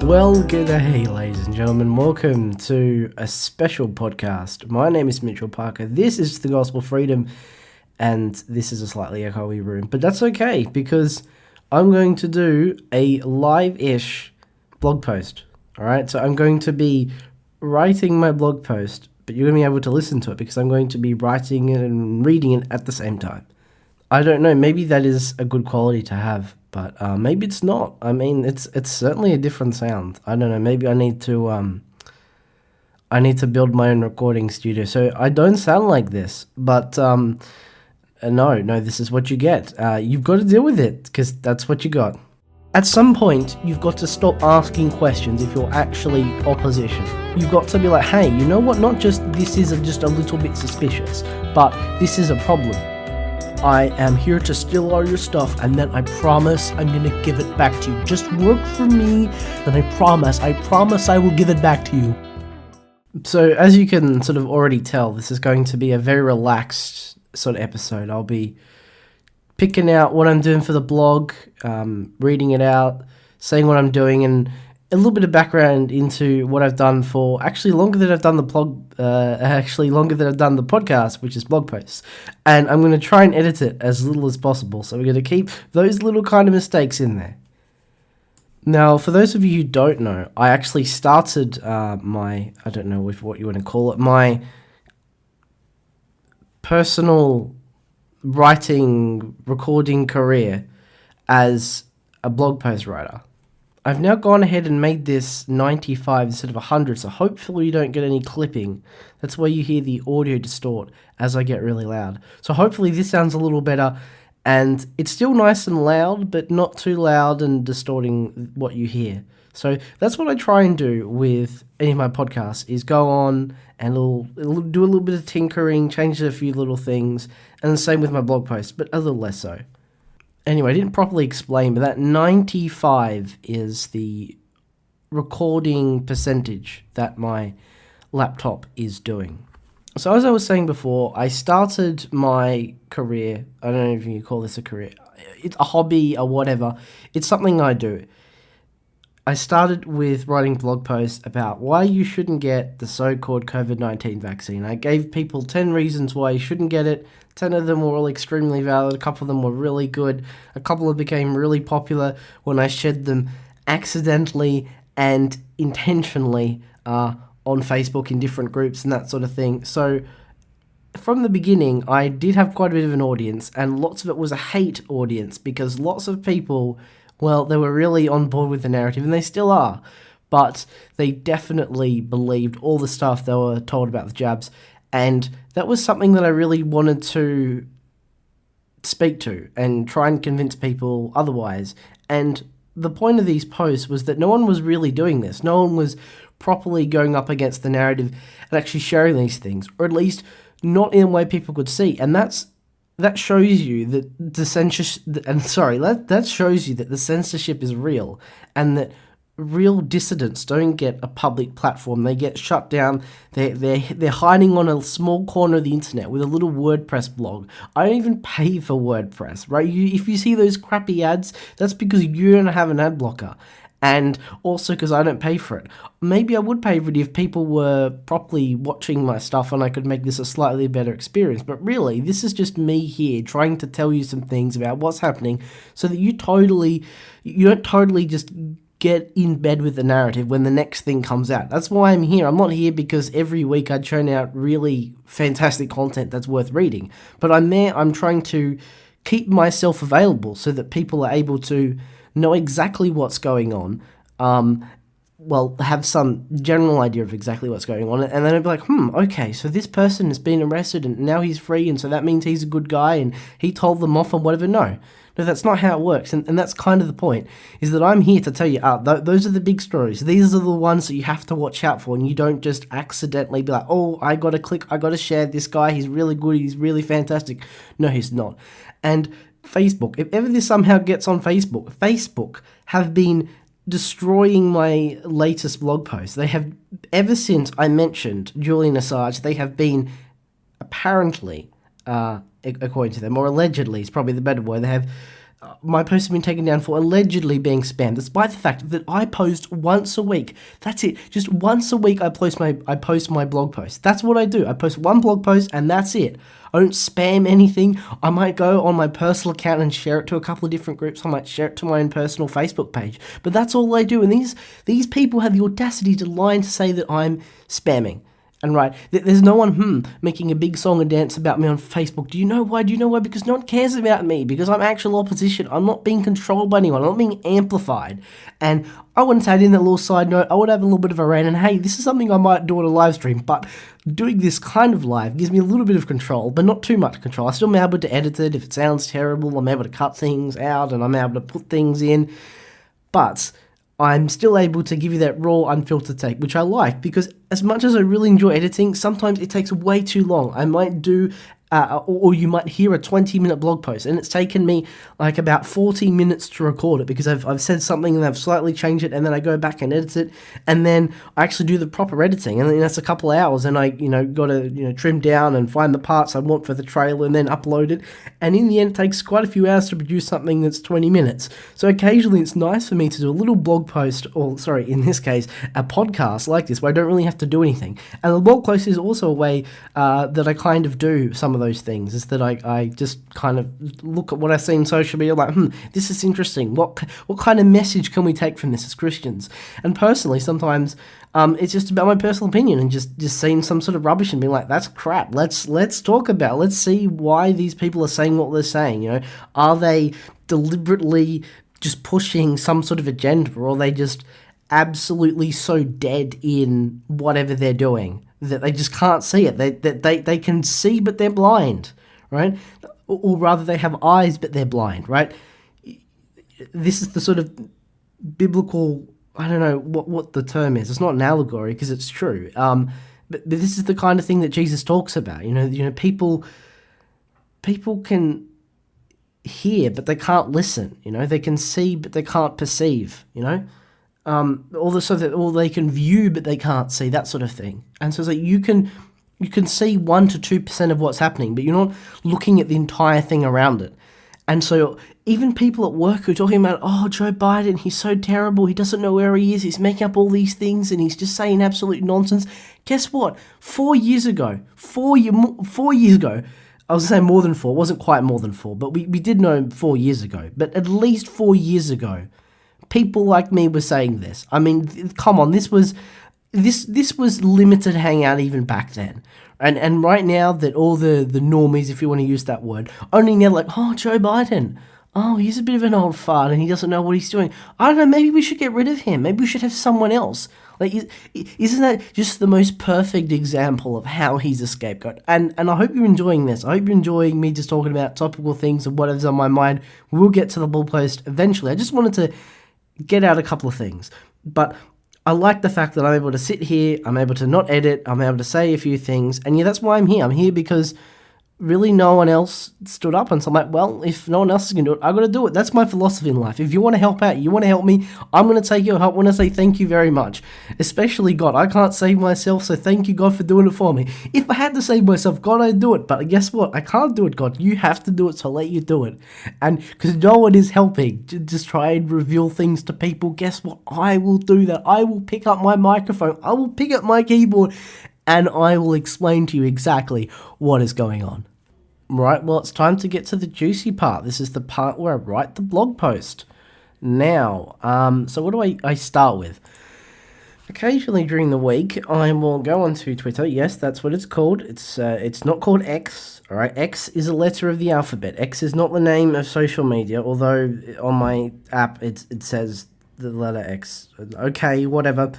Well, good day, ladies and gentlemen. Welcome to a special podcast. My name is Mitchell Parker. This is The Gospel Freedom, and this is a slightly echoey room, but that's okay because I'm going to do a live-ish blog post. All right, so I'm going to be writing my blog post, but you're going to be able to listen to it because I'm going to be writing it and reading it at the same time. I don't know, maybe that is a good quality to have, but maybe it's not. I mean, it's certainly a different sound. I don't know, maybe I need to build my own recording studio so I don't sound like this, but no, this is what you get. You've got to deal with it because that's what you got. At some point, you've got to stop asking questions if you're actually opposition. You've got to be like, hey, you know what, not just this is just a little bit suspicious, but this is a problem. I am here to steal all your stuff, and then I promise I'm going to give it back to you. Just work for me, and I promise I will give it back to you. So, as you can sort of already tell, this is going to be a very relaxed sort of episode. I'll be picking out what I'm doing for the blog, reading it out, saying what I'm doing, and a little bit of background into what I've done for actually longer than I've done the podcast, which is blog posts. And I'm going to try and edit it as little as possible. So we're going to keep those little kind of mistakes in there. Now, for those of you who don't know, I actually started I don't know what you want to call it, my personal writing, recording career as a blog post writer. I've now gone ahead and made this 95 instead of 100, so hopefully you don't get any clipping. That's where you hear the audio distort as I get really loud. So hopefully this sounds a little better, and it's still nice and loud, but not too loud and distorting what you hear. So that's what I try and do with any of my podcasts, is go on and do a little bit of tinkering, change a few little things, and the same with my blog posts, but a little less so. Anyway, I didn't properly explain, but that 95 is the recording percentage that my laptop is doing. So as I was saying before, I started my career, I don't know if you call this a career, it's a hobby or whatever, it's something I do. I started with writing blog posts about why you shouldn't get the so-called COVID-19 vaccine. I gave people 10 reasons why you shouldn't get it. 10 of them were all extremely valid. A couple of them were really good. A couple of them became really popular when I shared them accidentally and intentionally on Facebook in different groups and that sort of thing. So from the beginning, I did have quite a bit of an audience, and lots of it was a hate audience because lots of people, well, they were really on board with the narrative, and they still are, but they definitely believed all the stuff they were told about the jabs, and that was something that I really wanted to speak to and try and convince people otherwise. And the point of these posts was that no one was really doing this. No one was properly going up against the narrative and actually sharing these things, or at least not in a way people could see, and that shows you that the censorship, that shows you that the censorship is real, and that real dissidents don't get a public platform. They get shut down. They're hiding on a small corner of the internet with a little WordPress blog. I don't even pay for WordPress, right? If you see those crappy ads, that's because you don't have an ad blocker. And also because I don't pay for it. Maybe I would pay for it if people were properly watching my stuff and I could make this a slightly better experience. But really, this is just me here trying to tell you some things about what's happening so that you don't totally just get in bed with the narrative when the next thing comes out. That's why I'm here. I'm not here because every week I churn out really fantastic content that's worth reading. But I'm trying to keep myself available so that people are able to know exactly what's going on, have some general idea of exactly what's going on, and then I'd be like, okay, so this person has been arrested and now he's free, and so that means he's a good guy and he told them off or whatever. No, that's not how it works, and that's kind of the point, is that I'm here to tell you, those are the big stories. These are the ones that you have to watch out for, and you don't just accidentally be like, oh, I got to share this guy, he's really good, he's really fantastic. No, he's not. And Facebook, if ever this somehow gets on Facebook have been destroying my latest blog posts. They have, ever since I mentioned Julian Assange, they have been apparently, according to them, or allegedly is probably the better word, they have my posts have been taken down for allegedly being spam, despite the fact that I post once a week. That's it. Just once a week I post my blog post. That's what I do. I post one blog post and that's it. I don't spam anything. I might go on my personal account and share it to a couple of different groups. I might share it to my own personal Facebook page. But that's all I do. And these people have the audacity to lie and to say that I'm spamming. And right, there's no one making a big song and dance about me on Facebook. Do you know why? Because no one cares about me. Because I'm actual opposition. I'm not being controlled by anyone. I'm not being amplified. And I wouldn't say, in that little side note, I would have a little bit of a rant. And hey, this is something I might do on a live stream. But doing this kind of live gives me a little bit of control, but not too much control. I still am able to edit it. If it sounds terrible, I'm able to cut things out and I'm able to put things in. But I'm still able to give you that raw, unfiltered take, which I like, because as much as I really enjoy editing, sometimes it takes way too long. I might do, or you might hear a 20-minute blog post, and it's taken me like about 40 minutes to record it, because I've said something and I've slightly changed it, and then I go back and edit it, and then I actually do the proper editing, and then that's a couple of hours, and I, got to, trim down and find the parts I want for the trailer, and then upload it, and in the end, it takes quite a few hours to produce something that's 20 minutes. So occasionally, it's nice for me to do a little blog post, or sorry, in this case, a podcast like this, where I don't really have to do anything. And the blog post is also a way that I kind of do some of those things, is that I just kind of look at what I see in social media, like, this is interesting. What kind of message can we take from this as Christians? And personally, sometimes it's just about my personal opinion, and just seeing some sort of rubbish and being like, that's crap. Let's talk about it. Let's see why these people are saying what they're saying. Are they deliberately just pushing some sort of agenda, or are they just absolutely so dead in whatever they're doing that they just can't see it? They can see, but they're blind, right? Or rather, they have eyes, but they're blind, right? This is the sort of biblical, I don't know what the term is. It's not an allegory, because it's true. But this is the kind of thing that Jesus talks about. People can hear, but they can't listen. They can see, but they can't perceive. Or they can view, but they can't see, that sort of thing. And so it's like you can see 1 to 2% of what's happening, but you're not looking at the entire thing around it. And so even people at work who are talking about, Joe Biden, he's so terrible, he doesn't know where he is, he's making up all these things, and he's just saying absolute nonsense. Guess what? 4 years ago, I was saying more than 4, it wasn't quite more than 4, but we did know 4 years ago, but at least 4 years ago, people like me were saying this. I mean, come on, this was limited hangout even back then. And right now that all the normies, if you want to use that word, only now like, Joe Biden, he's a bit of an old fart and he doesn't know what he's doing. I don't know, maybe we should get rid of him. Maybe we should have someone else. Like, isn't that just the most perfect example of how he's a scapegoat? And I hope you're enjoying this. I hope you're enjoying me just talking about topical things and whatever's on my mind. We'll get to the blog post eventually. I just wanted to get out a couple of things. But I like the fact that I'm able to sit here, I'm able to not edit, I'm able to say a few things, and yeah, that's why I'm here. I'm here because really no one else stood up, and so I'm like, well, if no one else is going to do it, I've got to do it. That's my philosophy in life. If you want to help out, you want to help me, I'm going to take your help. I want to say thank you very much, especially God. I can't save myself, so thank you, God, for doing it for me. If I had to save myself, God, I'd do it, but guess what? I can't do it, God. You have to do it, so I'll let you do it. And because no one is helping to just try and reveal things to people, guess what? I will do that. I will pick up my microphone, I will pick up my keyboard, and I will explain to you exactly what is going on. Right, well, it's time to get to the juicy part. This is the part where I write the blog post. Now, so what do I start with? Occasionally during the week, I will go onto Twitter. Yes, that's what it's called. It's not called X, all right? X is a letter of the alphabet. X is not the name of social media, although on my app it says the letter X. Okay, whatever.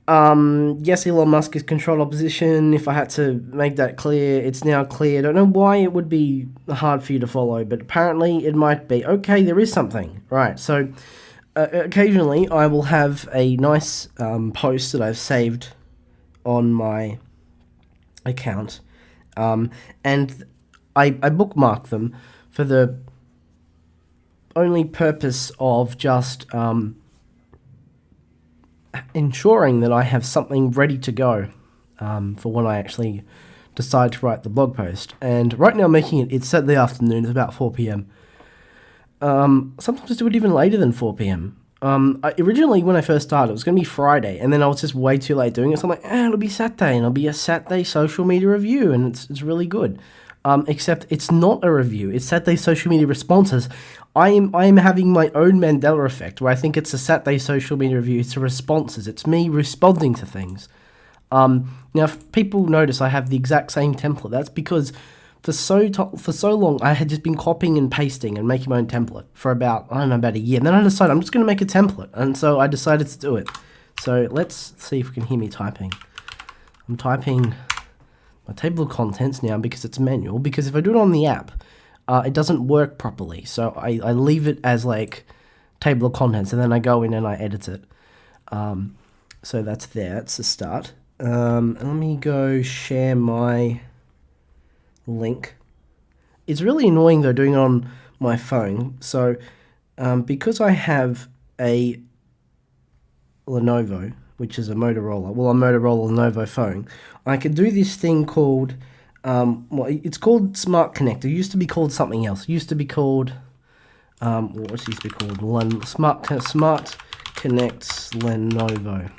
Yes, Elon Musk is controlled opposition. If I had to make that clear, it's now clear. I don't know why it would be hard for you to follow, but apparently it might be. Okay, there is something. Right, so occasionally I will have a nice post that I've saved on my account, and I bookmark them for the only purpose of just ensuring that I have something ready to go for when I actually decide to write the blog post. And right now I'm making it's Saturday afternoon, it's about 4 p.m. Sometimes do it even later than 4 p.m. Originally, when I first started, it was going to be Friday, and then I was just way too late doing it. So I'm like, it'll be Saturday, and it'll be a Saturday social media review, and it's really good. Except it's not a review; it's Saturday social media responses. I am having my own Mandela effect, where I think it's a Saturday social media review. It's the responses. It's me responding to things. Now, if people notice I have the exact same template, that's because for so long I had just been copying and pasting and making my own template for about a year. And then I decided I'm just going to make a template, and so I decided to do it. So let's see if we can hear me typing. I'm typing my table of contents now because it's manual. Because if I do it on the app, it doesn't work properly. So I leave it as like table of contents, and then I go in and I edit it. So that's there. That's the start. And let me go share my link. It's really annoying though doing it on my phone. So because I have a Lenovo, which is a Motorola Lenovo phone, I can do this thing called it's called Smart Connect. It used to be called something else. It used to be called what's it used to be called? Smart Connect Lenovo.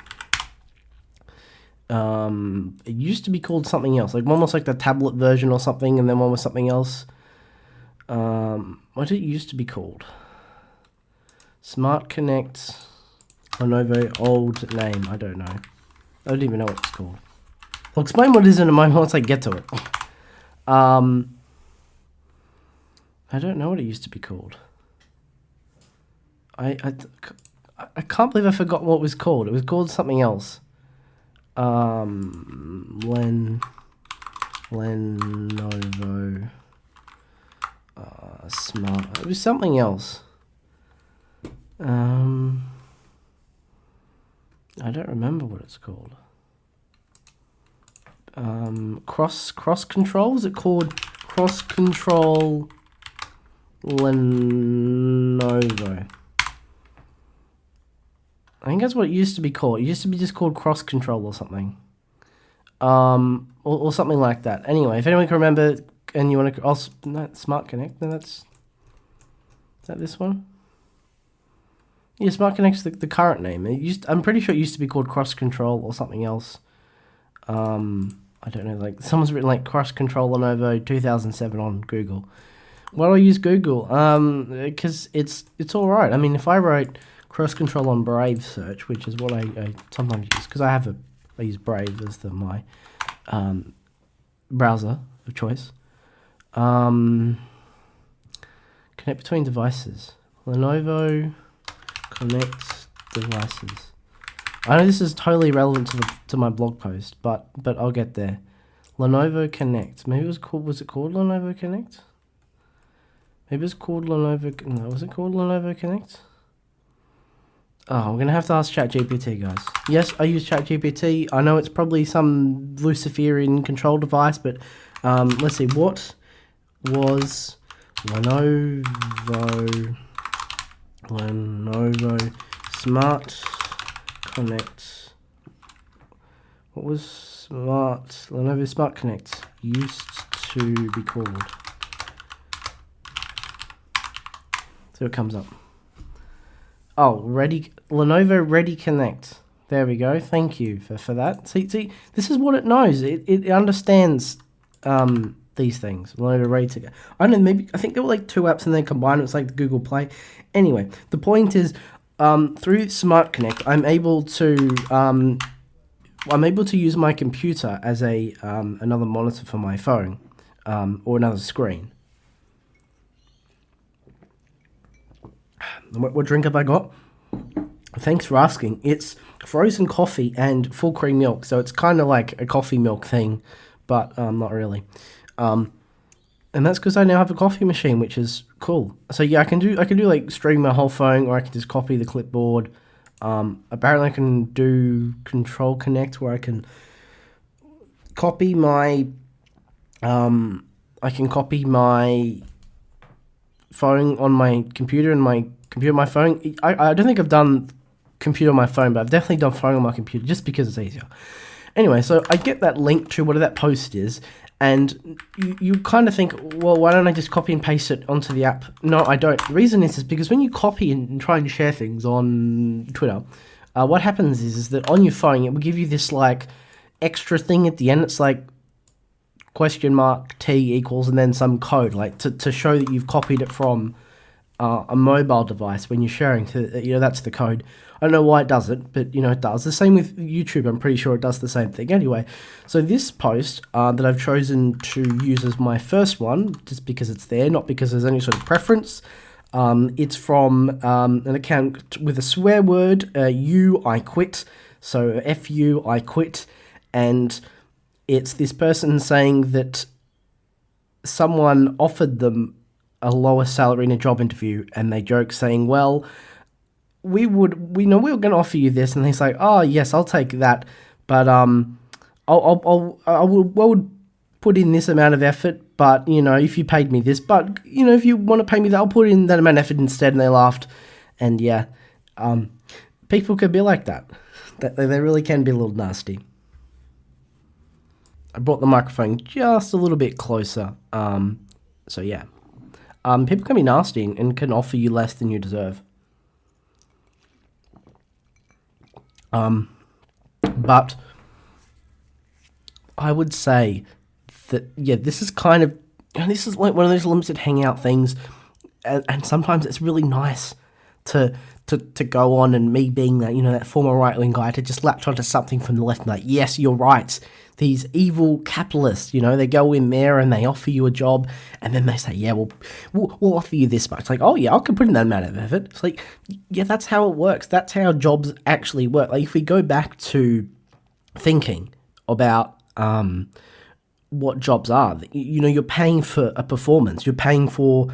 It used to be called something else, like one was like the tablet version or something, and then one was something else. What did it used to be called? Smart Connect Lenovo, old name, I don't know. I don't even know what it's called. I'll explain what it is in a moment once I get to it. I don't know what it used to be called. I can't believe I forgot what it was called. It was called something else. Lenovo Smart. It was something else. I don't remember what it's called. Cross control? Is it called Cross Control Lenovo? I think that's what it used to be called. It used to be just called Cross Control or something. Or something like that. Anyway, if anyone can remember and you want to... no, Smart Connect. No, is that this one? Yeah, Smart Connect's the current name. I'm pretty sure it used to be called Cross Control or something else. I don't know, like someone's written like Cross Control Lenovo 2007 on Google. Why do I use Google? Because it's all right. I mean, if I wrote Cross Control on Brave search, which is what I sometimes use, because I use Brave as my browser of choice. Connect between devices. Lenovo connect devices. I know this is totally relevant to my blog post, but I'll get there. Lenovo Connect. Maybe was it called Lenovo Connect? Maybe it was called Lenovo. No, was it called Lenovo Connect? Oh, I'm gonna have to ask ChatGPT, guys. Yes, I use ChatGPT. I know it's probably some Luciferian control device, but let's see. What was Lenovo Smart Connect? What was Lenovo Smart Connect used to be called? So it comes up. Oh, Lenovo Ready Connect. There we go. Thank you for that. See, this is what it knows. It understands these things. Lenovo Ready to go. I don't know, I think there were like two apps and then combined it's like the Google Play. Anyway, the point is, through Smart Connect, I'm able to use my computer as another monitor for my phone, or another screen. What drink have I got? Thanks for asking. It's frozen coffee and full cream milk, so it's kind of like a coffee milk thing, but not really. And that's because I now have a coffee machine, which is cool. So yeah, I can do like stream my whole phone, or I can just copy the clipboard. Apparently, I can do Control Connect, where I can copy my phone on my computer and my computer on my phone. I don't think I've done computer on my phone, but I've definitely done phone on my computer just because it's easier. Anyway, so I get that link to whatever that post is, and you kind of think, well, why don't I just copy and paste it onto the app? No, I don't. The reason is because when you copy and try and share things on Twitter, what happens is that on your phone, it will give you this like extra thing at the end. It's like question mark T equals and then some code, like to show that you've copied it from a mobile device when you're sharing. That's the code. I don't know why it does it, but it does. The same with YouTube. I'm pretty sure it does the same thing. Anyway, so this post that I've chosen to use as my first one, just because it's there, not because there's any sort of preference. It's from an account with a swear word, I quit. So FU, I quit. And it's this person saying that someone offered them a lower salary in a job interview, and they joke saying, well, we were going to offer you this, and he's like, oh yes, I'll take that, but I would put in this amount of effort, but if you paid me this, but if you want to pay me that, I'll put in that amount of effort instead. And they laughed, and yeah, people could be like that. They really can be a little nasty. I brought the microphone just a little bit closer, so yeah. People can be nasty and can offer you less than you deserve. But I would say that, yeah, this is like one of those limited hangout things, and sometimes it's really nice to go on, and me being that, that former right-wing guy, to just latch onto something from the left and like, yes, you're right. These evil capitalists, they go in there and they offer you a job, and then they say, yeah, we'll offer you this much. It's like, oh yeah, I can put in that amount of effort. It's like, yeah, that's how it works. That's how jobs actually work. Like, if we go back to thinking about what jobs are, you're paying for a performance. You're paying for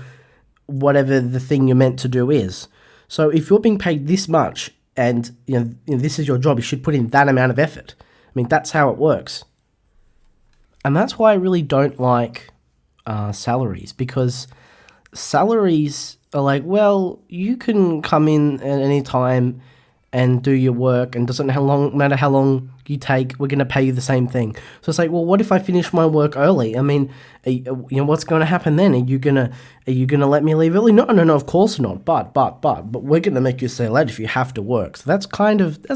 whatever the thing you're meant to do is. So if you're being paid this much, and this is your job, you should put in that amount of effort. I mean, that's how it works. And that's why I really don't like salaries, because salaries are like, well, you can come in at any time and do your work, and doesn't matter how long you take, we're going to pay you the same thing. So it's like, well, what if I finish my work early? I mean, what's going to happen then? Are you gonna let me leave early? No, of course not. But we're going to make you stay late if you have to work. So that's kind of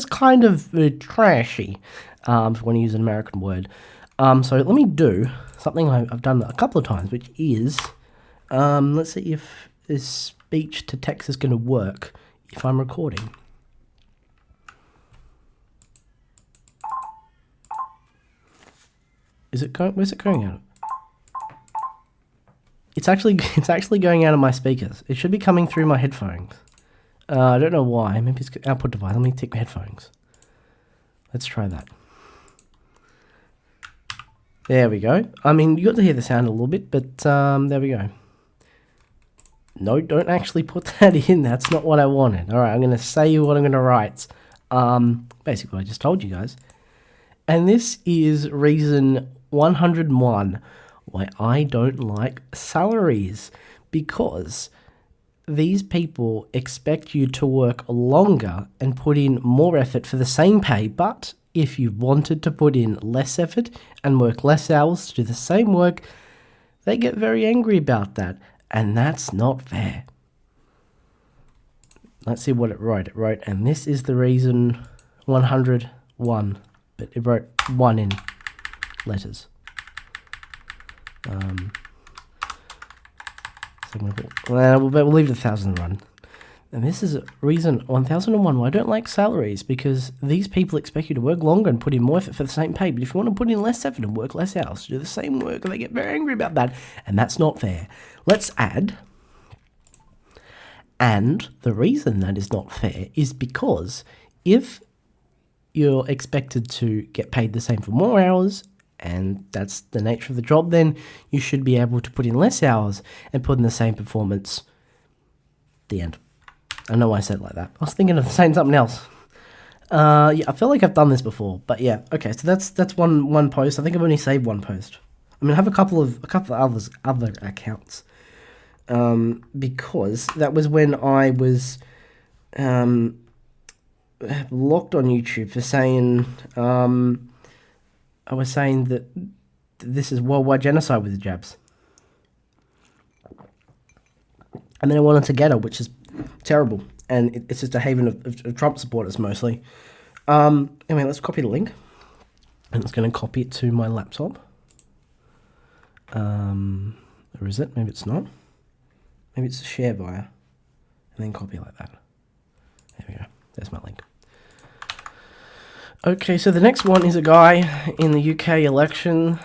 trashy, if you want to use an American word. So let me do something I've done a couple of times, which is, let's see if this speech to text is going to work if I'm recording. Where's it going out of? It's actually going out of my speakers. It should be coming through my headphones. I don't know why. Maybe it's output device. Let me take my headphones. Let's try that. There we go. I mean, you got to hear the sound a little bit, but there we go. No, don't actually put that in. That's not what I wanted. All right, I'm going to say what I'm going to write. Basically, I just told you guys. And this is reason 101 why I don't like salaries, because these people expect you to work longer and put in more effort for the same pay, but if you wanted to put in less effort and work less hours to do the same work, they get very angry about that, and that's not fair. Let's see what it wrote. It wrote, and this is the reason 101, but it wrote 1 in letters. We'll leave the 1,000 run. And this is reason 1001 why I don't like salaries, because these people expect you to work longer and put in more effort for the same pay. But if you want to put in less effort and work less hours to do the same work, they get very angry about that. And that's not fair. Let's add. And the reason that is not fair is because if you're expected to get paid the same for more hours, and that's the nature of the job, then you should be able to put in less hours and put in the same performance. The end. I don't know why I said it like that. I was thinking of saying something else. Yeah, I feel like I've done this before, but yeah. Okay, so that's one post. I think I've only saved one post. I mean, I have a couple of other accounts, because that was when I was locked on YouTube for saying I was saying that this is worldwide genocide with the jabs. And then I went on to Getter, which is terrible. And it's just a haven of Trump supporters mostly. Anyway, let's copy the link. And it's going to copy it to my laptop. Or is it? Maybe it's not. Maybe it's a share via. And then copy like that. There we go. There's my link. Okay, so the next one is a guy in the UK election.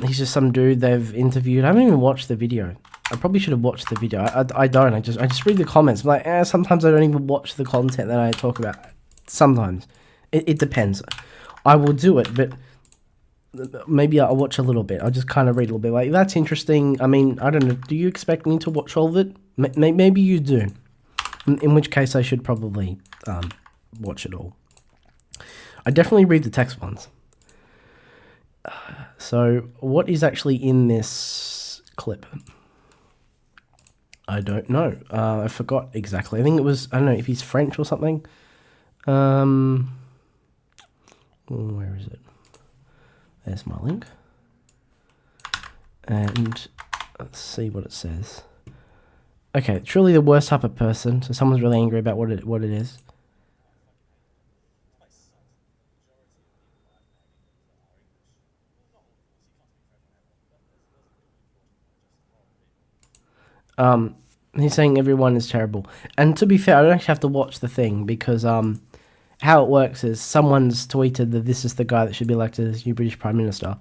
He's just some dude they've interviewed. I haven't even watched the video. I probably should have watched the video. I don't. I just read the comments. I'm like, sometimes I don't even watch the content that I talk about. Sometimes. It depends. I will do it, but maybe I'll watch a little bit. I'll just kind of read a little bit. Like, that's interesting. I mean, I don't know. Do you expect me to watch all of it? Maybe you do. In which case, I should probably watch it all. I definitely read the text ones. So, what is actually in this clip? I don't know. I forgot exactly. I think it was, I don't know if he's French or something. Where is it? There's my link. And let's see what it says. Okay, truly the worst type of person. So someone's really angry about what it is. He's saying everyone is terrible. And to be fair, I don't actually have to watch the thing because how it works is someone's tweeted that this is the guy that should be elected as new British Prime Minister,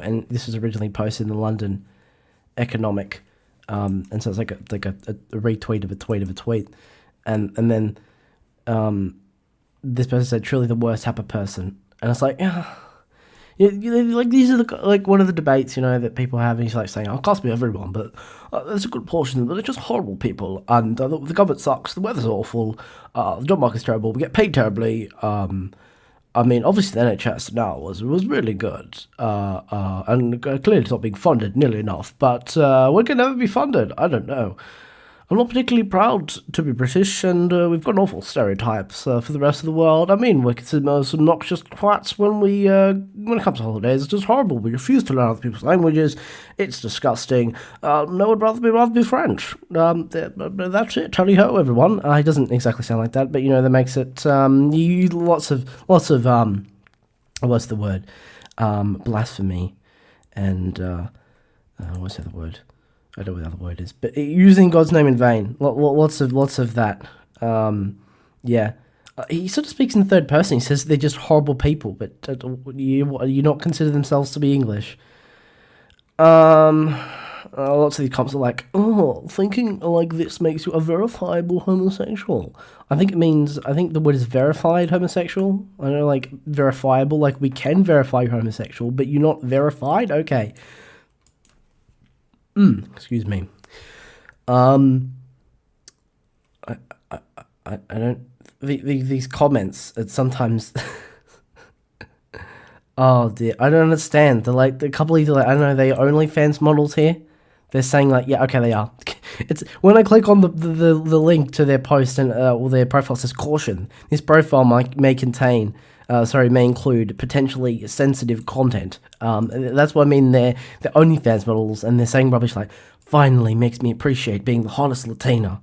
and this was originally posted in the London Economic, and so it's like a retweet of a tweet of a tweet, and then this person said truly the worst type of person, and it's like, like these are like one of the debates that people have, and he's like saying, "Oh, it can't be everyone, but there's a good portion that are just horrible people, and the government sucks, the weather's awful, the job market's terrible, we get paid terribly. I mean, obviously the NHS now was really good, and clearly it's not being funded nearly enough, but we can never be funded. I don't know. I'm not particularly proud to be British, and we've got awful stereotypes for the rest of the world. I mean, we're considered most obnoxious twats when it comes to holidays. It's just horrible. We refuse to learn other people's languages. It's disgusting. No, I'd rather be French. That's it. Tally ho, everyone. He doesn't exactly sound like that, but that makes it lots of what's the word? Blasphemy, and what's the other word? I don't know what the other word is, but using God's name in vain. Lots of that. Yeah. He sort of speaks in third person. He says they're just horrible people, but you not consider themselves to be English. Lots of these comments are like, "Oh, thinking like this makes you a verifiable homosexual." I think the word is verified homosexual. I don't know, like verifiable, like we can verify you're homosexual, but you're not verified? Okay. Excuse me. I don't. These comments. It's sometimes. Oh dear, I don't understand. They're like the couple of I don't know. They OnlyFans models here. They're saying like, yeah, okay, they are. It's when I click on the link to their post and their profile says caution. This profile may include potentially sensitive content. That's what I mean. They're OnlyFans models, and they're saying rubbish like, "Finally makes me appreciate being the hottest Latina,"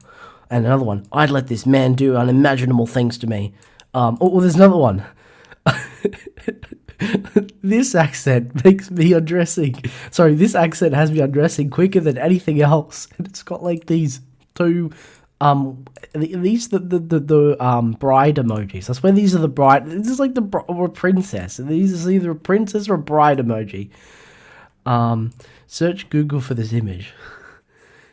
and another one, "I'd let this man do unimaginable things to me." There's another one. This accent makes me undressing. Sorry, this accent has me undressing quicker than anything else, and it's got like these two. The bride emojis. That's where these are the bride. This is like or a princess. These is either a princess or a bride emoji. Search Google for this image.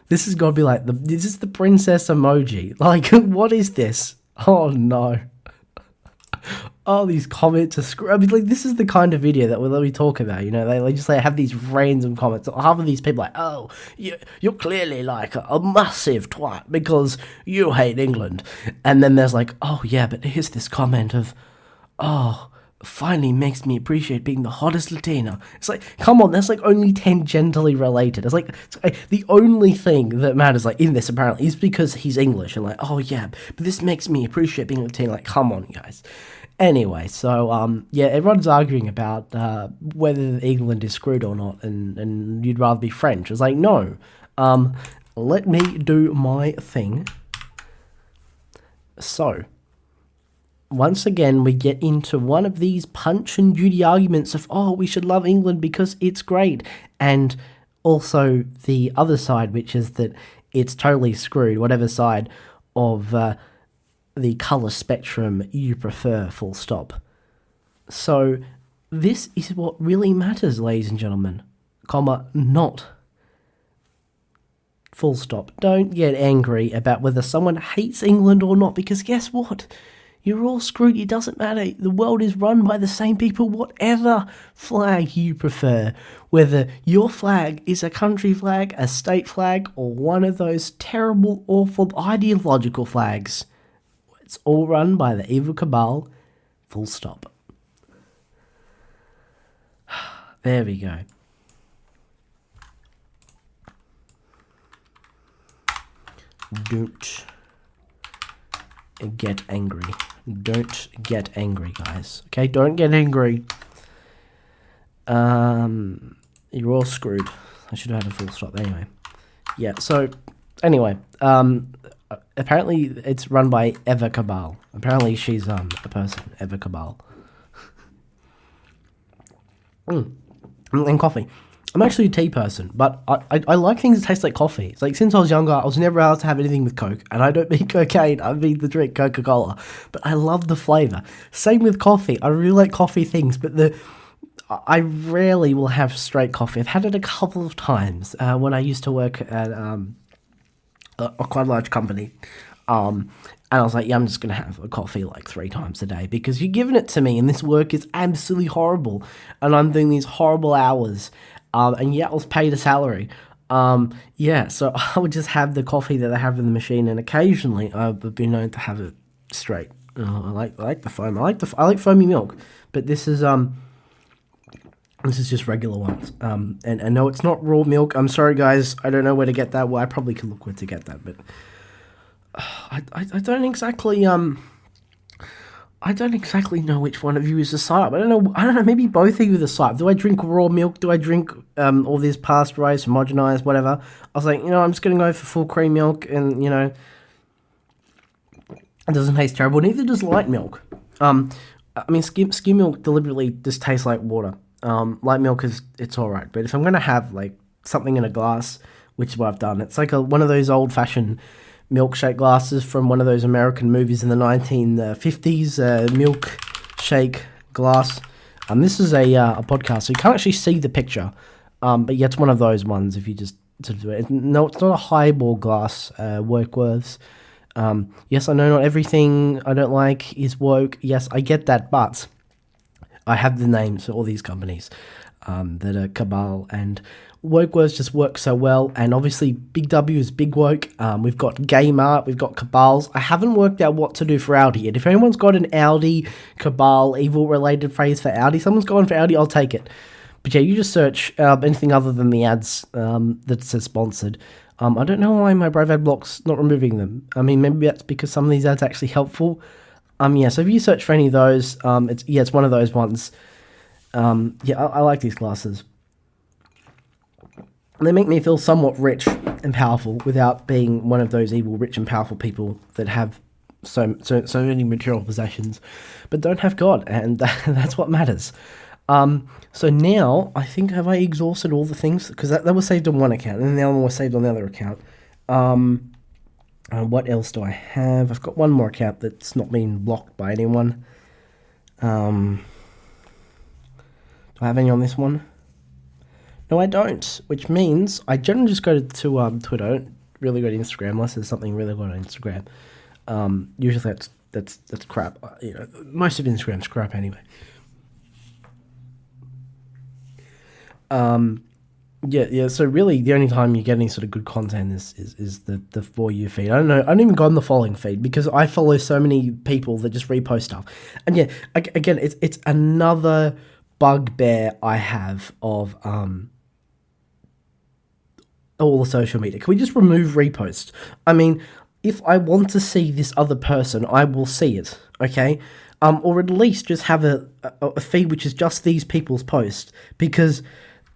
This has got to be like this is the princess emoji. Like, what is this? Oh no. Oh, these comments are I mean, like, this is the kind of video that we talk about, they just like have these random comments. Half of these people are like, "Oh, you're clearly like a massive twat because you hate England," and then there's like, "Oh yeah, but here's this comment of, oh, finally makes me appreciate being the hottest Latina." It's like, come on, that's like only tangentially related. It's like the only thing that matters like in this apparently is because he's English, and like, oh yeah, but this makes me appreciate being Latina. Like, come on, guys. Anyway, so yeah, everyone's arguing about whether England is screwed or not, and you'd rather be French. It's like, no, um, let me do my thing. So, once again, we get into one of these punch and Judy arguments of, oh, we should love England because it's great, and also the other side, which is that it's totally screwed, whatever side of the colour spectrum you prefer, full stop. So, this is what really matters, ladies and gentlemen, comma, not full stop. Don't get angry about whether someone hates England or not, because guess what? You're all screwed. It doesn't matter. The world is run by the same people, whatever flag you prefer. Whether your flag is a country flag, a state flag, or one of those terrible, awful, ideological flags. It's all run by the evil cabal. Full stop. There we go. Don't get angry. Don't get angry, guys. Okay, don't get angry. You're all screwed. I should have had a full stop anyway. Yeah, so, anyway, apparently it's run by Eva Cabal. Apparently she's, a person, Eva Cabal. And coffee. I'm actually a tea person, but I like things that taste like coffee. It's like, since I was younger, I was never allowed to have anything with Coke, and I don't mean cocaine, I mean the drink Coca-Cola, but I love the flavour. Same with coffee. I really like coffee things, but I rarely will have straight coffee. I've had it a couple of times when I used to work at a quite large company, and I was like, yeah, I'm just going to have a coffee like 3 times a day, because you're giving it to me, and this work is absolutely horrible, and I'm doing these horrible hours. And yeah, I was paid a salary. Yeah, so I would just have the coffee that I have in the machine, and occasionally I would be known to have it straight. I like the foam. I like foamy milk, but this is just regular ones. And no, it's not raw milk. I'm sorry, guys. I don't know where to get that. Well, I probably could look where to get that, but I don't exactly I don't exactly know which one of you is the side. I don't know. Maybe both of you are the side. Do I drink raw milk? Do I drink all this pasteurized, homogenized, whatever? I was like, I'm just gonna go for full cream milk, and it doesn't taste terrible. Neither does light milk. I mean, skim milk deliberately just tastes like water. Light milk it's all right, but if I'm gonna have like something in a glass, which is what I've done, it's like one of those old fashioned milkshake glasses from one of those American movies in the 1950s, milkshake glass. This is a podcast, so you can't actually see the picture, but yeah, it's one of those ones if you just to do it. No, it's not a highball glass, Workworths. Yes, I know not everything I don't like is woke. Yes, I get that, but I have the names for all these companies that are Cabal, and Wokeworths just work so well, and obviously Big W is Big Woke. We've got Gaymart, we've got Cabals. I haven't worked out what to do for Audi yet. If anyone's got an Audi, Cabal, evil related phrase for Audi, someone's gone for Audi, I'll take it. But yeah, you just search anything other than the ads that says sponsored. I don't know why my Brave ad block's not removing them. I mean, maybe that's because some of these ads are actually helpful. Yeah, so if you search for any of those, it's one of those ones. Yeah, I like these glasses. They make me feel somewhat rich and powerful without being one of those evil, rich and powerful people that have so many material possessions, but don't have God, and that's what matters. So now, I think, have I exhausted all the things? Because that was saved on one account, and then the other one was saved on the other account. What else do I have? I've got one more account that's not been blocked by anyone. Do I have any on this one? No, I don't, which means I generally just go to Twitter. I don't really go to Instagram unless there's something really good on Instagram. Usually that's crap. Most of Instagram's crap anyway. Yeah. So really, the only time you get any sort of good content is the For You feed. I don't know. I don't even go on the following feed because I follow so many people that just repost stuff. And yeah, again, it's another bugbear I have of all the social media. Can we just remove reposts? I mean, if I want to see this other person, I will see it. Okay. or at least just have a feed which is just these people's posts, because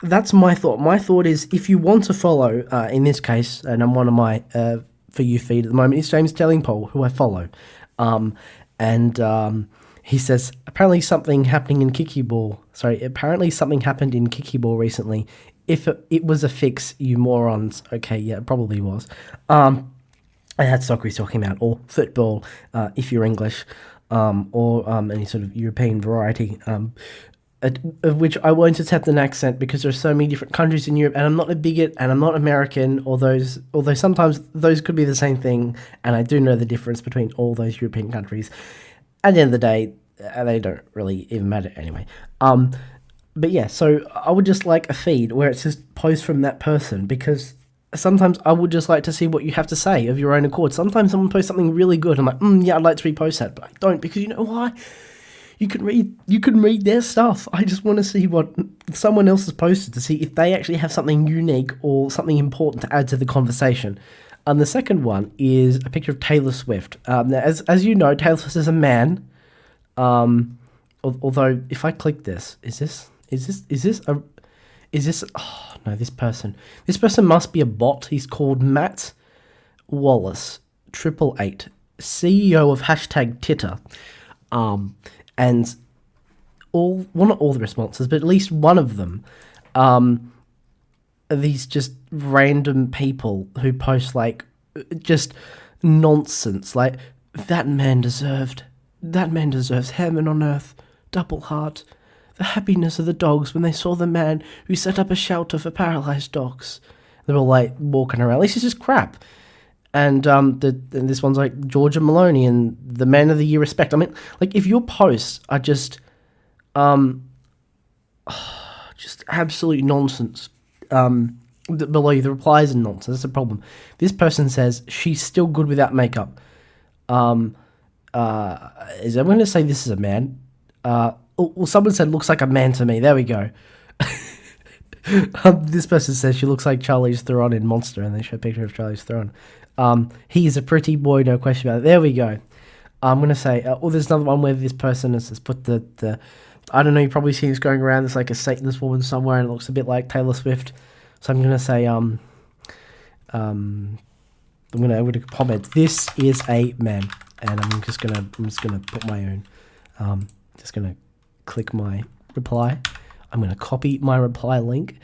that's my thought. My thought is, if you want to follow, in this case, and I'm one of my For You feed at the moment, is James Tellingpole, who I follow. And he says, apparently something happened in Kikiball recently. If it was a fix, you morons. Okay, yeah, it probably was. And that's soccer he's talking about, or football, if you're English, or any sort of European variety, of which I won't attempt an accent because there are so many different countries in Europe, and I'm not a bigot, and I'm not American, although sometimes those could be the same thing, and I do know the difference between all those European countries. At the end of the day, they don't really even matter anyway. But yeah, so I would just like a feed where it's just posts from that person, because sometimes I would just like to see what you have to say of your own accord. Sometimes someone posts something really good, I'm like, yeah, I'd like to repost that, but I don't, because you know why? You can read their stuff. I just want to see what someone else has posted, to see if they actually have something unique or something important to add to the conversation. And the second one is a picture of Taylor Swift. Now, as you know, Taylor Swift is a man. Although if I click this, is this? Oh no, this person must be a bot. He's called Matt Wallace 888, CEO of #Titter. And not all the responses, but at least one of them, are these just random people who post like just nonsense, like that man deserves heaven on earth, double heart, the happiness of the dogs when they saw the man who set up a shelter for paralyzed dogs. They're all like walking around. This is just crap. And this one's like Georgia Maloney and the Man of the Year respect. I mean, like, if your posts are just absolute nonsense, below you, the replies are nonsense. That's the problem. This person says she's still good without makeup. Is I'm going to say this is a man. Well, someone said looks like a man to me. There we go. This person says she looks like Charlize Theron in Monster, and they show a picture of Charlize Theron. He is a pretty boy, no question about it. There we go. I'm going to say, there's another one where this person has put the I don't know, you probably see this going around. There's like a Satanist woman somewhere, and it looks a bit like Taylor Swift. So I'm going to say, I'm going to comment, this is a man, and I'm just going to put my own, just going to click my reply. I'm going to copy my reply link,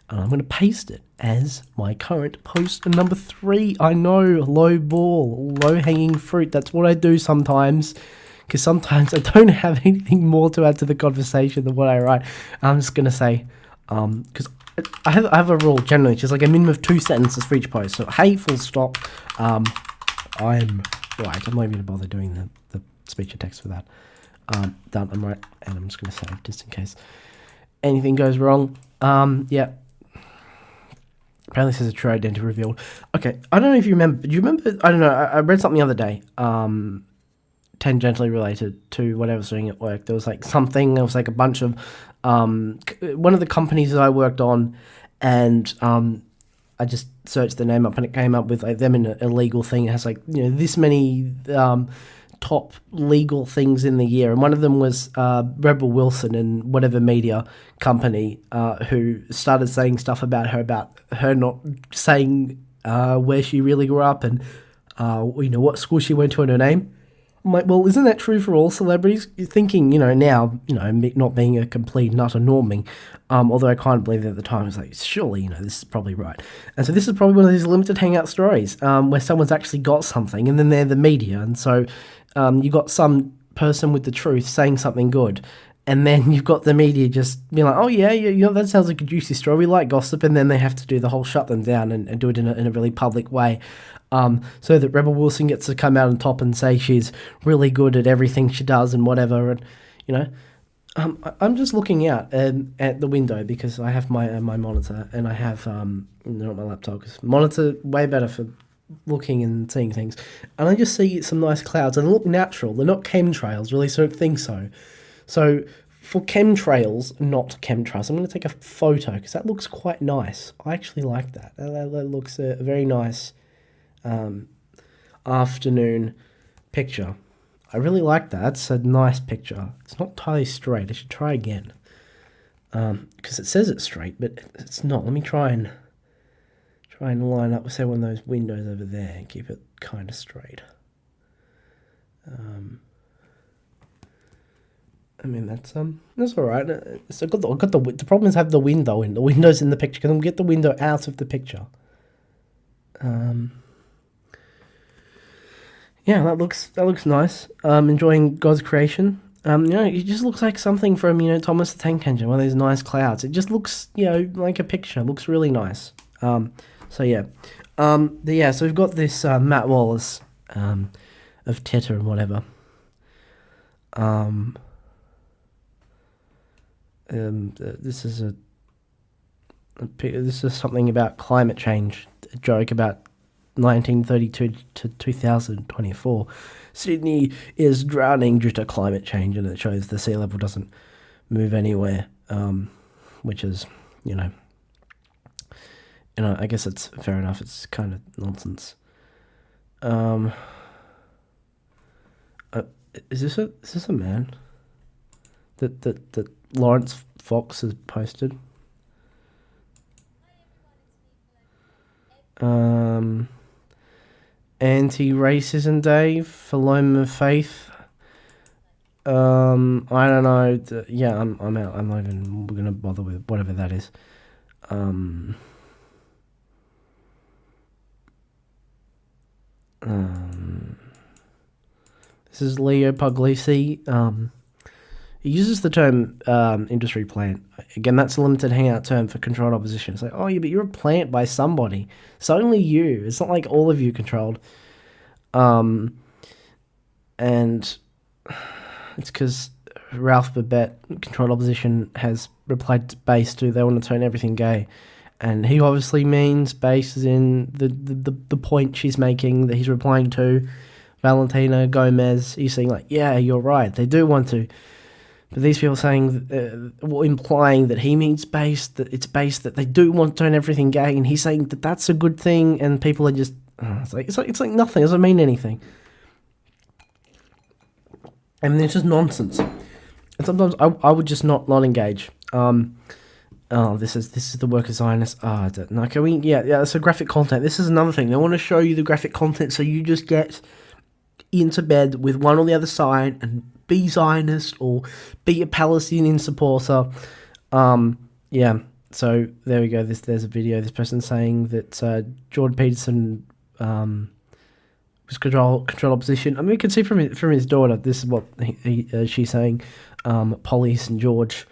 and I'm going to paste it as my current post number 3. I know, low-hanging fruit. That's what I do sometimes, because sometimes I don't have anything more to add to the conversation than what I write. I'm just going to say, because I have a rule generally, just like a minimum of 2 sentences for each post. So, hey, full stop, I'm right. I'm not even going to bother doing the speech or text for that. Done, I'm right, and I'm just going to save just in case anything goes wrong. Yeah. Apparently this is a true identity revealed. Okay, I don't know if you remember. Do you remember? I don't know. I read something the other day, tangentially related to what I was doing at work. There was like something. There was like a bunch of one of the companies that I worked on, and I just searched the name up, and it came up with like them in a legal thing. It has like, you know, this many top legal things in the year, and one of them was Rebel Wilson and whatever media company who started saying stuff about her not saying where she really grew up and what school she went to in her name. I'm like, well, isn't that true for all celebrities? You're thinking, now, not being a complete and utter norming, although I can't believe it at the time. I was like, surely, this is probably right. And so this is probably one of these limited hangout stories where someone's actually got something, and then they're the media, and so you got some person with the truth saying something good, and then you've got the media just being like, oh yeah, that sounds like a juicy story, we like gossip, and then they have to do the whole shut them down and do it in a really public way, so that Rebel Wilson gets to come out on top and say she's really good at everything she does and whatever, and I'm just looking out at the window because I have my monitor, and I have not my laptop, because monitor way better for looking and seeing things, and I just see some nice clouds, and they look natural. They're not chemtrails, really, so I don't think so. So for chemtrails, not chemtrails, I'm going to take a photo because that looks quite nice. I actually like that. That looks a very nice afternoon picture. I really like that. That's a nice picture. It's not entirely straight. I should try again. Because it says it's straight, but it's not. Let me try and line up with, say, one of those windows over there and keep it kind of straight. I mean, that's all right. So the problem is I have the window in. The window's in the picture. Can we get the window out of the picture? Yeah, that looks nice. Enjoying God's creation. It just looks like something from, Thomas the Tank Engine, one of those nice clouds. It just looks, like a picture. It looks really nice. So yeah. So we've got this Matt Wallace of Teta and whatever. This is this is something about climate change. A joke about 1932 to 2024. Sydney is drowning due to climate change, and it shows the sea level doesn't move anywhere, which is, I guess it's fair enough. It's kind of nonsense. Is this a man that Lawrence Fox has posted? Anti-racism day for Loma of Faith. I don't know. I'm out. I'm not even gonna bother with whatever that is. This is Leo Puglisi. He uses the term industry plant. Again, that's a limited hangout term for controlled opposition. It's like, oh, yeah, but you're a plant by somebody. It's only you. It's not like all of you controlled. And it's because Ralph Babette, controlled opposition, has replied to Base to they want to turn everything gay. And he obviously means Base is in the point she's making that he's replying to. Valentina Gomez, he's saying like, yeah, you're right. They do want to. But these people saying, implying that he means Base, that it's Base, that they do want to turn everything gay, and he's saying that that's a good thing, and people are just, it's like nothing. It doesn't mean anything. I mean, it's just nonsense. And sometimes I would just not engage. This is the work of Zionists. No, can we? Yeah. So graphic content. This is another thing. They want to show you the graphic content, so you just get into bed with one on the other side and be Zionist or be a Palestinian supporter. Yeah. So there we go. There's a video. This person saying that Jordan Peterson was control opposition. I mean, we can see from his daughter. This is what she's saying. Polly St. George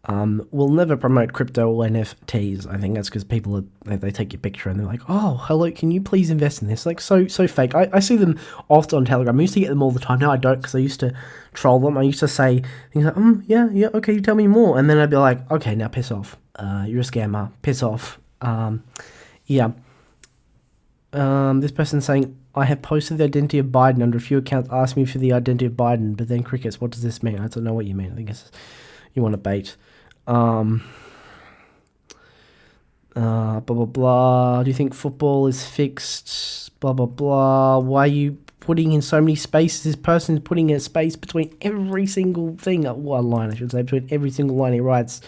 will never promote crypto or NFTs. I think that's because people they take your picture and they're like, oh, hello, can you please invest in this? Like so fake. I see them often on Telegram. I used to get them all the time. Now I don't, because I used to troll them. I used to say things like, yeah, okay, you tell me more, and then I'd be like, okay, now piss off. You're a scammer. Piss off. Yeah. This person's saying, I have posted the identity of Biden under a few accounts. Ask me for the identity of Biden, but then crickets. What does this mean? I don't know what you mean. I think it's you want to bait. Blah blah blah. Do you think football is fixed? Blah blah blah. Why are you putting in so many spaces? This person is putting a space between every single thing. One line, I should say, between every single line he writes.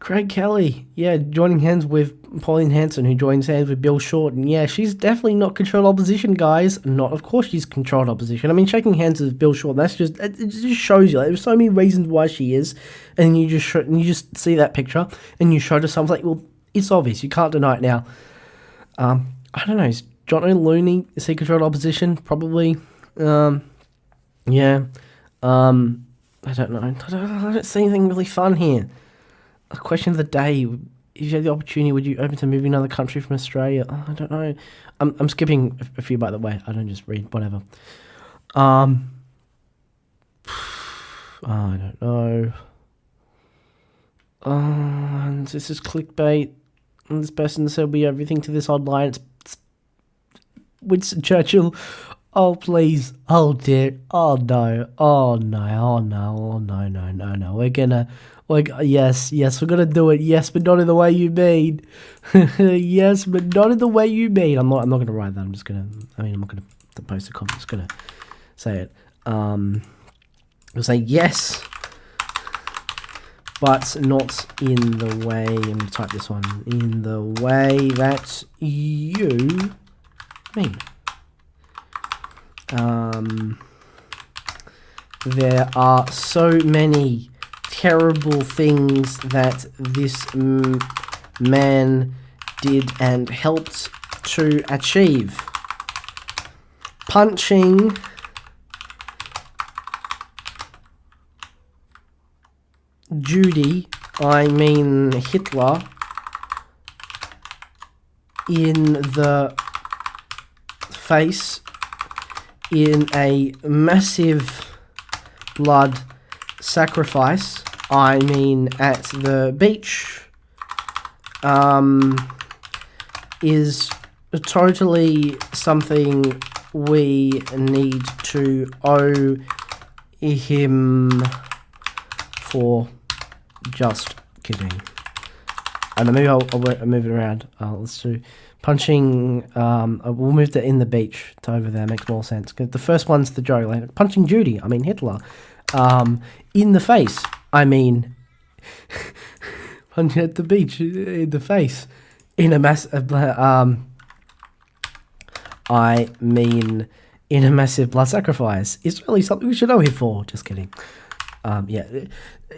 Craig Kelly, yeah, joining hands with Pauline Hanson, who joins hands with Bill Shorten. Yeah, she's definitely not controlled opposition, guys. Of course she's controlled opposition. I mean, shaking hands with Bill Shorten, it just shows you. Like, there's so many reasons why she is, and you just see that picture, and you show to someone, like, well, it's obvious. You can't deny it now. I don't know. Is John O'Looney, is he controlled opposition? Probably. Yeah. I don't know. I don't see anything really fun here. A question of the day: if you had the opportunity, would you open to moving to another country from Australia? I don't know. I'm skipping a few, by the way. I don't just read whatever. I don't know. And this is clickbait. And this person said we everything to this online. It's Winston Churchill. Oh please. Oh dear. Oh no. Oh no. Oh no. Oh no. No. No. No. We're gonna. Yes, we're gonna do it. Yes, but not in the way you mean. Yes, but not in the way you mean. I'm not gonna write that. I'm not gonna post a comment. I'm just gonna say it. You'll say yes, but not in the way, I'm going to type this one, in the way that you mean. There are so many terrible things that this man did and helped to achieve. Punching Judy, I mean Hitler, in the face in a massive blood sacrifice, I mean at the beach, is totally something we need to owe him for. Just kidding. And maybe I'll move it around. Let's do punching. We'll move to in the beach to over there. Makes more sense. 'Cause the first one's the joke. Like punching Judy, I mean Hitler. In the face, I mean punching at the beach in the face. In a I mean in a massive blood sacrifice. It's really something we should know him for. Just kidding. Yeah,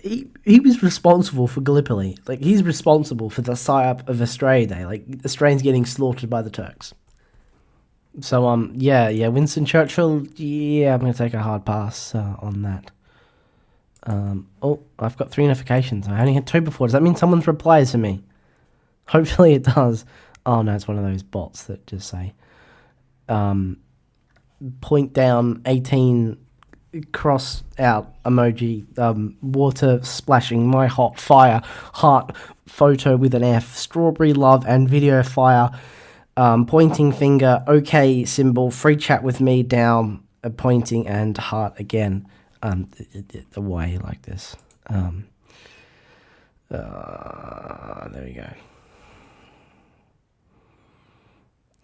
he was responsible for Gallipoli. Like, he's responsible for the psyop of Australia Day. Like, Australians getting slaughtered by the Turks. So, yeah, Winston Churchill, yeah, I'm going to take a hard pass on that. Oh, I've got 3 notifications. I only had 2 before. Does that mean someone's replied to me? Hopefully it does. Oh, no, it's one of those bots that just say, point down 18... cross out emoji, water splashing, my hot fire, heart photo with an F, strawberry love and video fire, pointing finger, okay symbol, free chat with me down, pointing and heart again, the way like this. There we go.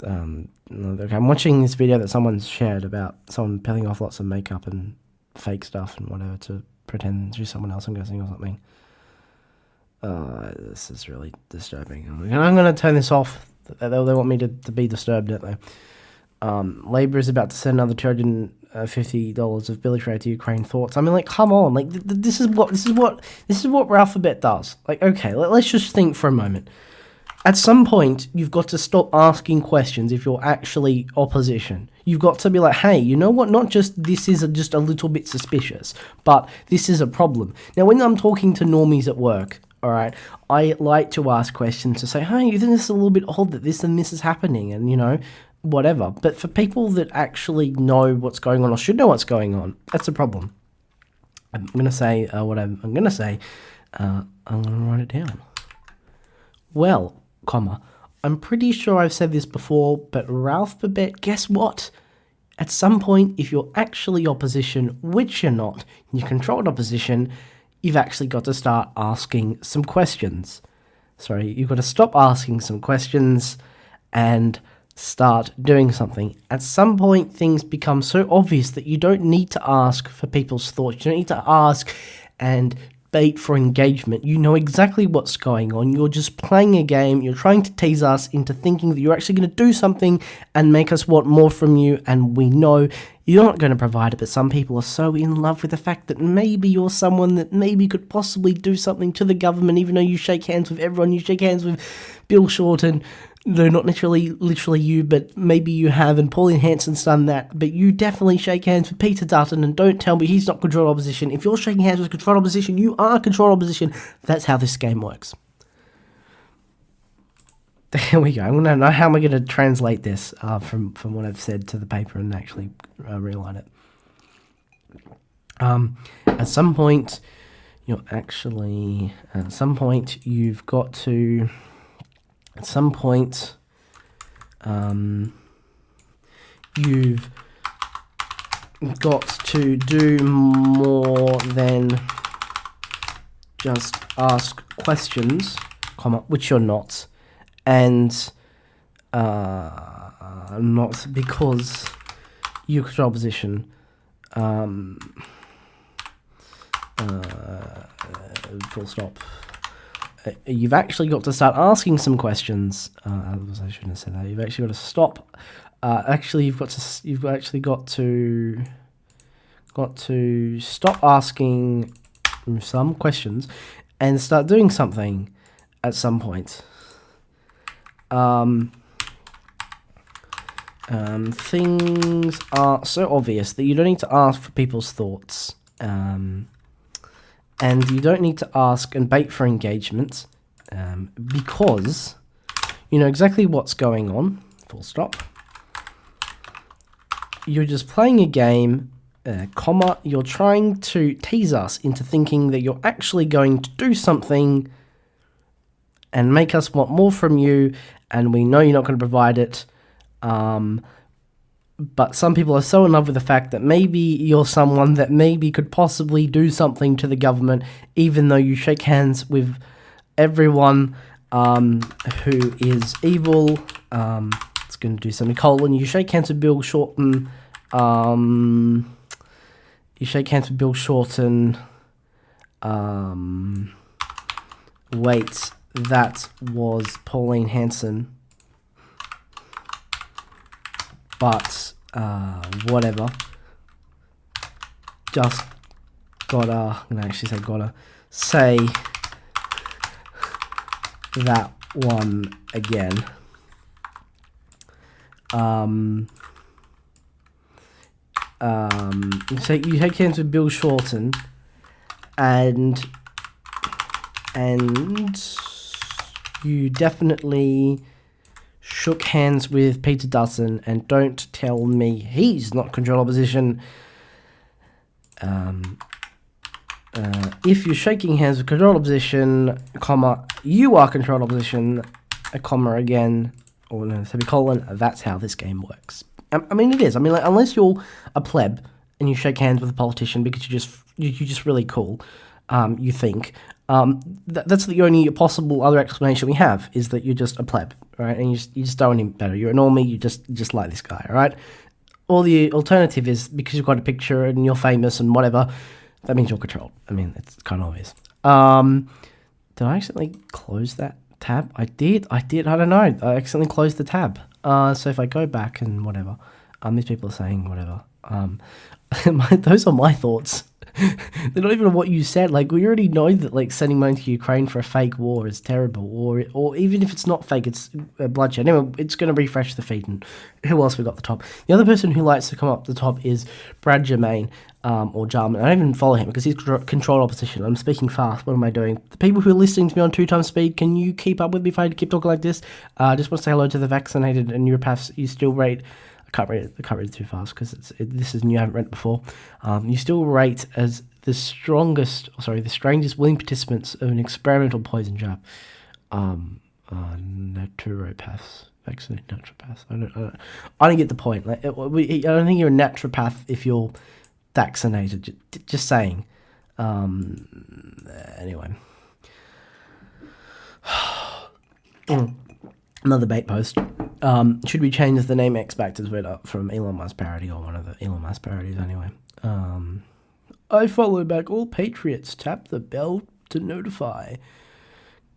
Okay, I'm watching this video that someone's shared about someone peeling off lots of makeup and fake stuff and whatever to pretend to someone else, I'm guessing, or something. This is really disturbing. I'm going to turn this off. They want me to be disturbed, don't they? Labour is about to send another $250 of military to Ukraine. Thoughts? I mean, like, come on, like this is what Alphabet does. Like, okay, let's just think for a moment. At some point, you've got to stop asking questions if you're actually opposition. You've got to be like, hey, you know what? Not just this is just a little bit suspicious, but this is a problem. Now, when I'm talking to normies at work, all right, I like to ask questions to say, hey, isn't this a little bit odd that this and this is happening? And, you know, whatever. But for people that actually know what's going on or should know what's going on, that's a problem. I'm going to say what I'm going to say. I'm going to write it down. Well, I'm pretty sure I've said this before, but Ralph Babette, guess what? At some point, if you're actually opposition, which you're not, and you're controlled opposition, you've actually got to start asking some questions. Sorry, you've got to stop asking some questions and start doing something. At some point, things become so obvious that you don't need to ask for people's thoughts. You don't need to ask and bait for engagement. You know exactly what's going on. You're just playing a game. You're trying to tease us into thinking that you're actually going to do something and make us want more from you, and we know you're not going to provide it, but some people are so in love with the fact that maybe you're someone that maybe could possibly do something to the government, even though you shake hands with everyone. You shake hands with Bill Shorten. No, not literally you, but maybe you have, and Pauline Hanson's done that, but you definitely shake hands with Peter Dutton, and don't tell me he's not controlled opposition. If you're shaking hands with controlled opposition, you are controlled opposition. That's how this game works. There we go. I'm going to know how am I going to translate this from what I've said to the paper and actually reline it. At some point, you've got to... At some point, you've got to do more than just ask questions, which you're not, and not because you're control opposition. Full stop. You've actually got to start asking some questions. I shouldn't have said that. You've actually got to stop. You've actually got to stop asking some questions and start doing something at some point. Things are so obvious that you don't need to ask for people's thoughts. And you don't need to ask and bait for engagement, because you know exactly what's going on, full stop. You're just playing a game, comma, you're trying to tease us into thinking that you're actually going to do something and make us want more from you, and we know you're not going to provide it. But some people are so in love with the fact that maybe you're someone that maybe could possibly do something to the government, even though you shake hands with everyone who is evil. It's going to do semicolon. You shake hands with Bill Shorten. Wait, that was Pauline Hanson. But, whatever. Just gotta say that one again. So you shake hands with Bill Shorten, and you definitely shook hands with Peter Dutton, and don't tell me he's not control opposition. If you're shaking hands with control opposition, comma, you are control opposition, a comma again, or no, semicolon, that's how this game works. I mean, it is. I mean, like, unless you're a pleb and you shake hands with a politician because you're just really cool, you think. That's the only possible other explanation we have, is that you're just a pleb, right? And you just don't want better. You're a normie, you just like this guy, right? Or the alternative is because you've got a picture and you're famous and whatever, that means you're controlled. I mean, it's kind of obvious. Did I accidentally close that tab? I did. I don't know. I accidentally closed the tab. So if I go back and whatever, these people are saying whatever. Those are my thoughts. They're not even on what you said. Like, we already know that, like, sending money to Ukraine for a fake war is terrible, or even if it's not fake, it's bloodshed. Anyway, it's going to refresh the feed. And who else we got at the top? The other person who likes to come up the top is Brad Germain, or Jarman. I don't even follow him because he's control opposition. I'm speaking fast. What am I doing? The people who are listening to me on 2x speed, can you keep up with me if I keep talking like this? I just want to say hello to the vaccinated and neuropaths. You still rate... I can't read it too fast because this is new. I haven't read it before. You still rate as the strangest willing participants of an experimental poison jab. Naturopaths, vaccinated naturopaths. I don't get the point. Like, I don't think you're a naturopath if you're vaccinated. Just saying. Anyway. Another bait post. Should we change the name X back to Twitter from Elon Musk parody, or one of the Elon Musk parodies anyway? I follow back all patriots. Tap the bell to notify.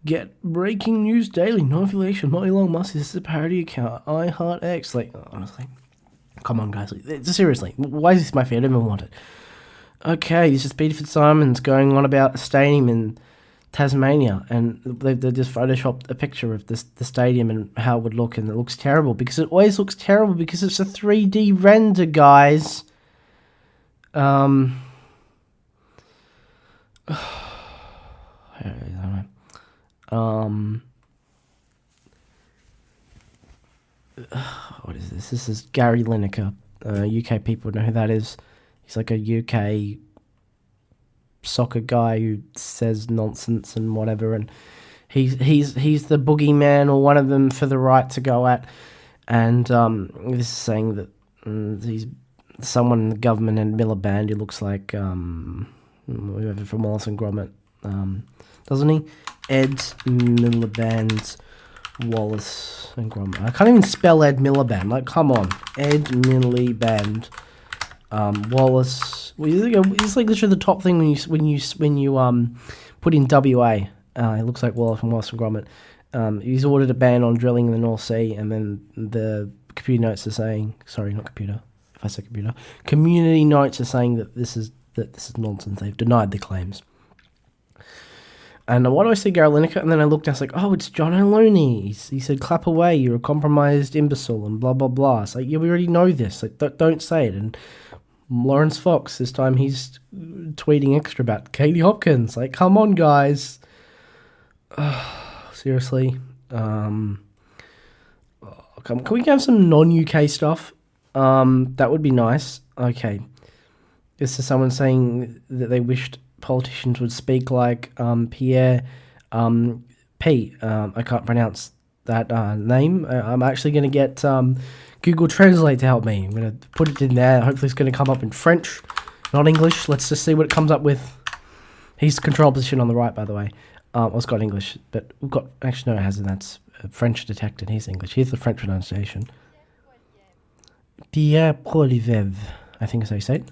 Get breaking news daily. No affiliation. Not Elon Musk. This is a parody account. I heart X. Like, honestly, come on, guys. Like, seriously, why is this my feed? I don't even want it. Okay, this is Peter Fitzsimons going on about a stadium in Tasmania, and they just photoshopped a picture of the stadium and how it would look, and it looks terrible because it always looks terrible because it's a 3D render, guys. I don't know. What is this? This is Gary Lineker. UK people know who that is. He's like a UK soccer guy who says nonsense and whatever, and he's the boogeyman, or one of them, for the right to go at. And this is saying that he's someone in the government, and Miliband, who looks like whoever from Wallace and Gromit, doesn't he? Ed Miliband, Wallace and Gromit. I can't even spell Ed Miliband. Like, come on, Ed Miliband, Wallace. Well, it's like literally the top thing when you put in WA. It looks like Wallace from Wallace and Gromit. He's ordered a ban on drilling in the North Sea, and then the computer notes are saying, sorry, not computer. If I say computer, community notes are saying that this is nonsense. They've denied the claims. And why do I see Gary Lineker? And then I looked and I was like, oh, it's John O'Looney. He said, clap away, you're a compromised imbecile, and blah, blah, blah. It's like, yeah, we already know this. Like, don't say it. And Lawrence Fox, this time he's tweeting extra about Katie Hopkins. Like, come on, guys. Seriously. Can we have some non-UK stuff? That would be nice. Okay. This is someone saying that they wished politicians would speak like Pierre P. I can't pronounce that name. I'm actually going to get Google Translate to help me. I'm going to put it in there. Hopefully it's going to come up in French, not English. Let's just see what it comes up with. He's control position on the right, by the way. It's got English, but we've got... Actually, no, it hasn't. That's French detected. Here's English. Here's the French pronunciation. Pierre Poilievre. I think that's how you say it.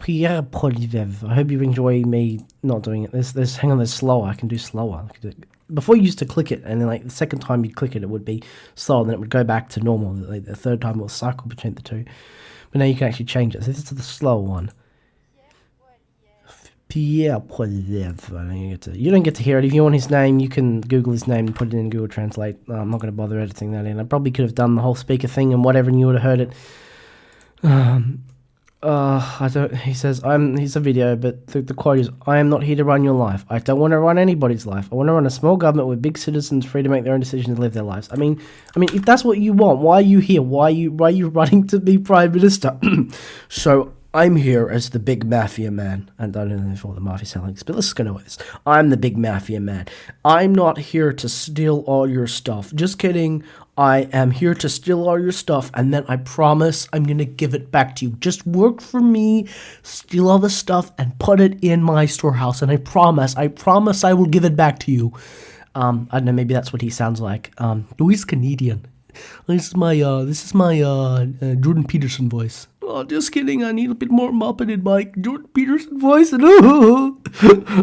Pierre Poilievre. I hope you enjoy me not doing it. Hang on, there's slower. I can do slower. Before you used to click it, and then like the second time you'd click it, it would be slower, then it would go back to normal. Like, the third time it will cycle between the two. But now you can actually change it. So this is the slow one. Pierre Poilievre. You don't get to hear it. If you want his name, you can Google his name and put it in Google Translate. I'm not going to bother editing that in. I probably could have done the whole speaker thing and whatever, and you would have heard it. I don't. He says, here's a video, but the quote is, I am not here to run your life. I don't want to run anybody's life. I want to run a small government with big citizens free to make their own decisions and live their lives. I mean, if that's what you want, why are you here? Why are you running to be Prime Minister? So, I'm here as the big mafia man. And I don't know if all the mafia sound like this, but let's go with this. I'm the big mafia man. I'm not here to steal all your stuff. Just kidding. I am here to steal all your stuff, and then I promise I'm going to give it back to you. Just work for me, steal all the stuff, and put it in my storehouse, and I promise I will give it back to you. I don't know, maybe that's what he sounds like. He's Canadian. This is my Jordan Peterson voice. Oh, just kidding. I need a bit more Muppet in my Jordan Peterson voice. And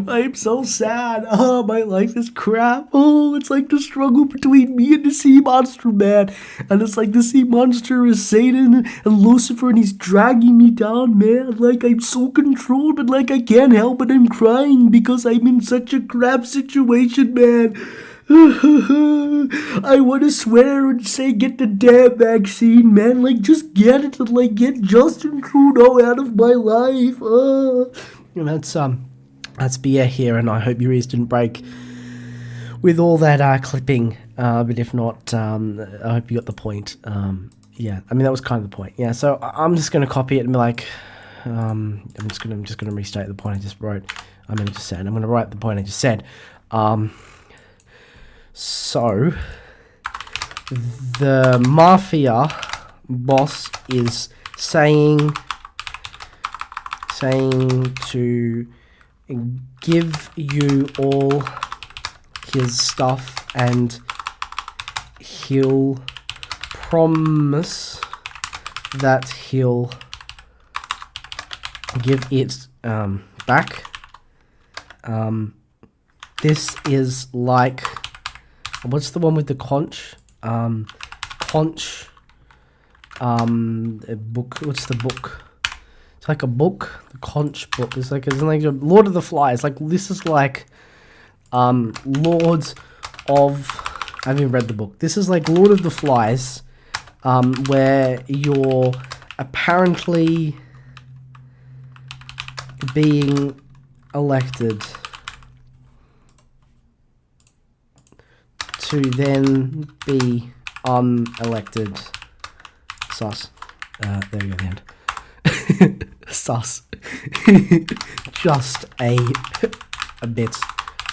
I'm so sad. Oh, my life is crap. Oh, it's like the struggle between me and the sea monster, man. And it's like the sea monster is Satan and Lucifer, and he's dragging me down, man. Like, I'm so controlled, but like I can't help it. I'm crying because I'm in such a crap situation, man. I want to swear and say, get the damn vaccine, man. Like, just get it and, like, get Justin Trudeau out of my life. And that's Bia here, and I hope your ears didn't break with all that clipping. But if not, I hope you got the point. Yeah, I mean, that was kind of the point. Yeah, so I'm just going to copy it and be like, I'm just gonna restate the point I just wrote. I'm going to write the point I just said. So, the mafia boss is saying to give you all his stuff, and he'll promise that he'll give it back. This is like... What's the one with the conch? Conch. A book. What's the book? It's like a book. The conch book. It's like a Lord of the Flies. Like, this is like, Lords of... I haven't even read the book. This is like Lord of the Flies, where you're apparently being elected to then be unelected. Sus. There we go, the end. Sus. Just a bit.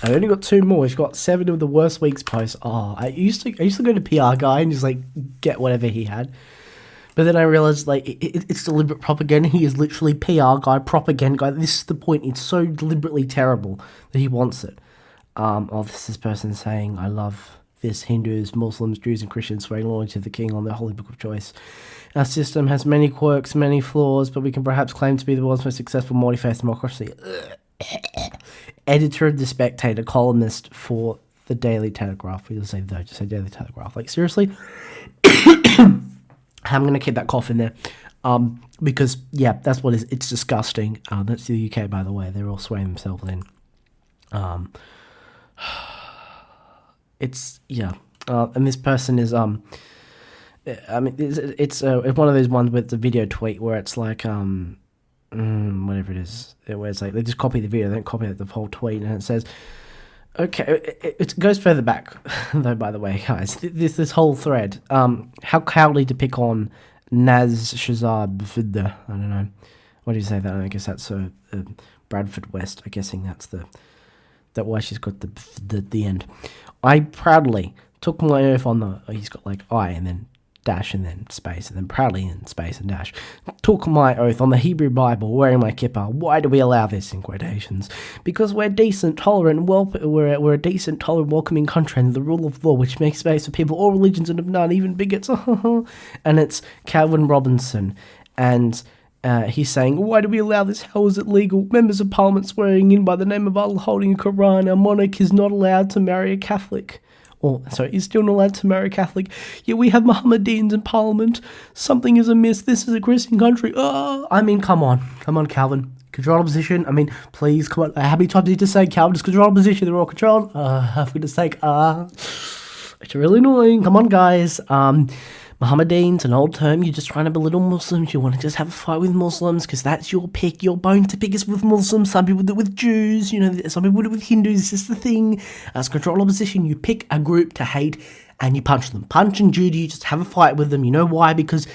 I only got 2 more. We've got 7 of the worst week's posts. Oh, I used to go to PR Guy and just like get whatever he had. But then I realized, like, it's deliberate propaganda. He is literally PR Guy, propaganda guy. This is the point. It's so deliberately terrible that he wants it. This is person saying, I love this: Hindus, Muslims, Jews, and Christians swearing loyalty to the king on their holy book of choice. Our system has many quirks, many flaws, but we can perhaps claim to be the world's most successful multi-faith democracy. Editor of The Spectator, columnist for the Daily Telegraph. We just say though, just say Daily Telegraph. Like, seriously? I'm going to keep that cough in there. Because, yeah, that's what it's disgusting. That's the UK, by the way. They're all swearing themselves in. It's, yeah. And this person is, I mean, it's one of those ones with the video tweet where it's like, whatever it is, where it's like, they just copy the video, they don't copy the whole tweet, and it says, okay, it goes further back, though, by the way, guys. This whole thread, how cowardly to pick on Naz Shazad. I don't know. What do you say that? I guess that's Bradford West. I'm guessing that's that why she's got the end. I proudly took my oath on the. He's got like I and then dash and then space and then proudly and space and dash. Took my oath on the Hebrew Bible, wearing my kippah. Why do we allow this in quotations? Because we're decent, tolerant, we're a decent, tolerant, welcoming country, and the rule of law, which makes space for people, all religions, and of none, even bigots. And it's Calvin Robinson, and he's saying, why do we allow this? How is it legal? Members of Parliament swearing in by the name of Allah, holding a Quran. Our monarch is not allowed to marry a Catholic. He's still not allowed to marry a Catholic. Yet we have Mohammedans in Parliament. Something is amiss. This is a Christian country. I mean, come on, Calvin. Control opposition. I mean, please, come on. How many times did you just say, Calvin, just control opposition? They're all controlled. For goodness sake. It's really annoying. Come on, guys. Mohammedans, an old term. You're just trying to belittle Muslims. You want to just have a fight with Muslims because that's your pick. Your bone to pick is with Muslims. Some people do it with Jews. You know, some people do it with Hindus. It's just the thing. As control opposition, you pick a group to hate and you punch them. Punch and Judy, you just have a fight with them. You know why? Because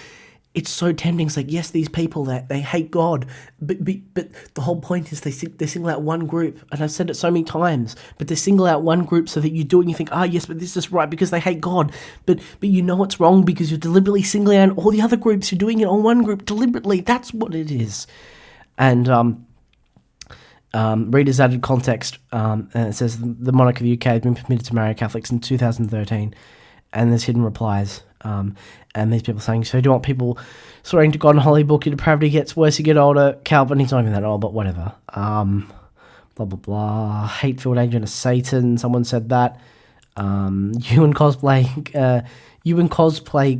it's so tempting. It's like, yes, these people, they hate God, but the whole point is they single out one group, and I've said it so many times, but they single out one group so that you do it and you think, yes, but this is right because they hate God, but you know it's wrong because you're deliberately singling out all the other groups. You're doing it on one group deliberately. That's what it is. And readers added context, and it says the monarch of the UK has been permitted to marry Catholics in 2013, and there's hidden replies. And these people saying, so do you want people swearing to God and Holy Book, your depravity gets worse, you get older. Calvin, he's not even that old, but whatever. Blah, blah, blah. Hate-filled agent of Satan, someone said that. You and cosplay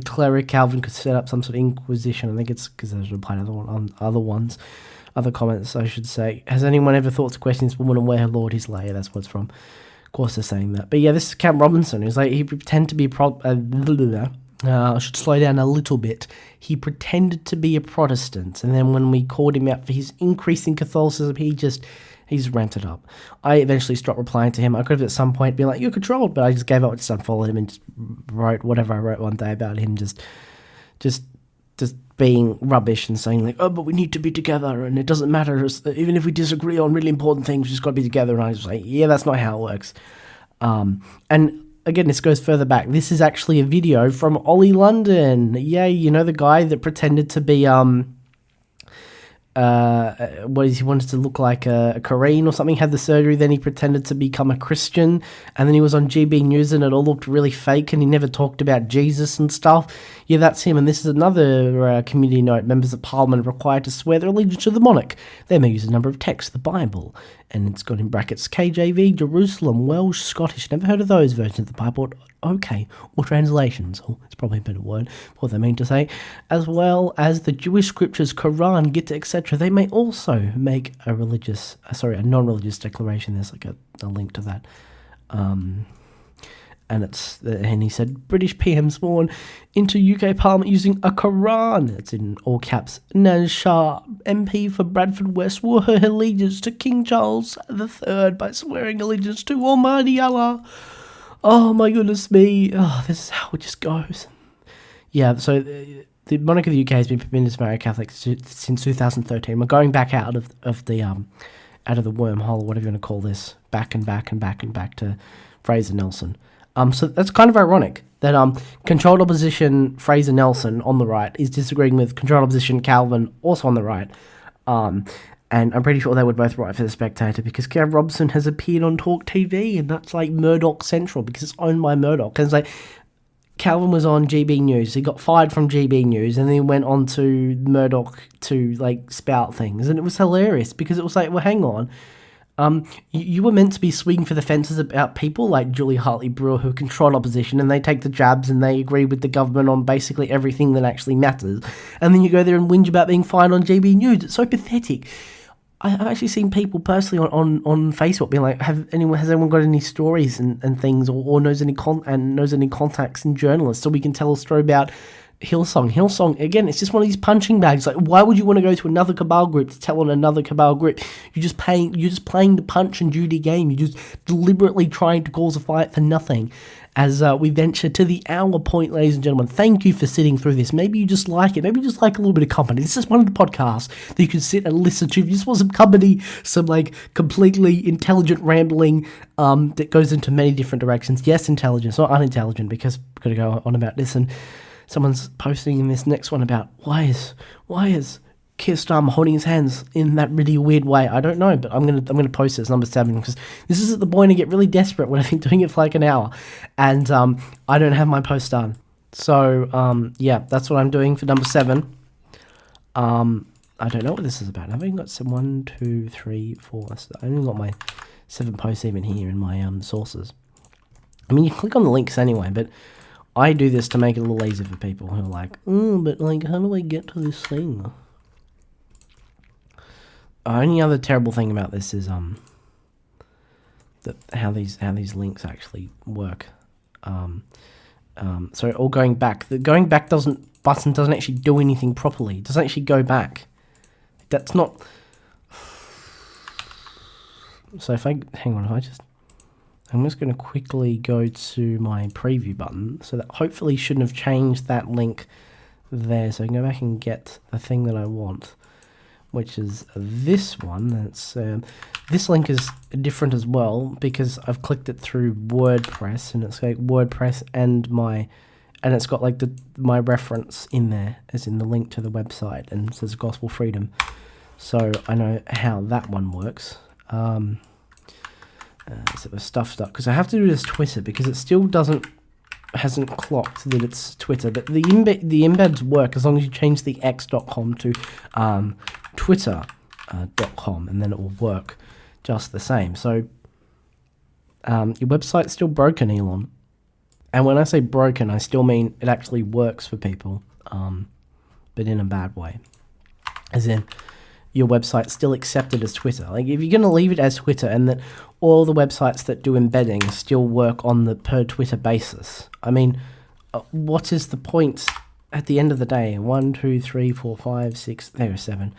cleric Calvin could set up some sort of inquisition. I think it's because there's a reply to other comments, I should say. Has anyone ever thought to question this woman and where her Lord is lay? That's what it's from. Of course they're saying that. But yeah, this is Cam Robinson, who's like, he pretended to be I should slow down a little bit. He pretended to be a Protestant, and then when we called him out for his increasing Catholicism, he's ramped up. I eventually stopped replying to him. I could have at some point been like, you're controlled, but I just gave up, just unfollowed him and just wrote whatever I wrote one day about him, just being rubbish and saying like, but we need to be together, and it doesn't matter, even if we disagree on really important things, we just got to be together. And I was like, yeah, that's not how it works. And again, this goes further back. This is actually a video from Ollie London. Yay, you know, the guy that pretended to be, he wanted to look like a Korean or something, had the surgery, then he pretended to become a Christian, and then he was on GB News and it all looked really fake and he never talked about Jesus and stuff. Yeah, that's him. And this is another community note. Members of Parliament are required to swear their allegiance to the monarch. They may use a number of texts, the Bible, and it's got in brackets KJV, Jerusalem, Welsh, Scottish. Never heard of those versions of the Bible. Okay, or translations. Oh, it's probably a better word for what they mean to say. As well as the Jewish scriptures, Quran, Gita, etc. They may also make a non-religious declaration. There's like a link to that. And he said, British PM sworn into UK Parliament using a Quran. It's in all caps. Naz Shah, MP for Bradford West, swore her allegiance to King Charles III by swearing allegiance to Almighty Allah. Oh my goodness me. Oh, this is how it just goes. Yeah, so the monarch of the UK has been permitted to marry Catholics since 2013. We're going back out of the wormhole, whatever you want to call this, back to Fraser Nelson. So that's kind of ironic that controlled opposition Fraser Nelson on the right is disagreeing with controlled opposition Calvin also on the right. And I'm pretty sure they would both write for The Spectator because Gav Robson has appeared on Talk TV, and that's like Murdoch Central because it's owned by Murdoch. And it's like Calvin was on GB News. He got fired from GB News and then he went on to Murdoch to like spout things. And it was hilarious because it was like, well, hang on. You were meant to be swinging for the fences about people like Julie Hartley-Brewer who control opposition and they take the jabs and they agree with the government on basically everything that actually matters. And then you go there and whinge about being fired on GB News. It's so pathetic. I've actually seen people personally on Facebook being like, has anyone got any stories and things or knows any contacts in journalists so we can tell a story about Hillsong. Hillsong, again, it's just one of these punching bags. Like, why would you want to go to another cabal group to tell on another cabal group? You're just playing the punch and Judy game. You're just deliberately trying to cause a fight for nothing. As we venture to the hour point, ladies and gentlemen, thank you for sitting through this. Maybe you just like it. Maybe you just like a little bit of company. This is one of the podcasts that you can sit and listen to. If you just want some company, some like completely intelligent rambling that goes into many different directions. Yes, intelligence, not unintelligent, because we're going to go on about this. And someone's posting in this next one about why is Keir Starmer holding his hands in that really weird way. I don't know, but I'm gonna post it as number 7 because this is at the point I get really desperate when I've been doing it for like an hour, and I don't have my post done. So yeah, that's what I'm doing for number 7. I don't know what this is about. I've only got some 1, 2, 3, 4. I only got my 7 posts even here in my sources. I mean, you click on the links anyway, but I do this to make it a little easier for people who are like, but like, how do I get to this thing? Only other terrible thing about this is that how these links actually work. So all going back, the going back button doesn't actually do anything properly. It doesn't actually go back. That's not. So if I'm just going to quickly go to my preview button, so that hopefully shouldn't have changed that link there. So I can go back and get the thing that I want, which is this one. That's this link is different as well because I've clicked it through WordPress, and it's like WordPress and it's got like my reference in there, as in the link to the website, and it says Gospel Freedom. So I know how that one works. So the stuff because I have to do this Twitter because it still hasn't clocked that it's Twitter, but the embeds work as long as you change the x.com to twitter.com, and then it will work just the same. So your website's still broken, Elon. And when I say broken, I still mean it actually works for people, but in a bad way. As in, your website's still accepted as Twitter. Like, if you're going to leave it as Twitter and that all the websites that do embedding still work on the per Twitter basis, I mean, what is the point at the end of the day? 1, 2, 3, 4, 5, 6, there are 7.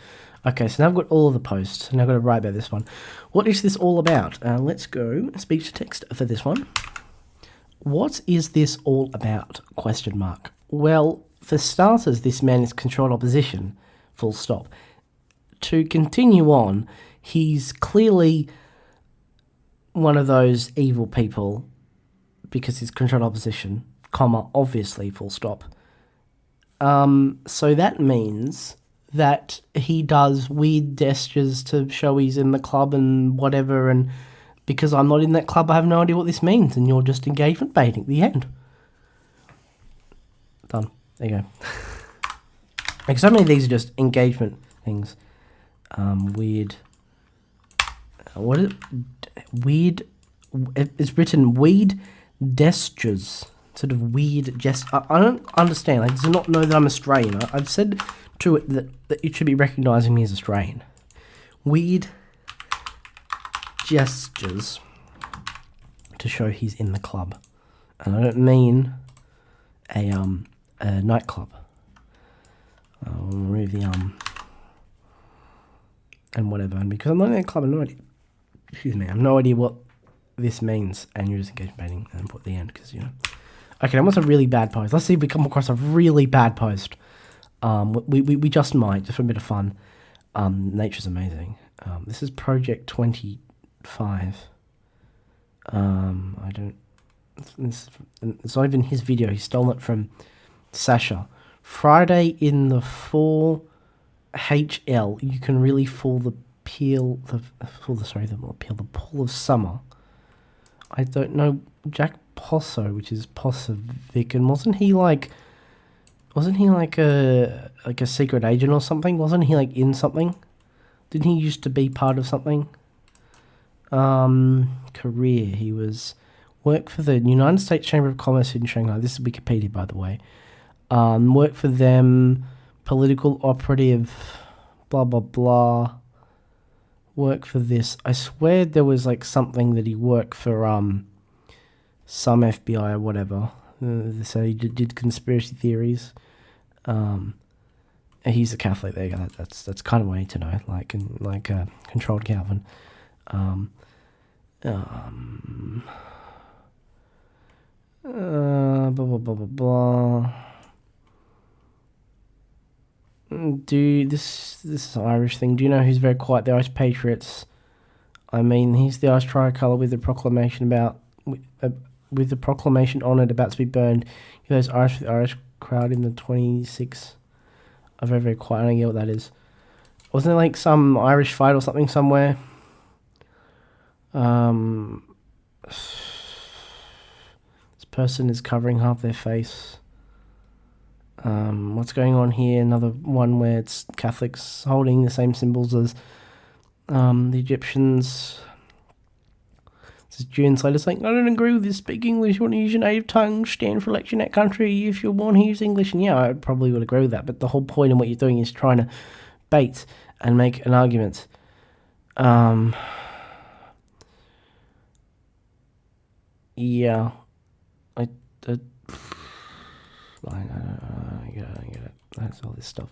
Okay, so now I've got all of the posts, and I've got to write about this one. What is this all about? Let's go speech to text for this one. What is this all about? ? Well, for starters, this man is controlled opposition, full stop. To continue on, he's clearly one of those evil people because he's controlled opposition, obviously, full stop. So that means that he does weird gestures to show he's in the club and whatever, and because I'm not in that club, I have no idea what this means, and you're just engagement baiting at the end. Done. There you go. Like, so many of these are just engagement things. Weird. What is it? Weird. It's written weird gestures. Sort of weird I don't understand. I do not know that I'm Australian. I've said to it that it should be recognising me as Australian. Weird gestures to show he's in the club, and I don't mean a nightclub. I'll remove the and whatever, and because I'm not in a club, I have no idea what this means, and you're just engagement baiting and put the end because Okay, that was a really bad post. Let's see if we come across a really bad post. We just might, just for a bit of fun. Nature's amazing. This is Project 25. It's not even his video. He stole it from Sasha. Friday in the 4HL. You can really fool the Peel, the Pool of Summer. I don't know Jack Posso, which is Possovic, and wasn't he like a secret agent or something? Wasn't he like in something? Didn't he used to be part of something? Career, he was worked for the United States Chamber of Commerce in Shanghai. This is Wikipedia, by the way. Worked for them, political operative, blah blah blah. Work for this. I swear there was like something that he worked for some FBI or whatever. So he did conspiracy theories. He's a Catholic. There you go. That's kind of what I need to know. Like Controlled Calvin. Blah blah blah blah blah. This is an Irish thing. Do you know who's very quiet? The Irish Patriots. I mean, he's the Irish tricolour with the proclamation with the proclamation on it about to be burned. You know, those Irish crowd in the 26 are very, very quiet. I don't get what that is. Wasn't there like some Irish fight or something somewhere? This person is covering half their face. What's going on here? Another one where it's Catholics holding the same symbols as the Egyptians. This is June Slater saying, I don't agree with this. Speak English. You want to use your native tongue. Stand for election in that country. If you're born here, use English. And yeah, I probably would agree with that. But the whole point of what you're doing is trying to bait and make an argument. Yeah. I get it. That's all this stuff.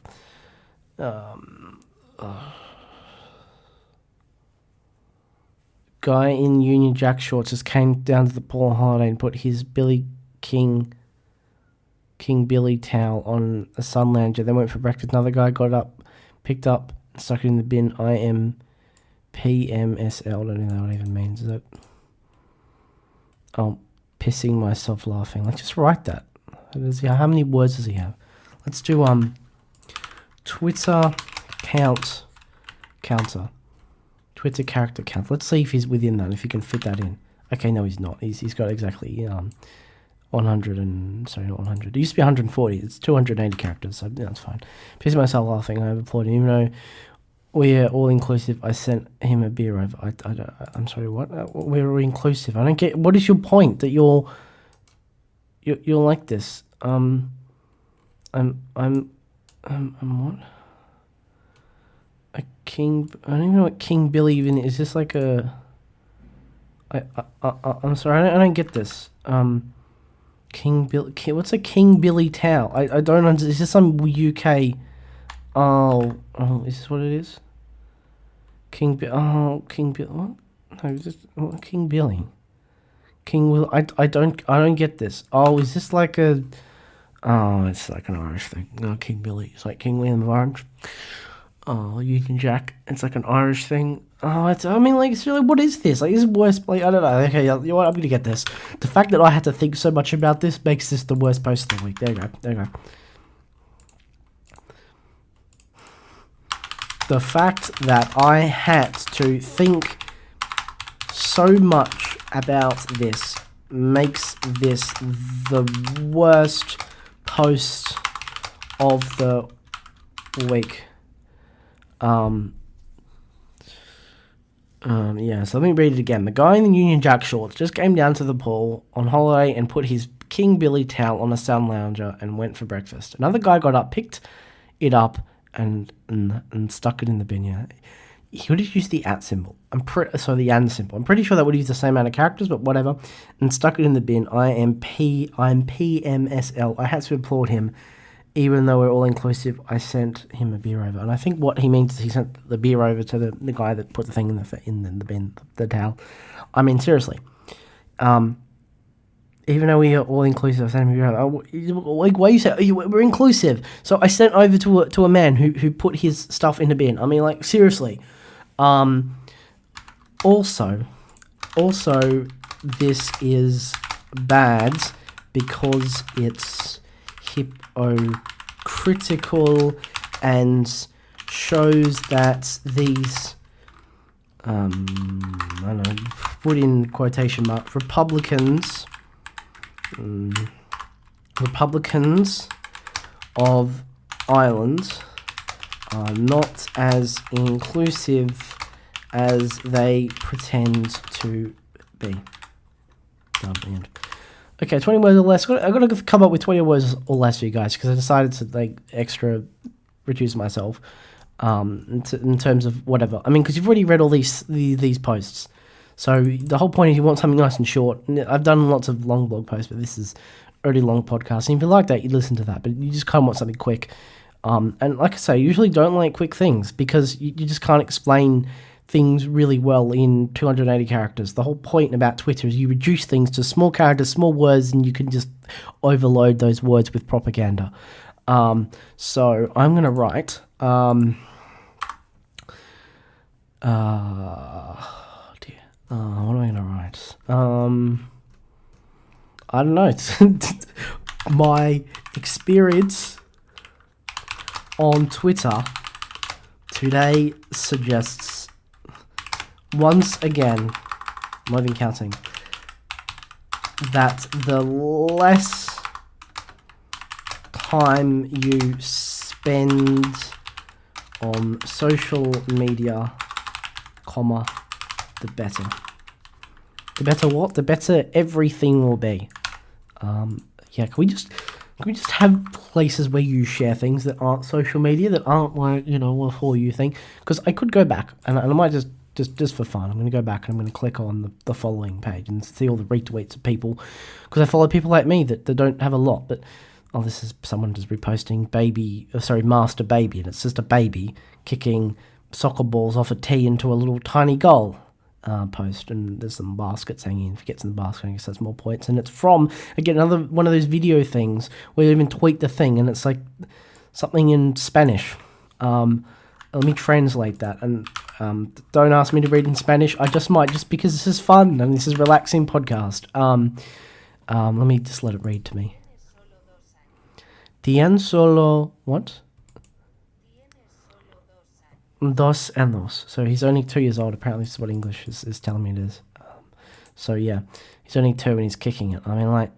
Guy in Union Jack shorts just came down to the pool on holiday and put his King Billy towel on a sun lounger. Then went for breakfast. Another guy got up, picked up, and stuck it in the bin. I am PMSL. I don't know what that even means. Is it? Oh, pissing myself laughing. Like, just write that. How many words does he have? Let's do Twitter counter. Twitter character count. Let's see if he's within that, if he can fit that in. Okay, no, he's not. He's got exactly 100 and... Sorry, not 100. It used to be 140. It's 280 characters, so yeah, that's fine. Pissing myself laughing. I applaud him. Even though we're all-inclusive, I sent him a beer over. I'm sorry, what? We're all-inclusive. I don't get... What is your point? That you're like this? I'm what? A king... I don't even know what King Billy even is. This like a... I'm sorry, I don't get this. King Billy... What's a King Billy towel? I don't understand. Is this some UK... Oh, is this what it is? King Billy... What? No, is this... King Billy... King Will... I don't get this. Oh, is this like a... Oh, it's like an Irish thing. No, King Billy. It's like King William of Orange. Oh, Union Jack. It's like an Irish thing. Oh, it's really, what is this? Like, this is worst, like, I don't know. Okay, you know what, I'm gonna get this. The fact that I had to think so much about this makes this the worst post of the week. There you go. The fact that I had to think so much about this makes this the worst post of the week. Yeah, so let me read it again. The guy in the Union Jack shorts just came down to the pool on holiday and put his King Billy towel on a sun lounger and went for breakfast. Another guy got up, picked it up, and stuck it in the bin. Yeah, he would have used the @ symbol. The and symbol. I'm pretty sure that would use the same amount of characters, but whatever. And stuck it in the bin. I'm PMSL. I had to applaud him. Even though we're all inclusive, I sent him a beer over. And I think what he means is he sent the beer over to the guy that put the thing in the bin, the towel. I mean, seriously. Even though we are all inclusive, I sent him a beer over. Like, why you say we're inclusive? So I sent over to a man who put his stuff in the bin. I mean, like, seriously. Also, this is bad because it's hypocritical and shows that these I don't know, put in quotation mark, Republicans of Ireland are not as inclusive as they pretend to be. Done, the end. Okay, 20 words or less. I've got to come up with 20 words or less for you guys because I decided to extra reduce myself in terms of whatever. I mean, because you've already read all these posts. So the whole point is you want something nice and short. I've done lots of long blog posts, but this is already long podcast. And if you like that, you listen to that. But you just kind of want something quick. And like I say, I usually don't like quick things because you just can't explain things really well in 280 characters. The whole point about Twitter is you reduce things to small characters, small words, and you can just overload those words with propaganda. So I'm going to write... what am I going to write? I don't know. My experience on Twitter today suggests, once again, I'm not even counting, that the less time you spend on social media, comma, the better. The better what? The better everything will be. Yeah, can we just have places where you share things that aren't social media, that aren't like, a For You thing? Because I could go back, and I might just for fun, I'm going to go back and I'm going to click on the following page and see all the retweets of people, because I follow people like me that don't have a lot, but this is someone just reposting Master Baby, and it's just a baby kicking soccer balls off a tee into a little tiny goal. Post, and there's some baskets hanging. If he gets in the basket, I guess that's more points. And it's from, again, another one of those video things where you even tweet the thing and it's like something in Spanish. Let me translate that, and don't ask me to read in Spanish. I just might, just because this is fun and this is a relaxing podcast. Let me just let it read to me. Tien solo, what? Dos años. So he's only 2 years old. Apparently, this is what English is telling me it is. So yeah, he's only 2 and he's kicking it. I mean, like,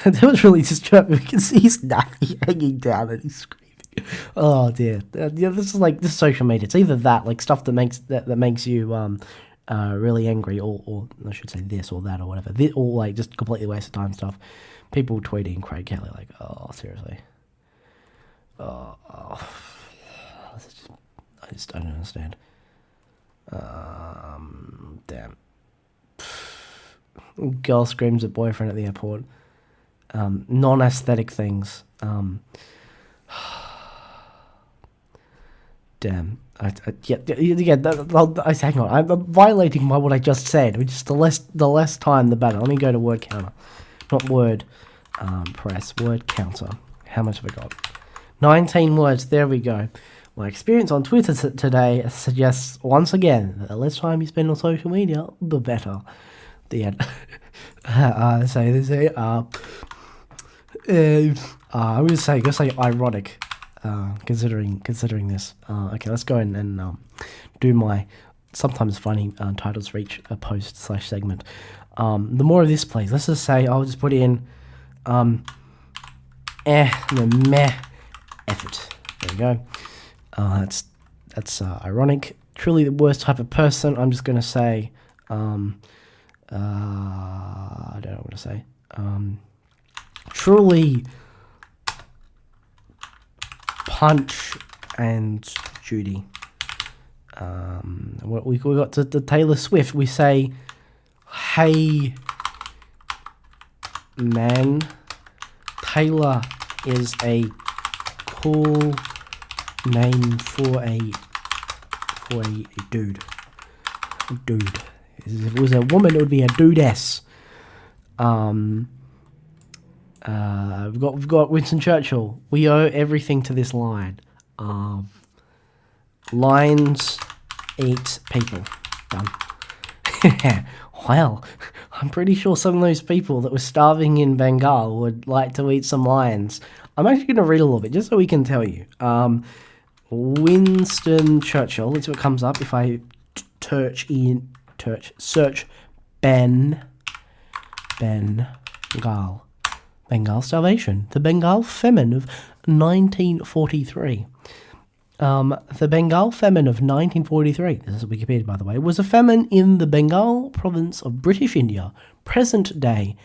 that was really disturbing. We can see his nappy hanging down and he's screaming. Oh dear. Yeah, this is social media. It's either that, like stuff that makes you really angry, or I should say this or that or whatever, or like just completely waste of time stuff. People tweeting Craig Kelly like, oh seriously. Oh. I just don't understand. Damn. Girl screams at boyfriend at the airport. Non-aesthetic things. Damn. Hang on. I'm violating what I just said. Which is the less time, the better. Let me go to word counter. Not word press. Word counter. How much have I got? 19 words. There we go. My experience on Twitter today suggests, once again, that the less time you spend on social media, the better. The end. I'm going to say ironic, considering this. Okay, let's go and do my sometimes funny titles for each post / segment. The more of this, please. Let's just say I'll just put in meh effort. There we go. That's ironic. Truly the worst type of person. I'm just gonna say, I don't know what to say. Truly, Punch and Judy. What we got to Taylor Swift. We say, hey, man, Taylor is a cool name for a dude. If it was a woman, it would be a dudess. We've got Winston Churchill. We owe everything to this line. Lions eat people. Done. Well, I'm pretty sure some of those people that were starving in Bengal would like to eat some lions. I'm actually going to read a little bit just so we can tell you. Winston Churchill. Let's see what comes up if I search Bengal starvation. The Bengal famine of 1943. The Bengal famine of 1943, this is Wikipedia by the way, was a famine in the Bengal province of British India, present-day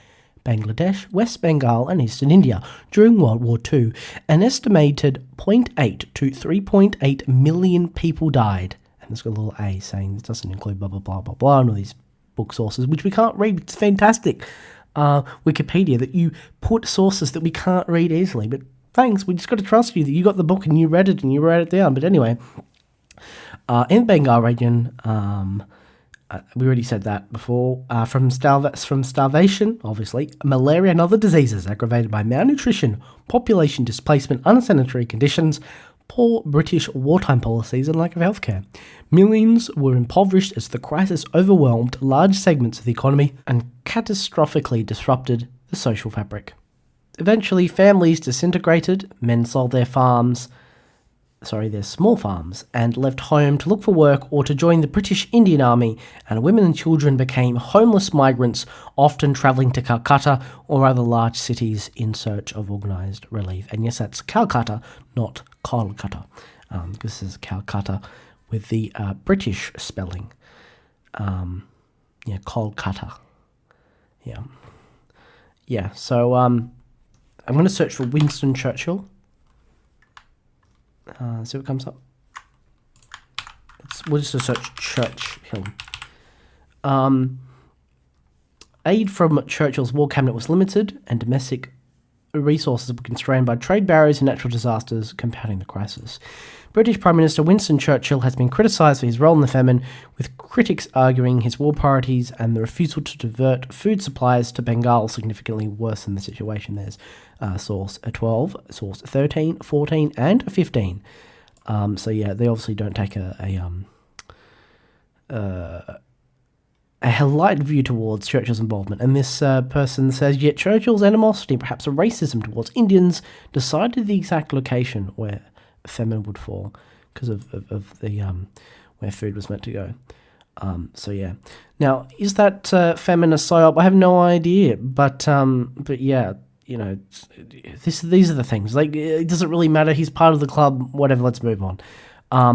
Bangladesh, West Bengal and Eastern India during World War II. An estimated 0.8 to 3.8 million people died. And there's got a little A saying it doesn't include blah, blah, blah, blah, blah, and all these book sources, which we can't read. It's fantastic, Wikipedia, that you put sources that we can't read easily. But thanks, we just got to trust you that you got the book and you read it and you wrote it down. But anyway, in Bengal region, we already said that before, from starvation, obviously, malaria and other diseases aggravated by malnutrition, population displacement, unsanitary conditions, poor British wartime policies and lack of healthcare. Millions were impoverished as the crisis overwhelmed large segments of the economy and catastrophically disrupted the social fabric. Eventually, families disintegrated, men sold their small farms, and left home to look for work or to join the British Indian Army, and women and children became homeless migrants, often travelling to Calcutta or other large cities in search of organised relief. And yes, that's Calcutta, not Kolkata. This is Calcutta with the British spelling. Kolkata. Yeah, so I'm going to search for Winston Churchill. See what comes up. We'll just search Churchill. Aid from Churchill's war cabinet was limited, and domestic resources were constrained by trade barriers and natural disasters, compounding the crisis. British Prime Minister Winston Churchill has been criticised for his role in the famine, with critics arguing his war priorities and the refusal to divert food supplies to Bengal significantly worsened the situation. There's source 12, source 13, 14, and 15. So yeah, they obviously don't take a light view towards Churchill's involvement, and this person says, yet Churchill's animosity, perhaps a racism towards Indians, decided the exact location where famine would fall because of the where food was meant to go. So yeah. Now, is that famine a psyop? I have no idea, but yeah, you know, these are the things. Like, it doesn't really matter. He's part of the club. Whatever. Let's move on.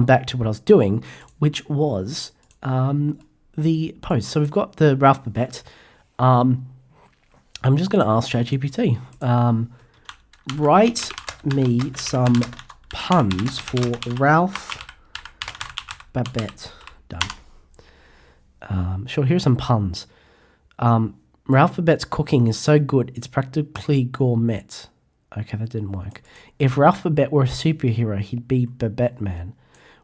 Back to what I was doing, which was the post. So we've got the Ralph Babet. I'm just going to ask ChatGPT. Write me some puns for Ralph Babet. Done. Sure, here's some puns. Ralph Babet's cooking is so good, it's practically gourmet. Okay, that didn't work. If Ralph Babet were a superhero, he'd be Babet Man.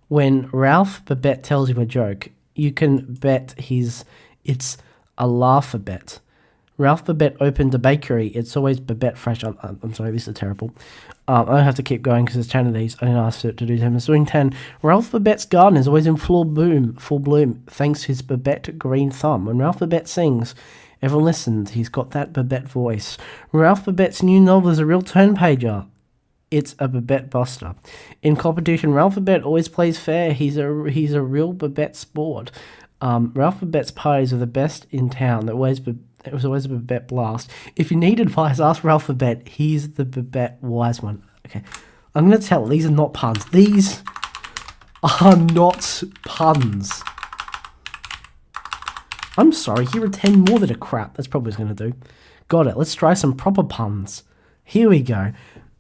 When Ralph Babet tells you a joke, you can bet it's a laugh-a-bet. Ralph Babet opened a bakery. It's always Babet fresh. I'm sorry, this is terrible. I have to keep going because it's 10 of these. I didn't ask it to do 10. It's doing 10. Ralph Babet's garden is always in full bloom, thanks to his Babet green thumb. When Ralph Babet sings, everyone listens. He's got that Babet voice. Ralph Babet's new novel is a real turn-pager. It's a Babet buster. In competition, Ralph Babet always plays fair. He's a real Babet sport. Ralph Babet's parties are the best in town. It was always a Babet blast. If you need advice, ask Ralph Babet. He's the Babet wise one. Okay, I'm going to tell. These are not puns. These are not puns. I'm sorry. Here are 10 more that are crap. That's probably what it's going to do. Got it. Let's try some proper puns. Here we go.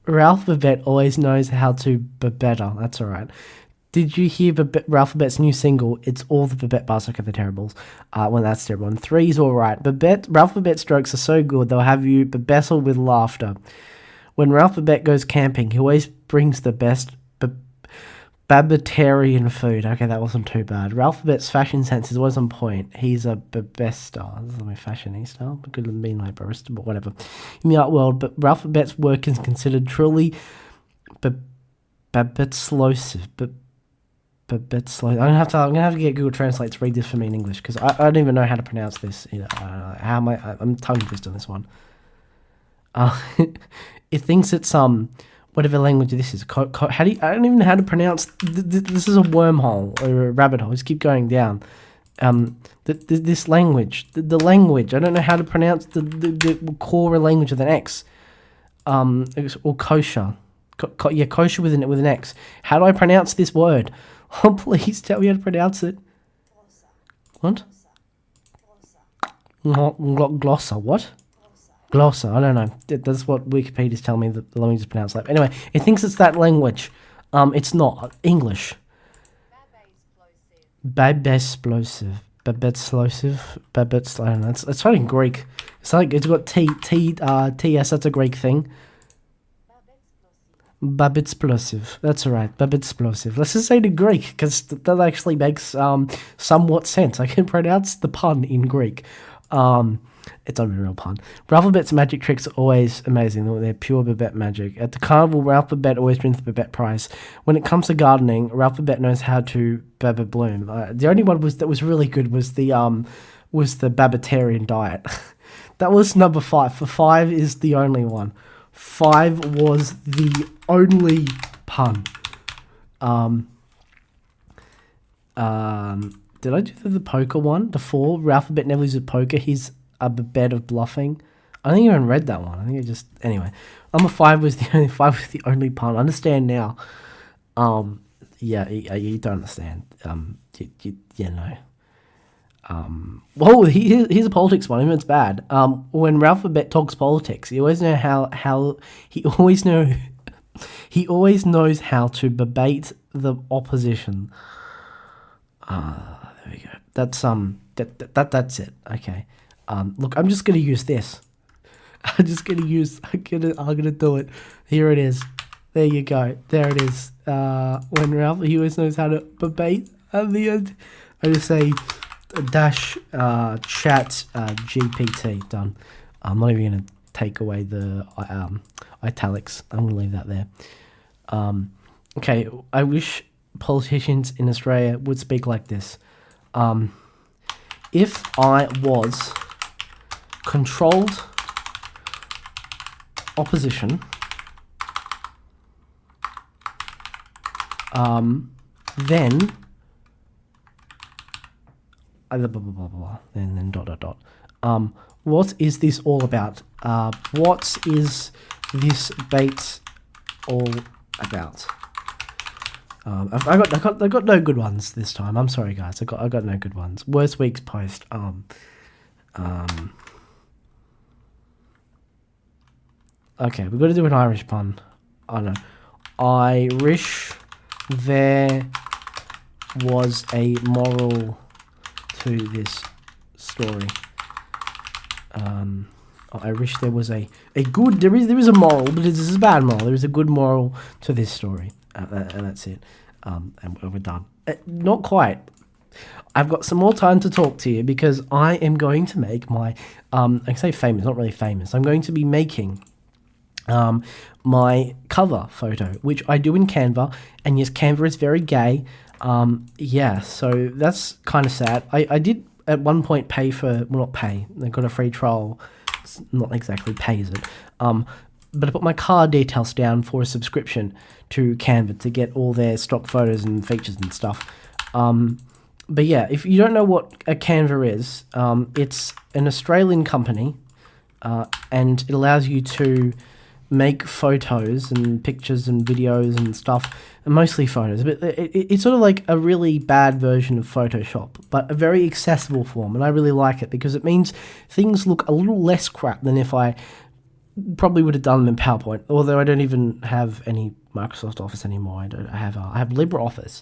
Ralph Babet always knows how to better. That's all right. Did you hear Ralph Babet's new single? It's all the Babet bars. Okay, the terribles. Well, that's terrible. And 3's all right. Ralph Babet's jokes are so good, they'll have you bebessel with laughter. When Ralph Babet goes camping, he always brings the best Babetarian food. Okay, that wasn't too bad. Ralph Babet's fashion sense is always on point. He's a Babesta. This is my fashionista. It could have been like barista, but whatever. In the art world, but Ralph Babet's work is considered truly Babetslosive. I'm gonna have to get Google Translate to read this for me in English because I don't even know how to pronounce this. I'm tongue twisted on this one. It thinks it's whatever language this is. How do you, I don't even know how to pronounce. This is a wormhole or a rabbit hole. Just keep going down. This language, the language. I don't know how to pronounce the core language with an X. Or kosher. Kosher with an X. How do I pronounce this word? Oh, please tell me how to pronounce it. What? Glossa. What? Glossa. I don't know. That's what Wikipedia's telling me that the language is pronounced like. Anyway, it thinks it's that language. It's not English. Babesplosive. Babetslosive. I don't know. It's something Greek. It's like it's got TS. That's a Greek thing. Babetsplosive. That's right. Babetsplosive. Let's just say it in Greek because that actually makes somewhat sense. I can pronounce the pun in Greek. It's not a real pun. Ralph Babette's magic tricks are always amazing. They're pure Babette magic. At the carnival, Ralph Babette always wins the Babette prize. When it comes to gardening, Ralph Babette knows how to Babette bloom. The only one that was really good was the Babetarian diet. That was number 5. For 5 is the only one. 5 was the only pun. Did I do the poker one? The 4, Ralph Babette never loses poker. He's a bed of bluffing. I think I even read that one. I think it just anyway. Number 5 was the only pun. I understand now. Yeah, you don't understand. You know. Well, here's a politics one. Even it's bad. When Ralph Babette talks politics, he always know how he always knows how to debate the opposition. There we go. That's that's it. Okay. Look, I'm just gonna use this. I'm gonna do it. Here it is. There you go. There it is. When Ralph, he always knows how to debate at the end. I just say dash chat GPT. Done. I'm not even gonna take away the italics. I'm gonna leave that there. Okay. I wish politicians in Australia would speak like this. If I was controlled opposition, then blah, blah, blah, blah, then dot dot dot. What is this all about? What is this bait all about? I got no good ones this time. I'm sorry, guys. I got no good ones. Worst week's post. Okay, we've got to do an Irish pun. I don't know. I wish there was a moral to this story. I wish there was a good. There is a moral, but this is a bad moral. There is a good moral to this story. And that's it. And we're done. Not quite. I've got some more time to talk to you because I am going to make my, I say famous, not really famous. I'm going to be making my cover photo, which I do in Canva. And yes, Canva is very gay. Yeah, so that's kind of sad. I did at one point pay for, well, not pay. I got a free trial. It's not exactly pay, is it? But I put my card details down for a subscription to Canva to get all their stock photos and features and stuff. But yeah, if you don't know what a Canva is, it's an Australian company, and it allows you to make photos and pictures and videos and stuff, and mostly photos. But it's sort of like a really bad version of Photoshop, but a very accessible form, and I really like it because it means things look a little less crap than if I probably would have done them in PowerPoint, although I don't even have any Microsoft Office anymore. I have LibreOffice.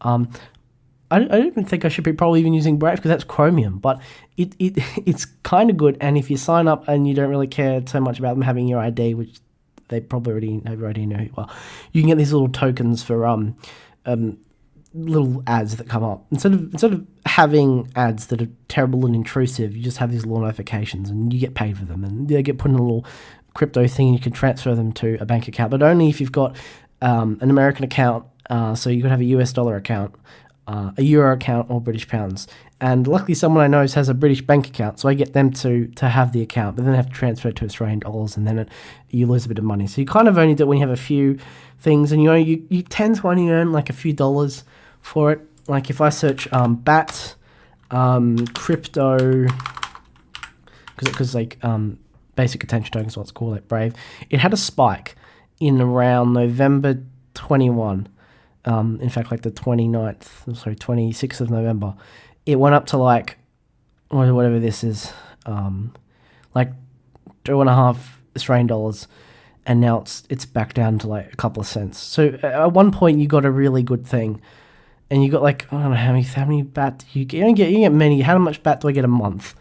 I don't even think I should be probably even using Brave because that's Chromium, but it's kind of good. And if you sign up and you don't really care so much about them having your ID, which they probably already know, well, you can get these little tokens for little ads that come up. Instead of having ads that are terrible and intrusive, you just have these little notifications and you get paid for them, and they get put in a little crypto thing and you can transfer them to a bank account, but only if you've got an American account. So you could have a US dollar account. a euro account or British pounds. And luckily, someone I know has a British bank account, so I get them to have the account, but then they have to transfer it to Australian dollars, and then you lose a bit of money. So you kind of only do it when you have a few things, and you tend to only earn like a few dollars for it. Like if I search BAT, crypto, because like basic attention tokens, what's called, like Brave, it had a spike in around November 21. In fact, like the 26th of November, it went up to like, whatever this is, like 2.5 Australian dollars, and now it's back down to like a couple of cents. So at one point you got a really good thing, and you got like, I don't know how many BAT do you get. You get many. How much BAT do I get a month?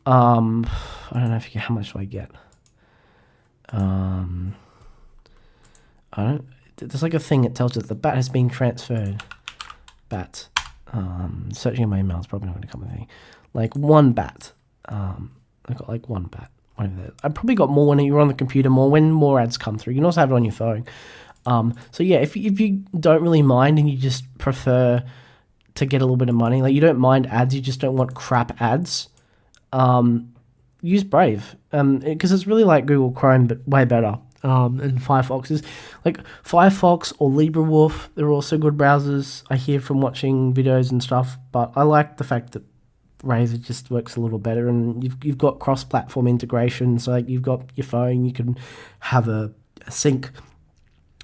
I don't know if you get, how much do I get? I don't. There's like a thing that tells you that the BAT has been transferred. BAT. Searching in my email is probably not going to come with anything. Like 1 BAT. I got like 1 BAT. Whatever that is. I probably got more when you're on the computer, more when more ads come through. You can also have it on your phone. So yeah, if you don't really mind and you just prefer to get a little bit of money, like you don't mind ads, you just don't want crap ads, use Brave. Because it's really like Google Chrome, but way better. And Firefox is like Firefox or LibreWolf. They're also good browsers, I hear from watching videos and stuff. But I like the fact that Brave just works a little better, and you've got cross-platform integration. So like you've got your phone, you can have a sync.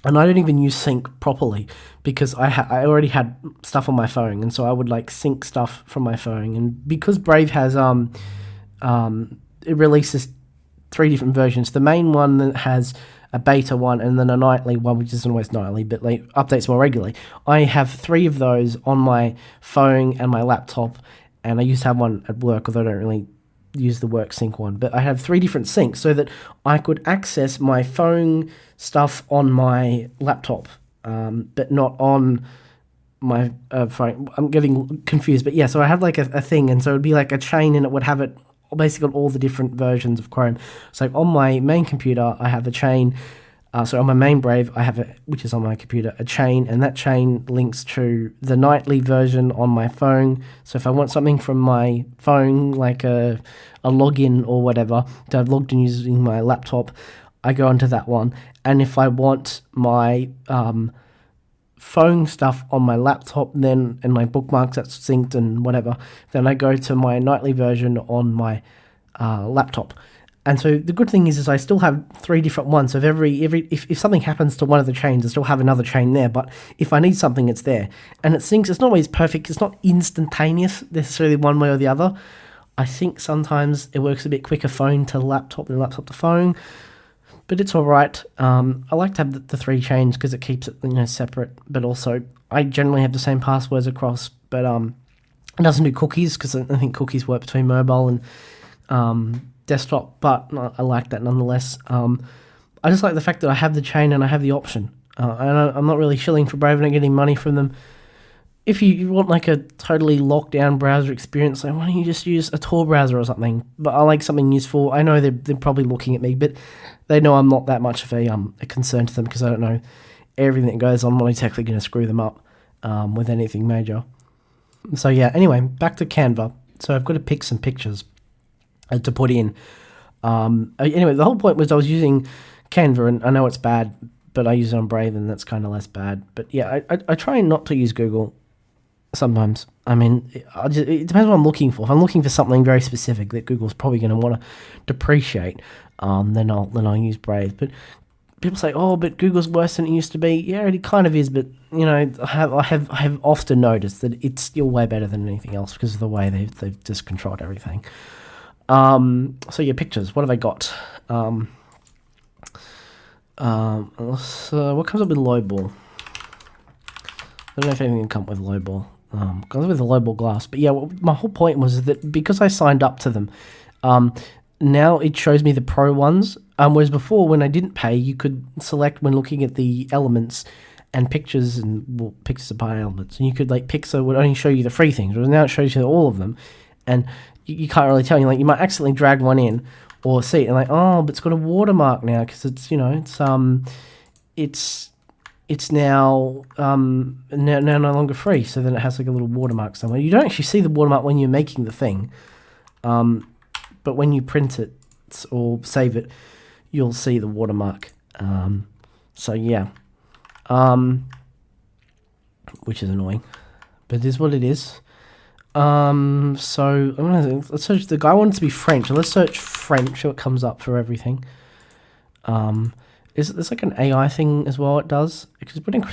And I don't even use sync properly because I already had stuff on my phone, and so I would like sync stuff from my phone. And because Brave has it releases 3 different versions. The main one that has a beta one, and then a nightly one, which isn't always nightly, but like updates more regularly. I have 3 of those on my phone and my laptop, and I used to have one at work, although I don't really use the work sync one. But I have 3 different syncs so that I could access my phone stuff on my laptop, but not on my phone. I'm getting confused, but yeah, so I had like a thing, and so it would be like a chain, and it would have it basically on all the different versions of Chrome. So on my main computer, I have a chain. So on my main Brave, I have which is on my computer, a chain, and that chain links to the nightly version on my phone. So if I want something from my phone, like a login or whatever, that I've logged in using my laptop, I go onto that one. And if I want my phone stuff on my laptop, then and my bookmarks that's synced and whatever, then I go to my nightly version on my laptop. And so the good thing is I still have 3 different ones. So if something happens to one of the chains, I still have another chain there. But if I need something, it's there, and it syncs. It's not always perfect. It's not instantaneous necessarily one way or the other. I think sometimes it works a bit quicker phone to laptop than laptop to phone. But it's all right. I like to have the 3 chains because it keeps it separate. But also, I generally have the same passwords across. But it doesn't do cookies because I think cookies work between mobile and desktop. But I like that nonetheless. I just like the fact that I have the chain and I have the option. And I'm not really shilling for Brave and not getting money from them. If you want like a totally locked down browser experience, like why don't you just use a Tor browser or something? But I like something useful. I know they're probably looking at me, but they know I'm not that much of a concern to them because I don't know everything that goes on. I'm not exactly going to screw them up with anything major. So yeah, anyway, back to Canva. So I've got to pick some pictures to put in. Anyway, the whole point was I was using Canva, and I know it's bad, but I use it on Brave, and that's kind of less bad. But yeah, I try not to use Google sometimes. I mean, it depends what I'm looking for. If I'm looking for something very specific that Google's probably going to want to depreciate, then I'll use Brave. But people say, oh, but Google's worse than it used to be. Yeah, it kind of is, but I have often noticed that it's still way better than anything else because of the way they've just controlled everything. So yeah, pictures. What have I got? So what comes up with Lowball? I don't know if anything can come up with Lowball. Comes with a Lowball glass. But yeah, my whole point was that because I signed up to them, now it shows me the pro ones. Whereas before, when I didn't pay, you could select when looking at the elements and pictures and pictures of part elements, and you could like Pixar would only show you the free things, whereas now it shows you all of them, and you can't really tell. You might accidentally drag one in or see it and like, oh, but it's got a watermark now because it's it's now now no longer free. So then it has like a little watermark somewhere. You don't actually see the watermark when you're making the thing, but when you print it or save it, you'll see the watermark. So yeah, which is annoying, but it is what it is. So let's search. The guy wanted to be French. So let's search French. So it comes up for everything. There's like an AI thing as well. It does because put in a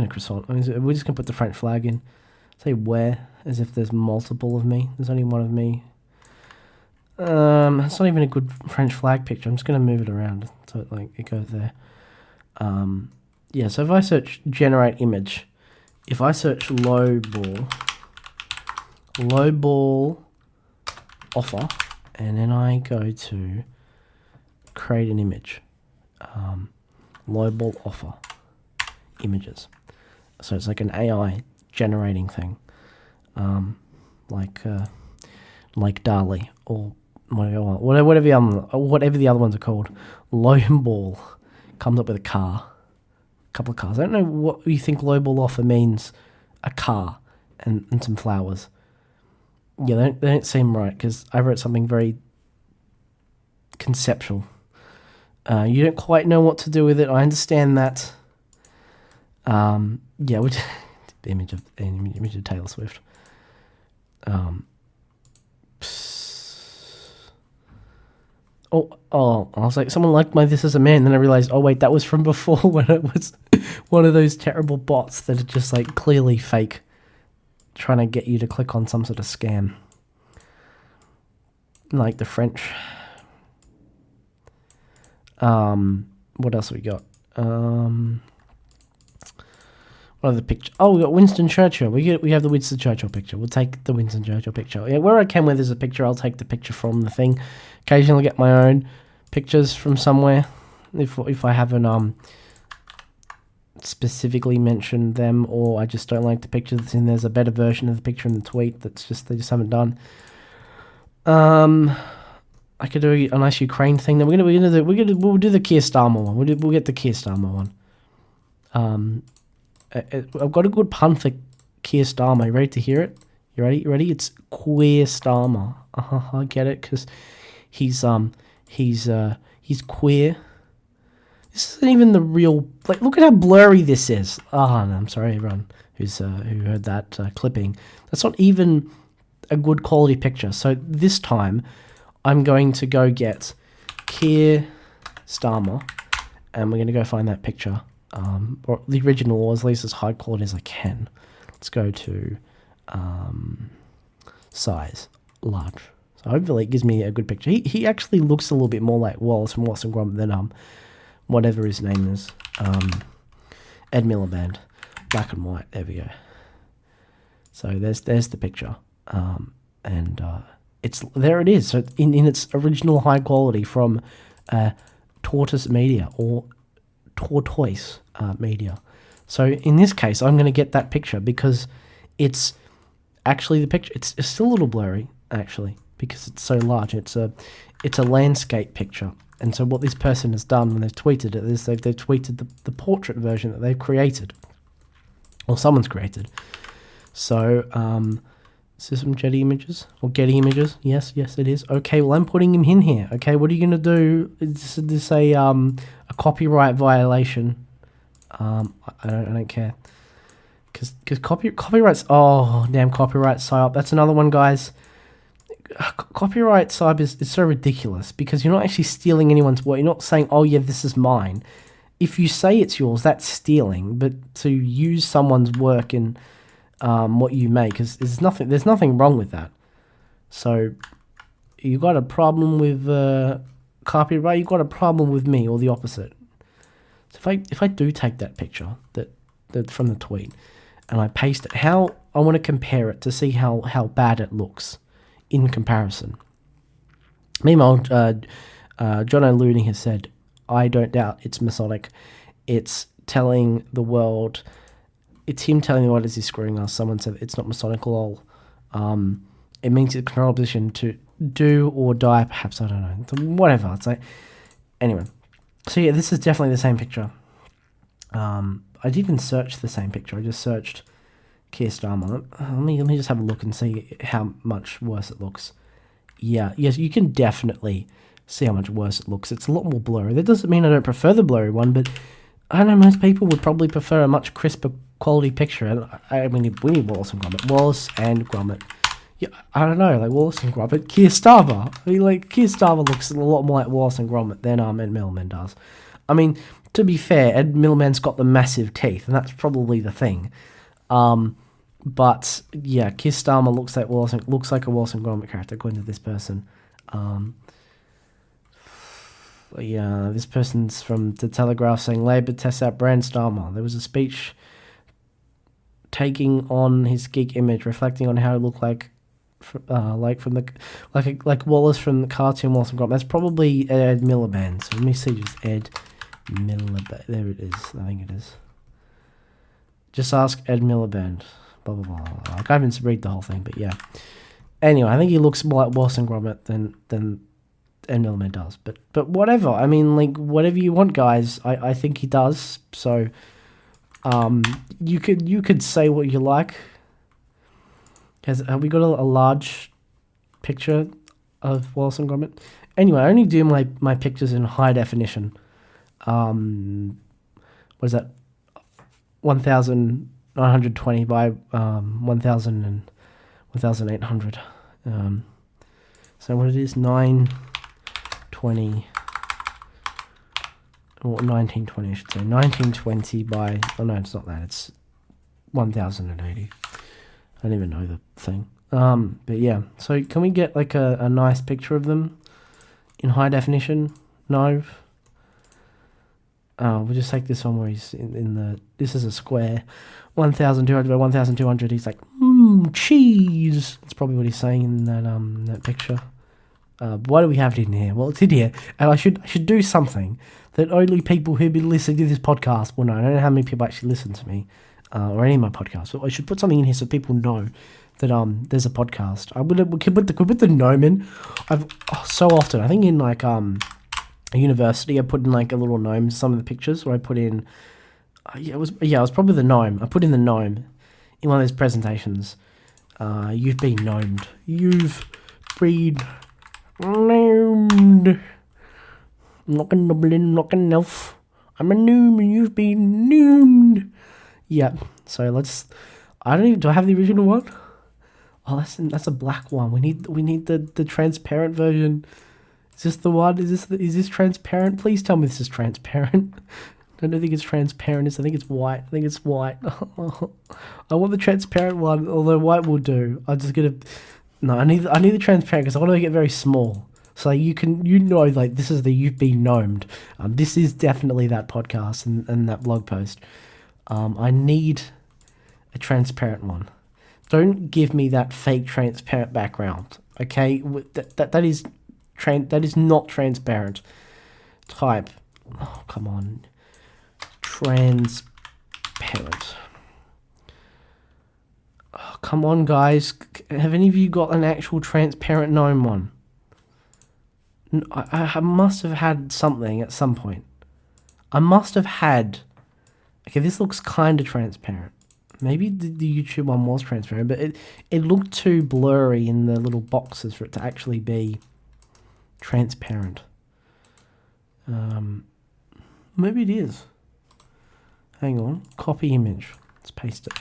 croissant. I mean, we're just gonna put the French flag in. Say where, as if there's multiple of me. There's only one of me. It's not even a good French flag picture. I'm just gonna move it around so it goes there. Yeah. So if I search generate image, if I search low ball offer, and then I go to create an image, low ball offer images. So it's like an AI generating thing, like DALL-E or whatever the other ones are called. Low ball comes up with a couple of cars. I don't know what you think low ball offer means. A car and some flowers. Yeah, they don't seem right because I wrote something very conceptual. You don't quite know what to do with it. I understand that. Yeah, the image of Taylor Swift. I was like, someone liked my This Is a Man. Then I realized, oh wait, that was from before when it was one of those terrible bots that are just like clearly fake, trying to get you to click on some sort of scam. Like the French. What else have we got? What other picture? Oh, we got Winston Churchill. We have the Winston Churchill picture. We'll take the Winston Churchill picture. Yeah, where I can, where there's a picture, I'll take the picture from the thing. Occasionally get my own pictures from somewhere if I haven't specifically mentioned them, or I just don't like the picture that's in. There's a better version of the picture in the tweet they just haven't done. I could do a nice Ukraine thing. Then we'll do the Keir Starmer one. We'll get the Keir Starmer one. I've got a good pun for Keir Starmer. You ready to hear it? You ready? You ready? It's Queer Starmer. I get it because he's queer. This isn't even the real. Like, look at how blurry this is. Oh no, I'm sorry everyone who heard that clipping. That's not even a good quality picture. So this time, I'm going to go get Keir Starmer, and we're going to go find that picture. Or the original, or at least as high quality as I can. Let's go to size, large. So hopefully it gives me a good picture. He actually looks a little bit more like Wallace from Wallace and Gromit than whatever his name is. Ed Miliband, black and white. There we go. So there's the picture, and there it is. So in its original high quality from Tortoise Media or Tortoise Media. So in this case, I'm going to get that picture because it's actually the picture. It's still a little blurry actually because it's so large. It's a landscape picture. And so what this person has done when they've tweeted it is they've tweeted the portrait version that they've created, or someone's created. So is this from Getty Images or Getty Images? Yes, it is. Okay, well I'm putting him in here. Okay, what are you going to do? Is this a copyright violation? I don't care. Because copyrights. Oh damn, copyright psyop. That's another one, guys. Copyright psyop is so ridiculous because you're not actually stealing anyone's work. You're not saying, oh yeah, this is mine. If you say it's yours, that's stealing. But to use someone's work in what you make there's nothing wrong with that. So you got a problem with copyright, you got a problem with me, or the opposite. So if I do take that picture that from the tweet and I paste it, how I want to compare it to see how bad it looks in comparison. Meanwhile, John O'Looney has said, I don't doubt it's Masonic. It's telling the world. It's him telling the world as he's screwing us. Someone said it's not Masonic lol. It means it's control position to do or die, perhaps. I don't know. Whatever. It's like, anyway. So yeah, this is definitely the same picture. I didn't search the same picture. I just searched Keir Starmer. Let me just have a look and see how much worse it looks. Yeah, yes, you can definitely see how much worse it looks. It's a lot more blurry. That doesn't mean I don't prefer the blurry one, but I don't know, most people would probably prefer a much crisper quality picture. I mean, we need Wallace and Gromit. Wallace and Gromit. Yeah, I don't know, like Wallace and Gromit. Keir Starmer. I mean, like, Keir Starmer looks a lot more like Wallace and Gromit than Ed Miliband does. I mean, to be fair, Ed Miliband's got the massive teeth, and that's probably the thing. But yeah, Keir Starmer looks like a Wallace and Gromit character, according to this person. Yeah, this person's from The Telegraph saying Labor tests out brand Starmer. There was a speech taking on his geek image, reflecting on how it looked like Wallace from the cartoon Wallace and Gromit. That's probably Ed Miliband. So let me see, just Ed Miliband. There it is. I think it is. Just ask Ed Miliband. Blah blah blah. I can't even read the whole thing, but yeah. Anyway, I think he looks more like Wallace and Gromit than Ed Miliband does. But whatever. I mean, like, whatever you want, guys. I think he does. So you could say what you like. Have we got a large picture of Wallace and Gromit? Anyway, I only do my pictures in high definition. What is that? 1920 by 1800. So what it is, 920, or 1920, I should say. 1920 by, oh no, it's not that, it's 1080. I don't even know the thing. But yeah, so can we get like a nice picture of them in high definition? No. We'll just take this one where he's in the, this is a square, 1200 by 1200. He's like, cheese. That's probably what he's saying in that picture. Why do we have it in here? Well, it's in here, and I should do something that only people who've been listening to this podcast will know. I don't know how many people actually listen to me, or any of my podcasts, but I should put something in here so people know that there's a podcast. We could put the gnome in. So often, I think in like a university, I put in like a little gnome, some of the pictures where I put in, it was probably the gnome. I put in the gnome in one of those presentations. You've been gnomed. You've been gnomed. I'm not a goblin, I'm not an elf. I'm a gnome and you've been gnomed. Yeah, so let's, do I have the original one? Oh, that's a black one. We need the transparent version. Is this the one? Is this transparent? Please tell me this is transparent. I don't think it's transparent. I think it's white. I think it's white. I want the transparent one, although white will do. I need the transparent because I want to make it very small. So like this is the You've Been Gnomed. This is definitely that podcast and that blog post. I need a transparent one. Don't give me that fake transparent background. Okay, that is not transparent. Type. Oh, come on. Transparent. Oh, come on, guys. Have any of you got an actual transparent gnome one? I must have had something at some point. I must have had. Okay, this looks kind of transparent. Maybe the YouTube one was transparent, but it looked too blurry in the little boxes for it to actually be transparent. Maybe it is. Hang on. Copy image. Let's paste it.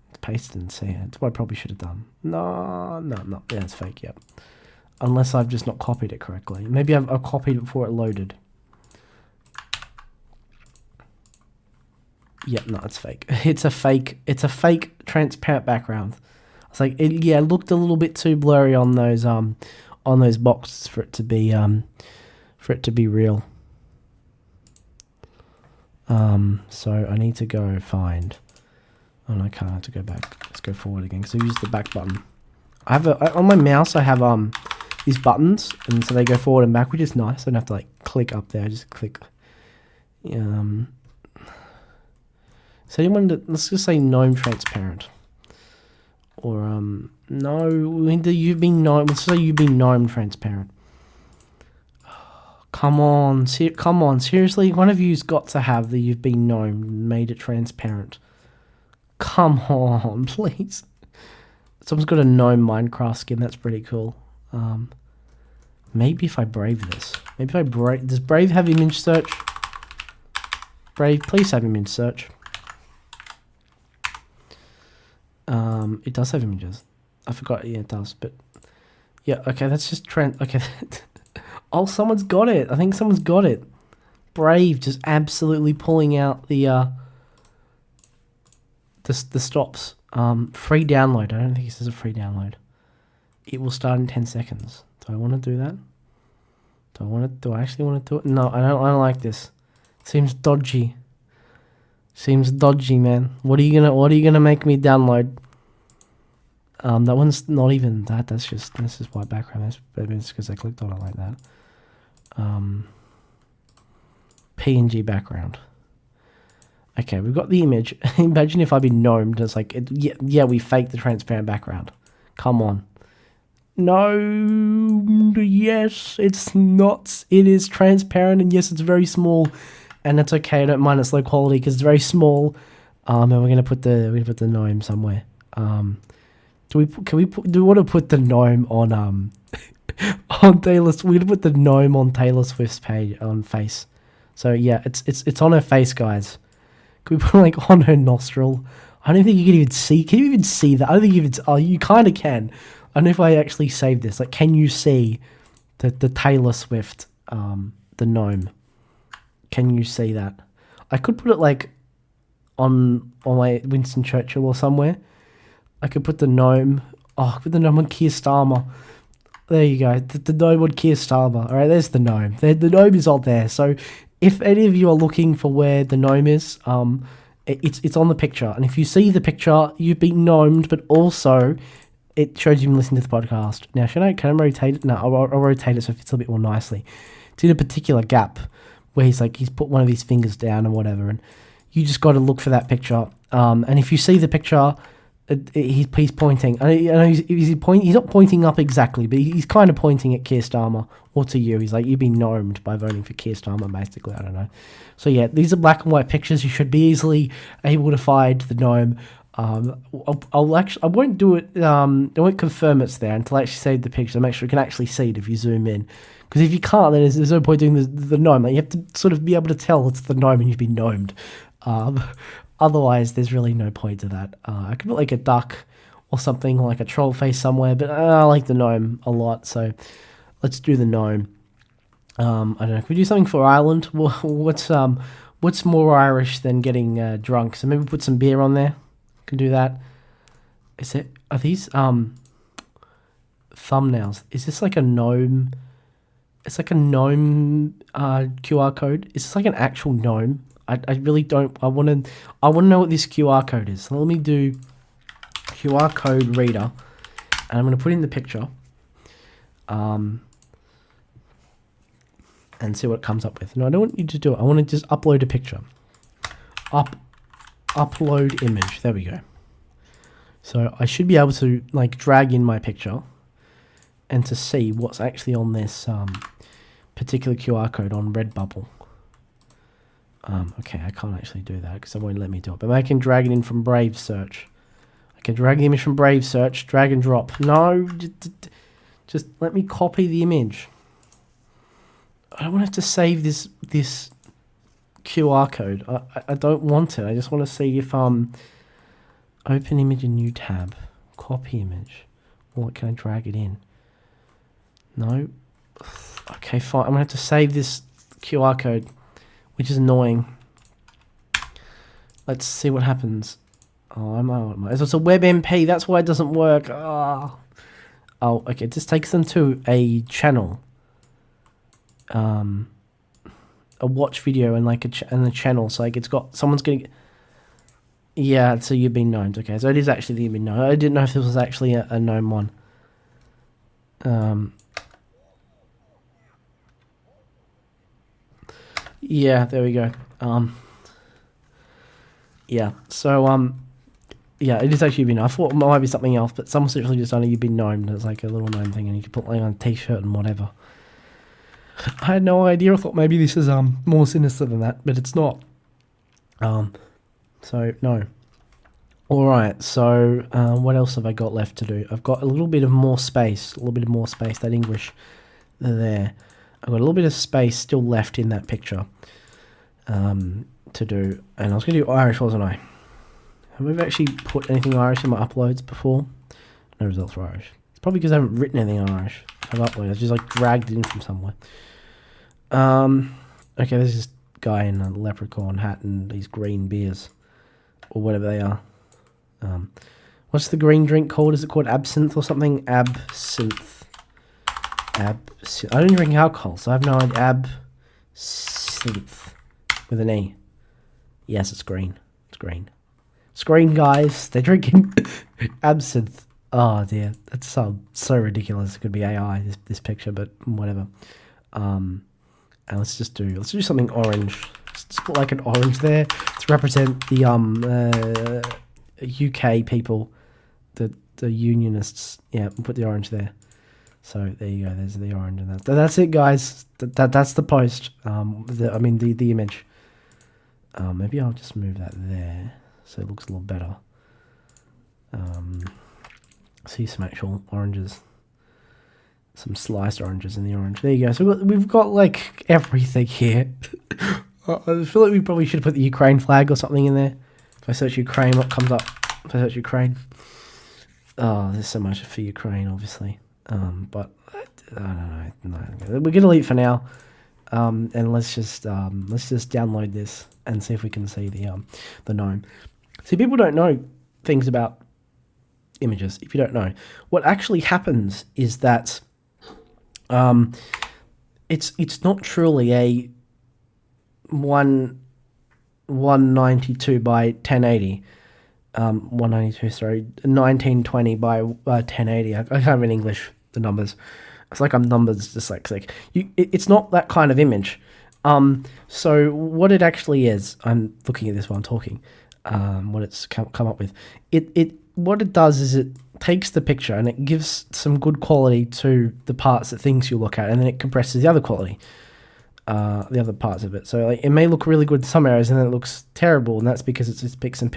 Let's paste it and see it. That's what I probably should have done. No. Yeah, it's fake, yep. Unless I've just not copied it correctly. Maybe I've copied it before it loaded. Yep, no, it's fake. It's a fake transparent background. It's like it looked a little bit too blurry on those boxes for it to be real. So I need to go find. Oh no, I can't. I have to go back. Let's go forward again because I used the back button. On my mouse I have these buttons, and so they go forward and back, which is nice. I don't have to like click up there. I just click. So let's just say gnome transparent. Or no, we need the you've been gnome. Let's say you've been gnome transparent. Oh, Come on, come on. Seriously, one of you's got to have that you've been gnomed and made it transparent. Come on, please. Someone's got a gnome Minecraft skin. That's pretty cool. Maybe if I brave this. Maybe if I brave... Does Brave have image search? Brave, please have image search. It does have images. I forgot. Yeah, it does. But yeah, okay. That's just trend. Okay. Oh, someone's got it. I think someone's got it. Brave just absolutely pulling out the stops. Free download. I don't think this is a free download. It will start in 10 seconds. Do I want to do that? Do I actually want to do it? No, I don't like this. Seems dodgy. Seems dodgy, man. What are you gonna make me download? That one's not even that. That's just white background. Maybe it's because I clicked on it like that. PNG background. Okay, we've got the image. Imagine if I'd been gnomed. It's like, yeah, we faked the transparent background. Come on. No, yes, it's not. It is transparent, and yes, it's very small, and it's okay. I don't mind it's low quality because it's very small. And we're gonna put the gnome somewhere. Do we want to put the gnome on on Taylor? We're gonna put the gnome on Taylor Swift's page on face. So yeah, it's on her face, guys. Can we put it like on her nostril? I don't think you can even see. Can you even see that? I don't think you even. Oh, you kind of can. I don't know if I actually saved this. Like, can you see the Taylor Swift, the gnome? Can you see that? I could put it like on my Winston Churchill or somewhere. I could put the gnome. Oh, put the gnome on Keir Starmer. There you go. The gnome on Keir Starmer. All right, there's the gnome. The gnome is on there. So if any of you are looking for where the gnome is, it's on the picture. And if you see the picture, you've been gnomed, but also it shows you've been listening to the podcast. Now, can I rotate it? No, I'll rotate it so it fits a bit more nicely. It's in a particular gap where he's put one of his fingers down and whatever, and you just got to look for that picture. And if you see the picture, he's pointing. I know he's not pointing up exactly, but he's kind of pointing at Keir Starmer or to you. He's like, you've been gnomed by voting for Keir Starmer, basically. I don't know. So yeah, these are black and white pictures. You should be easily able to find the gnome. I won't do it. I won't confirm it's there until I actually save the picture. Make sure you can actually see it if you zoom in. Because if you can't, then there's no point doing the gnome. Like, you have to sort of be able to tell it's the gnome and you've been gnomed. Otherwise, there's really no point to that. I could put like a duck or something, like a troll face somewhere, but I like the gnome a lot, so let's do the gnome. I don't know. Can we do something for Ireland? What's more Irish than getting drunk? So maybe put some beer on there. Can do that. Are these thumbnails? Is this like a gnome? It's like a gnome QR code. Is this like an actual gnome? I really don't. I want to know what this QR code is. So let me do QR code reader, and I'm going to put in the picture, and see what it comes up with. No, I don't want you to do it. I want to just upload a picture. Upload image. There we go. So I should be able to like drag in my picture and to see what's actually on this particular QR code on Redbubble. Okay, I can't actually do that because it won't let me do it. But I can drag it in from Brave Search. I can drag the image from Brave Search, drag and drop. No, just let me copy the image. I don't want to have to save this QR code. I don't want it. I just want to see if open image in new tab, copy image. Or can I drag it in? No. Okay, fine. I'm gonna have to save this QR code, which is annoying. Let's see what happens. Oh, it's a WebMP. That's why it doesn't work. Oh, okay. This takes them to a channel. A watch video and like and the channel. So like it's got someone's gonna. Yeah, so you've been gnomed. Okay, so it is actually the you've been gnomed. I didn't know if this was actually a gnome one. Yeah, there we go. Yeah, so yeah, it is actually been. I thought it might be something else, but someone's actually just done it. You've been gnomed. It's like a little gnome thing, and you can put like on a t-shirt and whatever. I had no idea. I thought maybe this is more sinister than that, but it's not. So no. All right. So what else have I got left to do? I've got a little bit of more space. A little bit of more space. That English there. I've got a little bit of space still left in that picture to do, and I was going to do Irish, wasn't I? Have we actually put anything Irish in my uploads before? No results for Irish. It's probably because I haven't written anything on Irish. I've uploaded. I just like dragged it in from somewhere. Okay, there's this guy in a leprechaun hat and these green beers, or whatever they are. What's the green drink called? Is it called absinthe or something? Absinthe. I don't drink alcohol, so I have no idea. Absinthe with an E. Yes, it's green. It's green. It's green, guys. They're drinking absinthe. Oh dear, that's so ridiculous. It could be AI. This picture, but whatever. And let's do something orange. Let's put like an orange there to represent the UK people, the unionists. Yeah, we'll put the orange there. So there you go. There's the orange, and that's it, guys. That's the post. The image. Maybe I'll just move that there so it looks a little better. See some actual oranges, some sliced oranges in the orange. There you go. So we've got like everything here. I feel like we probably should put the Ukraine flag or something in there. If I search Ukraine, what comes up? If I search Ukraine, there's so much for Ukraine, obviously. But I don't know. No, we're gonna leave it for now. And let's just download this and see if we can see the gnome. See, people don't know things about images. If you don't know, what actually happens is that it's not truly a 192 by 1080. 192, sorry, 1920 by 1080. I can't have in English the numbers. It's like I'm numbers dyslexic. It's not that kind of image. So what it actually is, I'm looking at this while I'm talking. What it's come up with. What it does is it takes the picture and it gives some good quality to the parts that things you look at, and then it compresses the other quality, the other parts of it. So like, it may look really good in some areas, and then it looks terrible, and that's because it's just picks and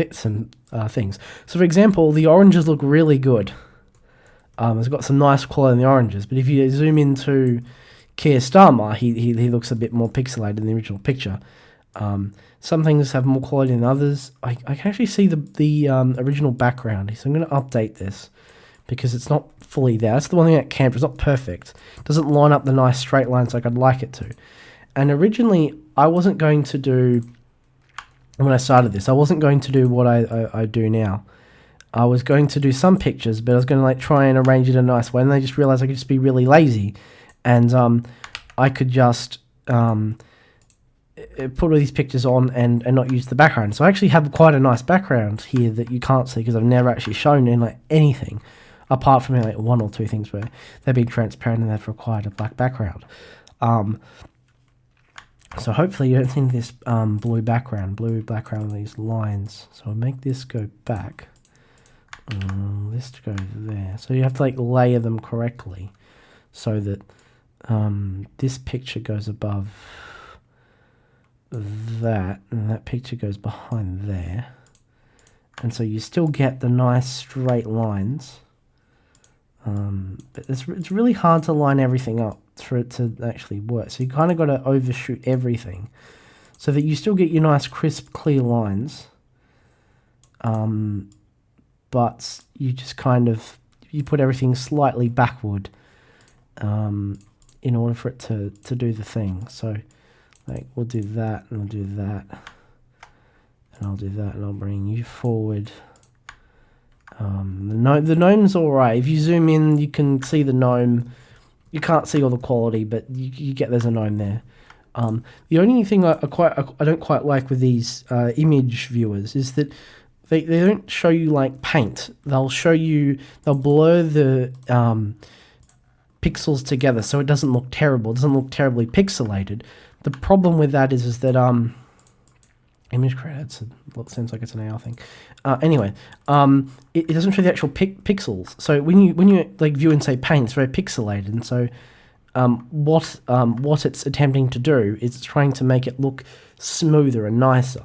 things. So for example, the oranges look really good. It's got some nice quality in the oranges, but if you zoom into Keir Starmer, he looks a bit more pixelated in the original picture. Some things have more quality than others. I can actually see the original background, so I'm going to update this because it's not fully there. That's the one thing at Canva. It's not perfect. It doesn't line up the nice straight lines like I'd like it to. And originally, I wasn't going to do, when I started this, I wasn't going to do what I do now. I was going to do some pictures, but I was going to like try and arrange it in a nice way. And I just realized I could just be really lazy, and I could just put all these pictures on and not use the background. So I actually have quite a nice background here that you can't see because I've never actually shown in like anything, apart from like one or two things where they've been transparent and they've required a black background. So hopefully you don't see this blue background with these lines. So I'll make this go back. This goes there. So you have to like layer them correctly so that this picture goes above that, and that picture goes behind there, and so you still get the nice straight lines, but it's really hard to line everything up for it to actually work. So you kind of got to overshoot everything so that you still get your nice crisp clear lines, but you just kind of you put everything slightly backward in order for it to do the thing. So like we'll do that, and I'll do that, and I'll do that, and I'll bring you forward. The gnome's alright. If you zoom in, you can see the gnome. You can't see all the quality, but you get there's a gnome there. The only thing I don't quite like with these image viewers is that they don't show you like paint. They'll blur the pixels together so it doesn't look terrible. It doesn't look terribly pixelated. The problem with that is that image credits. It seems like it's an AR thing. Anyway, it doesn't show the actual pixels. So when you like view and say paint, it's very pixelated, and so what it's attempting to do is it's trying to make it look smoother and nicer.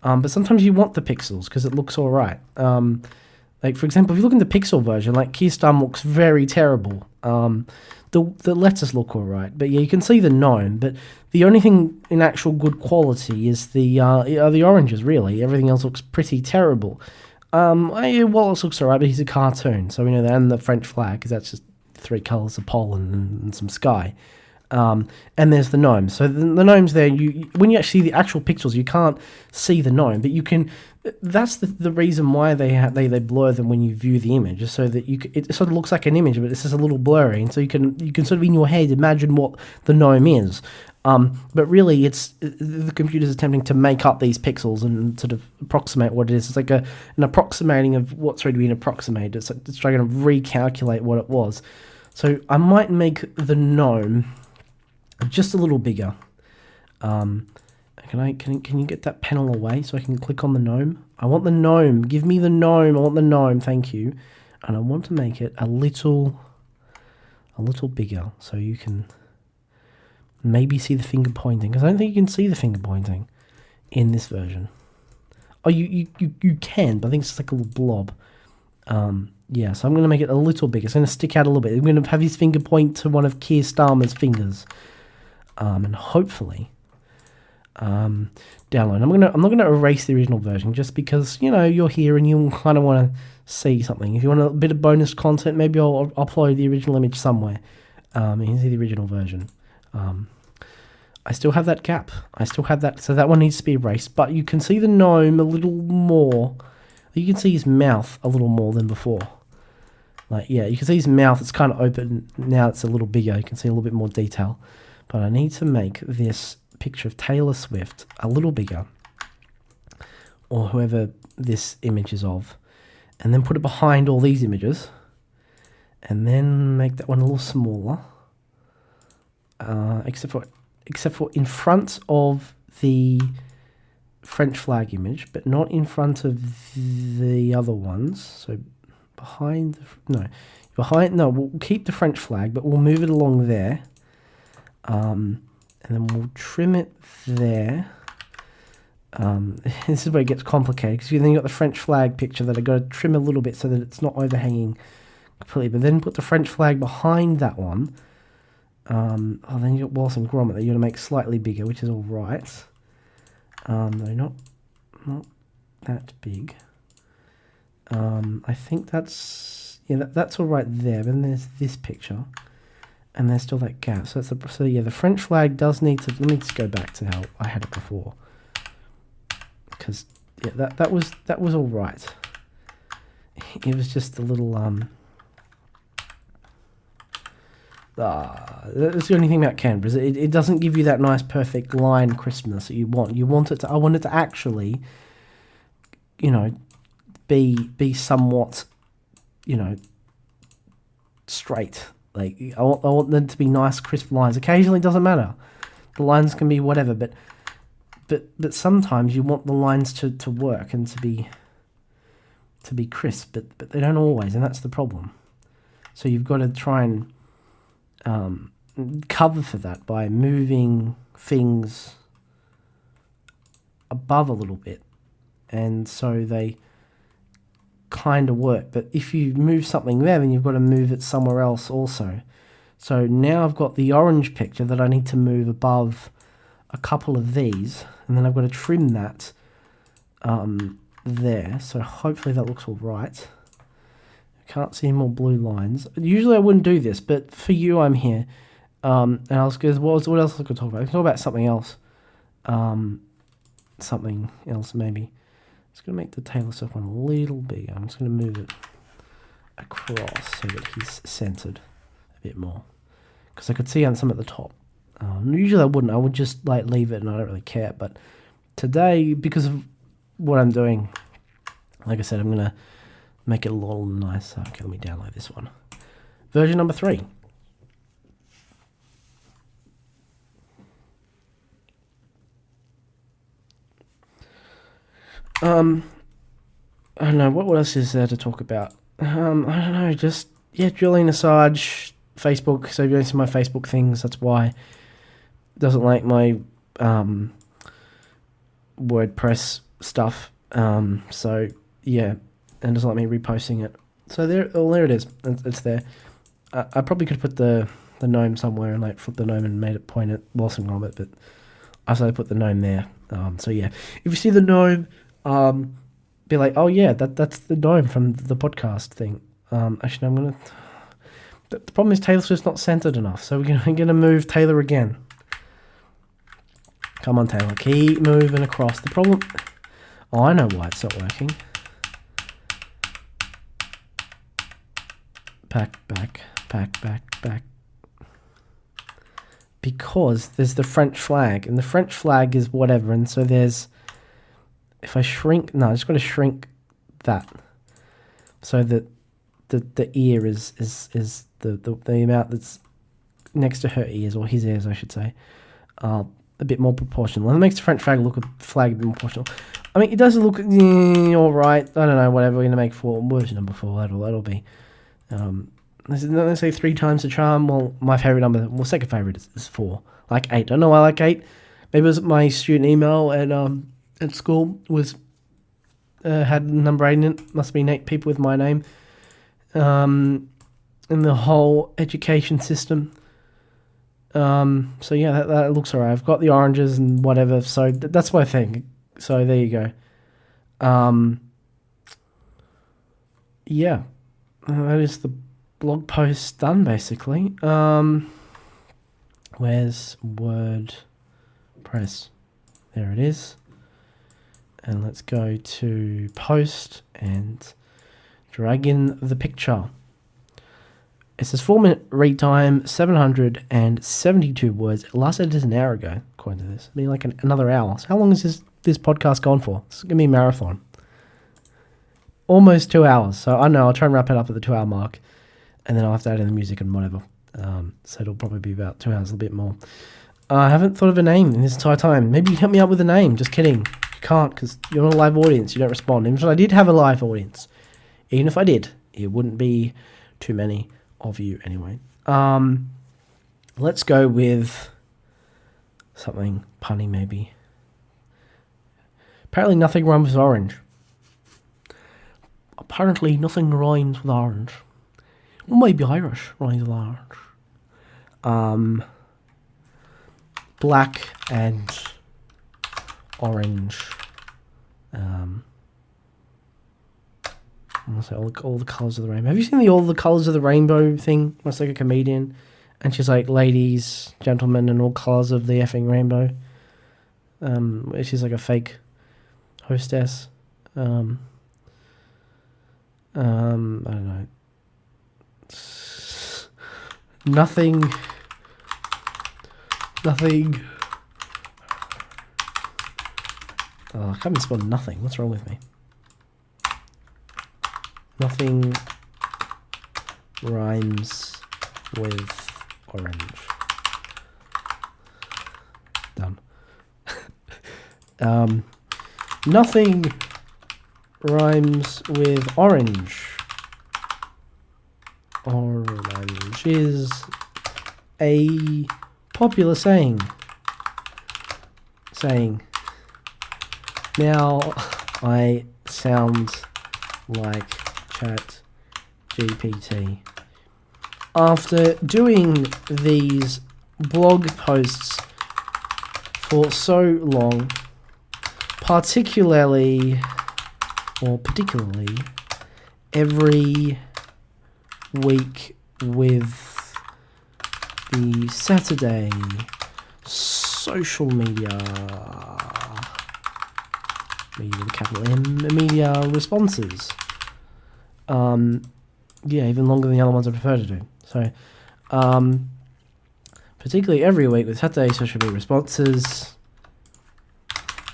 But sometimes you want the pixels because it looks all right. Like, for example, if you look in the pixel version, like Keir Starmer looks very terrible. The letters look all right, but yeah, you can see the gnome. But the only thing in actual good quality is the oranges. Really, everything else looks pretty terrible. Wallace looks all right, but he's a cartoon, so we know that. And the French flag, because that's just 3 colours of pollen and some sky. And there's the gnome. So the gnome's there. When you actually see the actual pixels, you can't see the gnome, but you can. That's the reason why they blur them when you view the image, just so that it sort of looks like an image, but it's just a little blurry, and so you can sort of in your head imagine what the gnome is. But really, it's the computer's attempting to make up these pixels and sort of approximate what it is. It's like an approximating of what's already been approximated. It's trying to recalculate what it was. So I might make the gnome just a little bigger. Can you get that panel away so I can click on the gnome? I want the gnome. Give me the gnome. I want the gnome. Thank you. And I want to make it a little bigger so you can maybe see the finger pointing, because I don't think you can see the finger pointing in this version. Oh, you can, but I think it's like a little blob. Yeah, so I'm going to make it a little bigger. It's going to stick out a little bit. I'm going to have his finger point to one of Keir Starmer's fingers. And hopefully download. I'm not gonna erase the original version just because you're here and you kind of want to see something. If you want a bit of bonus content, maybe I'll upload the original image somewhere. You can see the original version. I still have that gap. I still have that, so that one needs to be erased. But you can see the gnome a little more. You can see his mouth a little more than before. Like, yeah, you can see his mouth. It's kind of open now. It's a little bigger. You can see a little bit more detail. But I need to make this picture of Taylor Swift a little bigger, or whoever this image is of, and then put it behind all these images, and then make that one a little smaller, except for in front of the French flag image, but not in front of the other ones. So behind we'll keep the French flag, but we'll move it along there. And then we'll trim it there. This is where it gets complicated, because then you've got the French flag picture that I've got to trim a little bit so that it's not overhanging completely. But then put the French flag behind that one. Then you've got Wallace and Gromit that you're going to make slightly bigger, which is all right. No, not that big. I think that's all right there. Then there's this picture. And there's still that gap. So the French flag does need to. Let me just go back to how I had it before, because that was all right. It was just a little that's the only thing about Canva is it doesn't give you that nice perfect line crispness that you want. You want it to. I want it to actually, be somewhat, straight. Like I want them to be nice, crisp lines. Occasionally, it doesn't matter. The lines can be whatever, but sometimes you want the lines to work and to be crisp, but they don't always, and that's the problem. So you've got to try and cover for that by moving things above a little bit, and so they kind of work. But if you move something there, then you've got to move it somewhere else also. So now I've got the orange picture that I need to move above a couple of these, and then I've got to trim that there. So hopefully that looks all right. I can't see any more blue lines. Usually I wouldn't do this, but for you I'm here. And I was going, what else I could talk about? I could talk about something else. Something else maybe. Just going to make the Taylor Swift one a little bigger. I'm just going to move it across so that he's centered a bit more. Because I could see some at the top. Usually I wouldn't. I would just leave it and I don't really care. But today, because of what I'm doing, like I said, I'm going to make it a little nicer. Okay, let me download this one. Version number 3. I don't know, what else is there to talk about? I don't know, just, Julian Assange Facebook, so if you don't see my Facebook things, that's why. It doesn't like my WordPress stuff. So yeah, and doesn't let me reposting it. So there it is. It's there. I probably could put the gnome somewhere and like flip the gnome and made it point at Wilson Gromit, but I decided to put the gnome there. So yeah, if you see the gnome, be like, oh yeah, that's the gnome from the podcast thing. Actually, I'm gonna. The problem is Taylor Swift's not centered enough, so we're gonna move Taylor again. Come on, Taylor, keep moving across. The problem. Oh, I know why it's not working. Back. Because there's the French flag, and the French flag is whatever, and so there's. If I shrink, no, I just got to shrink that, so that the ear is the amount that's next to her ears, or his ears, I should say, a bit more proportional. And it makes the French flag look a bit more proportional. I mean, it does look all right. I don't know, whatever. We're gonna make version number 4. That'll be. Let's say 3 times the charm. Well, my favorite number, second favorite is 4. Like 8. I don't know why I like 8. Maybe it was my student email at school was had number 8 in it. Must have been 8 people with my name. In the whole education system. So yeah, that looks alright. I've got the oranges and whatever. So that's my thing. So there you go. Yeah, that is the blog post done basically. Where's WordPress? There it is. And let's go to post and drag in the picture. It says 4-minute read time, 772 words. It last edited an hour ago, according to this. I mean, like another hour. So how long is this podcast gone for? It's going to be a marathon. Almost 2 hours. So I don't know, I'll try and wrap it up at the 2 hour mark. And then I'll have to add in the music and whatever. So it'll probably be about 2 hours, a bit more. I haven't thought of a name in this entire time. Maybe you help me out with a name. Just kidding. You can't, because you're not a live audience. You don't respond. Even if I did have a live audience, even if I did, it wouldn't be too many of you anyway. Let's go with something punny maybe. Apparently nothing rhymes with orange. Apparently nothing rhymes with orange. Well, maybe Irish rhymes with orange. Black and orange. So all the colours of the rainbow. Have you seen the all the colours of the rainbow thing? It's like a comedian, and she's like, ladies, gentlemen, and all colours of the effing rainbow. She's like a fake hostess. I don't know. Nothing. Oh, I can't even spell nothing. What's wrong with me? Nothing rhymes with orange. Done. Nothing rhymes with orange. Orange is a popular saying. Now I sound like Chat GPT. After doing these blog posts for so long, particularly every week with the Saturday social media with capital M, media responses. Yeah, even longer than the other ones I prefer to do. So, particularly every week with Saturday social media responses.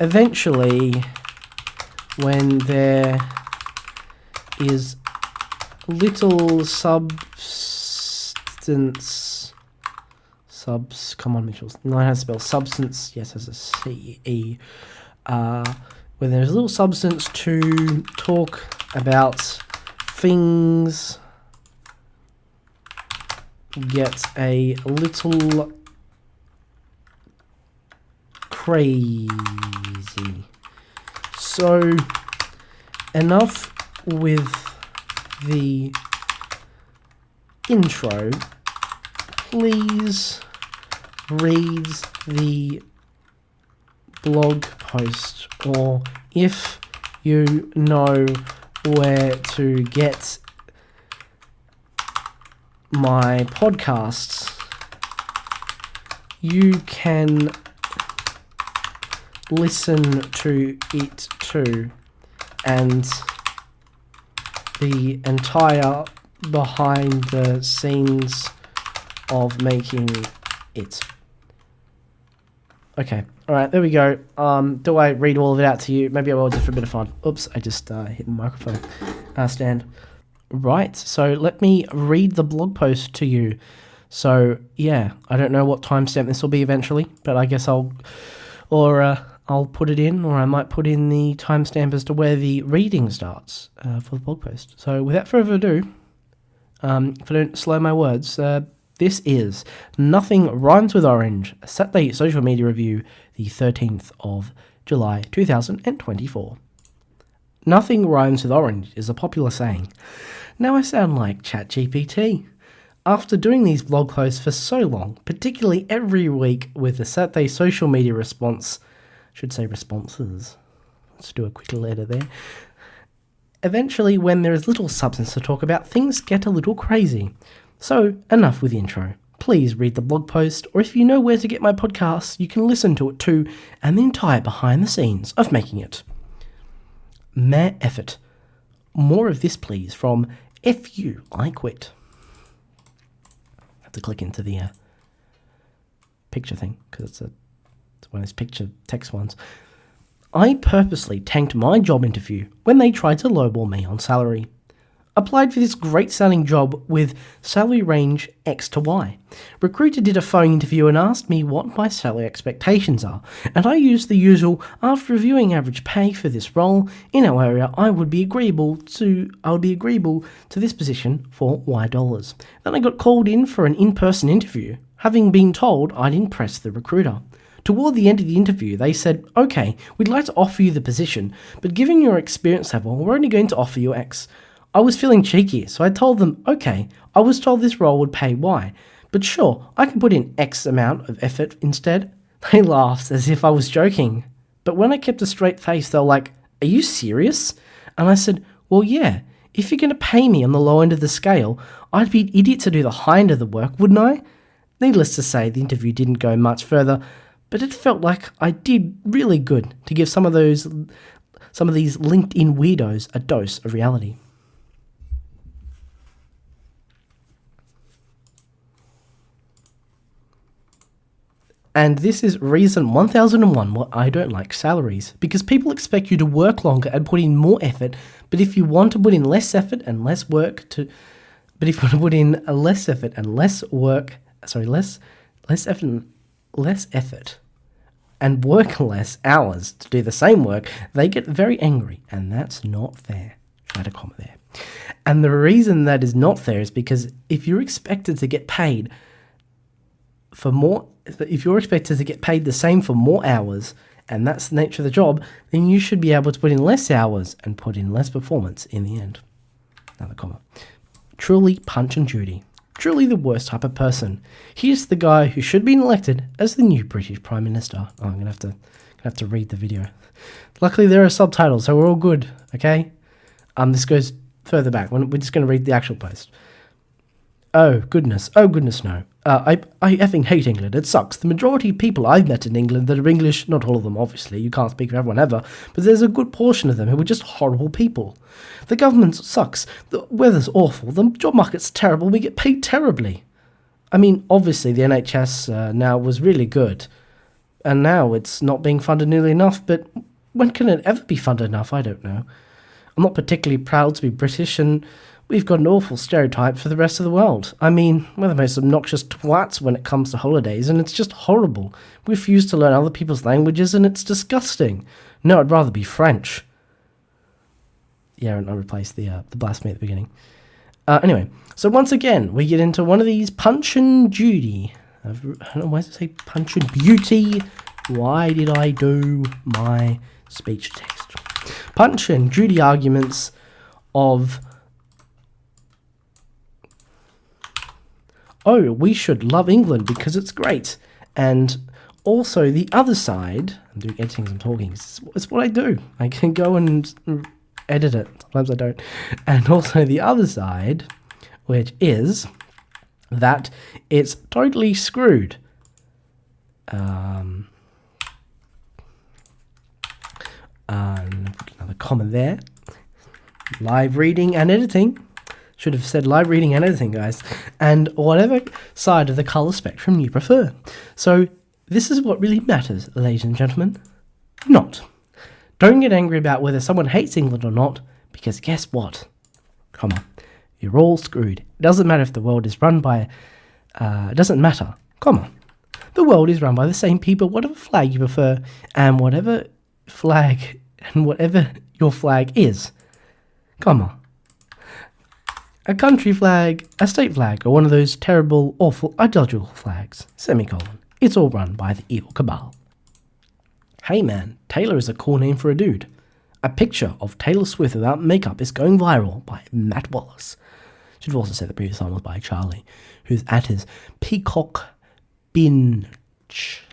Eventually, when there is little come on, Mitchell. No, I have to spell substance. Yes, as a C-E. When there's a little substance to talk about things get a little crazy. So, enough with the intro. Please read the blog post, or if you know where to get my podcasts, you can listen to it too, and the entire behind the scenes of making it. Okay, alright, there we go. Do I read all of it out to you? Maybe I will, just for a bit of fun. Oops, I just hit the microphone stand. Right, so let me read the blog post to you. So, yeah, I don't know what timestamp this will be eventually, but I guess I'll put it in, or I might put in the timestamp as to where the reading starts for the blog post. So, without further ado, if I don't slow my words, this is Nothing Rhymes with Orange, a Saturday social media review, the 13th of July 2024. Nothing rhymes with orange is a popular saying. Now I sound like ChatGPT. After doing these blog posts for so long, particularly every week with the Saturday social media responses, let's do a quick letter there. Eventually, when there is little substance to talk about, things get a little crazy. So, enough with the intro. Please read the blog post, or if you know where to get my podcasts, you can listen to it too, and the entire behind the scenes of making it. Mere effort. More of this, please, from FU I Quit. I have to click into the picture thing, because it's one of those picture text ones. I purposely tanked my job interview when they tried to lowball me on salary. Applied for this great sounding job with salary range X to Y. Recruiter did a phone interview and asked me what my salary expectations are, and I used the usual, after reviewing average pay for this role in our area, I would be agreeable to this position for Y dollars. Then I got called in for an in-person interview, having been told I'd impress the recruiter. Toward the end of the interview, they said, okay, we'd like to offer you the position, but given your experience level, we're only going to offer you X. I was feeling cheeky, so I told them, okay, I was told this role would pay Y, but sure, I can put in X amount of effort instead. They laughed as if I was joking, but when I kept a straight face, they were like, are you serious? And I said, well, yeah, if you're going to pay me on the low end of the scale, I'd be an idiot to do the high end of the work, wouldn't I? Needless to say, the interview didn't go much further, but it felt like I did really good to give some of these LinkedIn weirdos a dose of reality. And this is reason 1001 why I don't like salaries, because people expect you to work longer and put in more effort, but if you want to put in less effort and less work less effort and work less hours to do the same work, they get very angry, and that's not fair. Add a comma there. And the reason that is not fair is because if you're expected to get paid the same for more hours, and that's the nature of the job, then you should be able to put in less hours and put in less performance in the end. Another comma. Truly Punch and Judy. Truly the worst type of person. Here's the guy who should be elected as the new British Prime Minister. Oh, I'm gonna have to read the video. Luckily there are subtitles, so we're all good, okay? This goes further back. We're just gonna read the actual post. Oh goodness no. I effing hate England. It sucks. The majority of people I've met in England that are English, not all of them obviously, you can't speak for everyone ever, but there's a good portion of them who are just horrible people. The government sucks. The weather's awful. The job market's terrible. We get paid terribly. I mean, obviously the NHS now was really good, and now it's not being funded nearly enough, but when can it ever be funded enough? I don't know. I'm not particularly proud to be British, and we've got an awful stereotype for the rest of the world. I mean, we're the most obnoxious twats when it comes to holidays, and it's just horrible. We refuse to learn other people's languages, and it's disgusting. No, I'd rather be French. Yeah, and I replaced the blasphemy at the beginning. Anyway, so once again, we get into one of these Punch and Judy. I don't know, why does it say Punch and Beauty? Why did I do my speech text? Punch and Judy arguments of, oh, we should love England because it's great. And also the other side, I'm doing editing as I'm talking, it's what I do. I can go and edit it. Sometimes I don't. And also the other side, which is that it's totally screwed. Another comma there. Live reading and editing. Should have said live reading and editing, guys. And whatever side of the colour spectrum you prefer. So this is what really matters, ladies and gentlemen. Not. Don't get angry about whether someone hates England or not, because guess what? Come on. You're all screwed. It doesn't matter if the world is run by... it doesn't matter. Come on. The world is run by the same people, whatever flag you prefer, and whatever flag and whatever your flag is. Come on. A country flag, a state flag, or one of those terrible, awful, ideological flags. Semicolon. It's all run by the evil cabal. Hey man, Taylor is a cool name for a dude. A picture of Taylor Swift without makeup is going viral by Matt Wallace. Should have also said the previous song was by Charlie, who's at his Peacock Binge.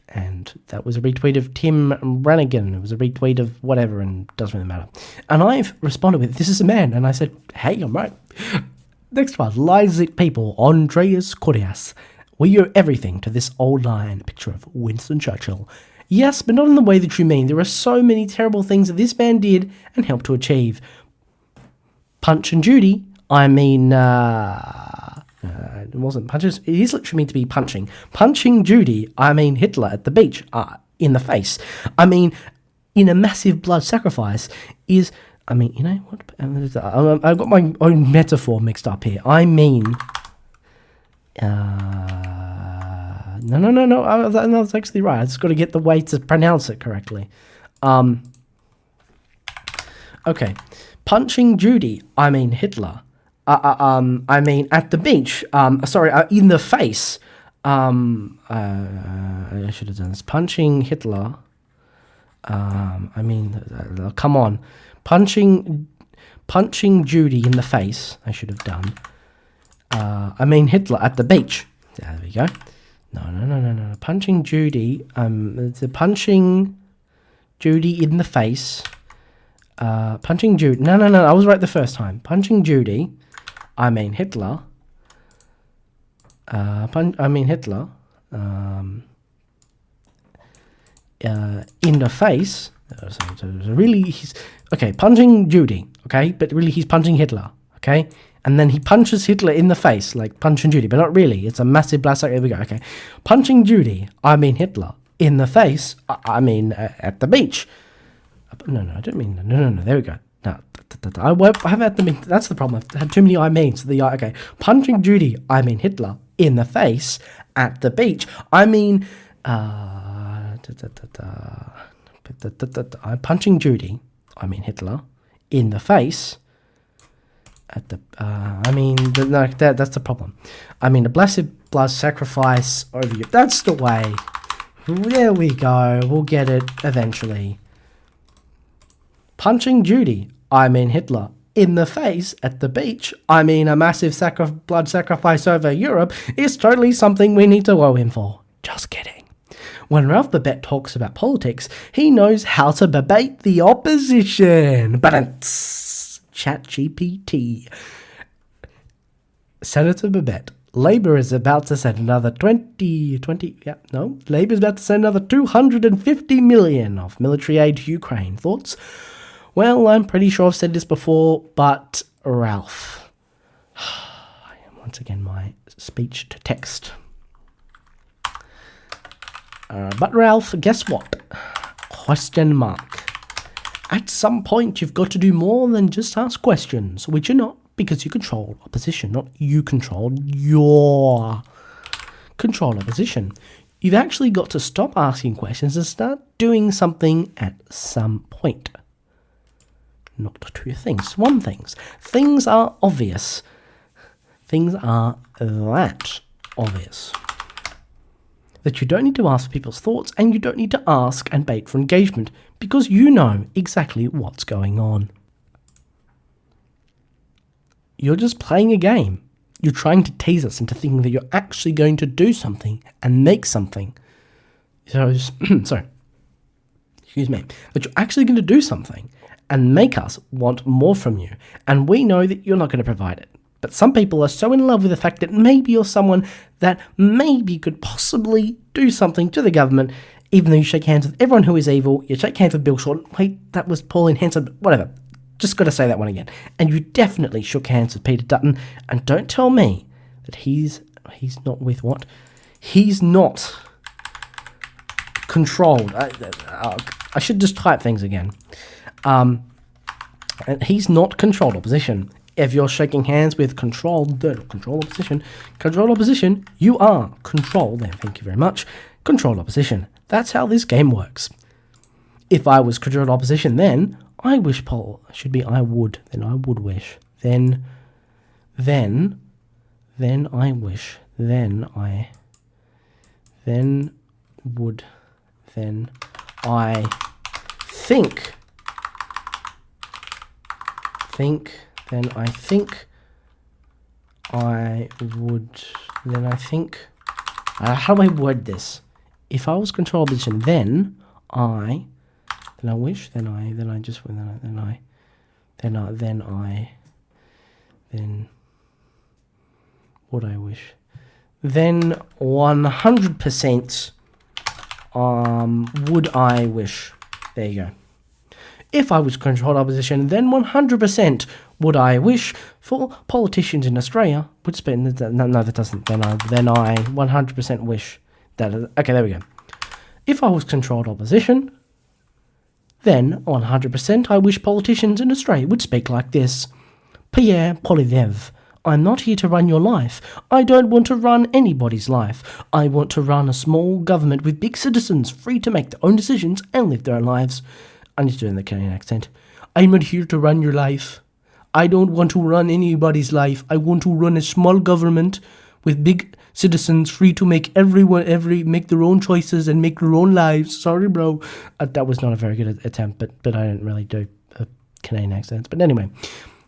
And that was a retweet of Tim Brannigan. It was a retweet of whatever, and doesn't really matter. And I've responded with, this is a man. And I said, hey, I'm right. Next one, Lies It People, Andreas Cordias. We owe everything to this old lion, picture of Winston Churchill. Yes, but not in the way that you mean. There are so many terrible things that this man did and helped to achieve. Punch and Judy, I mean, it wasn't punches. It is literally meant to be punching. Punching Judy, I mean Hitler at the beach, in the face. I mean, in a massive blood sacrifice is, I mean, you know what? I've got my own metaphor mixed up here. I mean, no, that's actually right. I just got to get the way to pronounce it correctly. Okay. Punching Judy, I mean Hitler. I mean at the beach. In the face. I should have done this. Punching Hitler. Come on. Punching Judy in the face. I should have done. I mean Hitler at the beach. There we go. No. Punching Judy. Punching Judy in the face. Punching Judy. No. I was right the first time. Punching Judy. I mean Hitler. Hitler. In the face. Okay, punching Judy. Okay, but really he's punching Hitler. Okay, and then he punches Hitler in the face, like punching Judy, but not really. It's a massive blast. Here we go. Okay, punching Judy. I mean Hitler in the face. At the beach. No, I don't mean no. There we go. No, I haven't had the. That's the problem. I've had too many I mean. So okay, punching Judy. I mean Hitler in the face at the beach. I mean, I'm punching Judy. I mean Hitler in the face at the. That's the problem. I mean, a blessed blood sacrifice over you. That's the way. There we go. We'll get it eventually. Punching Judy, I mean Hitler, in the face at the beach, I mean a massive blood sacrifice over Europe, is totally something we need to owe him for. Just kidding. When Ralph Babette talks about politics, he knows how to debate the opposition. ChatGPT. Senator Babette. Labour is about to send another Labour is about to send another 250 million of military aid to Ukraine. Thoughts? Well, I'm pretty sure I've said this before, but Ralph. I am once again my speech to text. But Ralph, guess what? Question mark. At some point, you've got to do more than just ask questions, which you're not, because you control opposition, not you control your control opposition. You've actually got to stop asking questions and start doing something at some point. Not two things, one thing. Things are obvious. Things are that obvious that you don't need to ask people's thoughts, and you don't need to ask and bait for engagement, because you know exactly what's going on. You're just playing a game. You're trying to tease us into thinking that you're actually going to do something and make something. Sorry. Excuse me. That you're actually going to do something and make us want more from you. And we know that you're not going to provide it. But some people are so in love with the fact that maybe you're someone that maybe could possibly do something to the government, even though you shake hands with everyone who is evil. You shake hands with Bill Shorten. Wait, that was Pauline Hanson. Whatever. Just got to say that one again. And you definitely shook hands with Peter Dutton. And don't tell me that he's not with what? He's not controlled. I should just type things again. And he's not controlled opposition. If you're shaking hands with controlled opposition, you are controlled. There, thank you very much. Controlled opposition. That's how this game works. If I was controlled opposition, then I wish poll should be I would. Then I would wish. Then I wish. Then would. Then I think. Then I think I would. Then I think. How do I word this? If I was control opposition, then I wish. Then would I wish. Then 100%. Would I wish. There you go. If I was controlled opposition, then 100% would I wish for politicians in Australia would spend. No, that doesn't. Then I 100% wish that. Okay, there we go. If I was controlled opposition, then 100% I wish politicians in Australia would speak like this. Pierre Poilievre, I'm not here to run your life. I don't want to run anybody's life. I want to run a small government with big citizens, free to make their own decisions and live their own lives. I need to do it in the Canadian accent. I'm not here to run your life. I don't want to run anybody's life. I want to run a small government with big citizens, free to make make their own choices and make their own lives. Sorry, bro. That was not a very good attempt, but I didn't really do Canadian accents. But anyway,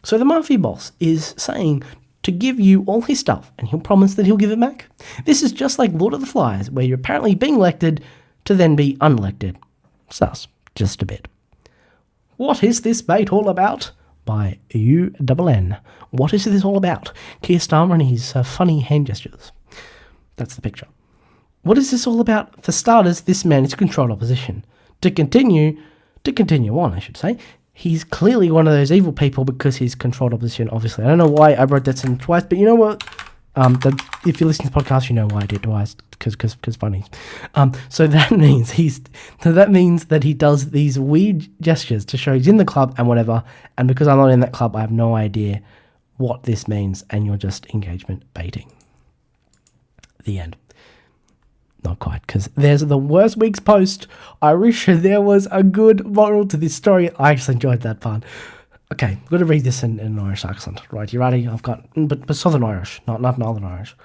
so the mafia boss is saying to give you all his stuff, and he'll promise that he'll give it back. This is just like Lord of the Flies, where you're apparently being elected to then be unelected. Sus, just a bit. What is this bait all about? By UNN. What is this all about? Keir Starmer and his funny hand gestures. That's the picture. What is this all about? For starters, this man is controlled opposition. To continue on, I should say, he's clearly one of those evil people because he's controlled opposition, obviously. I don't know why I wrote that sentence twice, but you know what? If you listen to the podcast, you know why I did twice, because funny. So that means that he does these weird gestures to show he's in the club and whatever, and because I'm not in that club, I have no idea what this means, and you're just engagement baiting. The end. Not quite, because there's the worst week's post. I wish there was a good moral to this story. I actually enjoyed that part. Okay, I'm going to read this in an Irish accent. Right, you ready? I've got, but Southern Irish, not Northern Irish.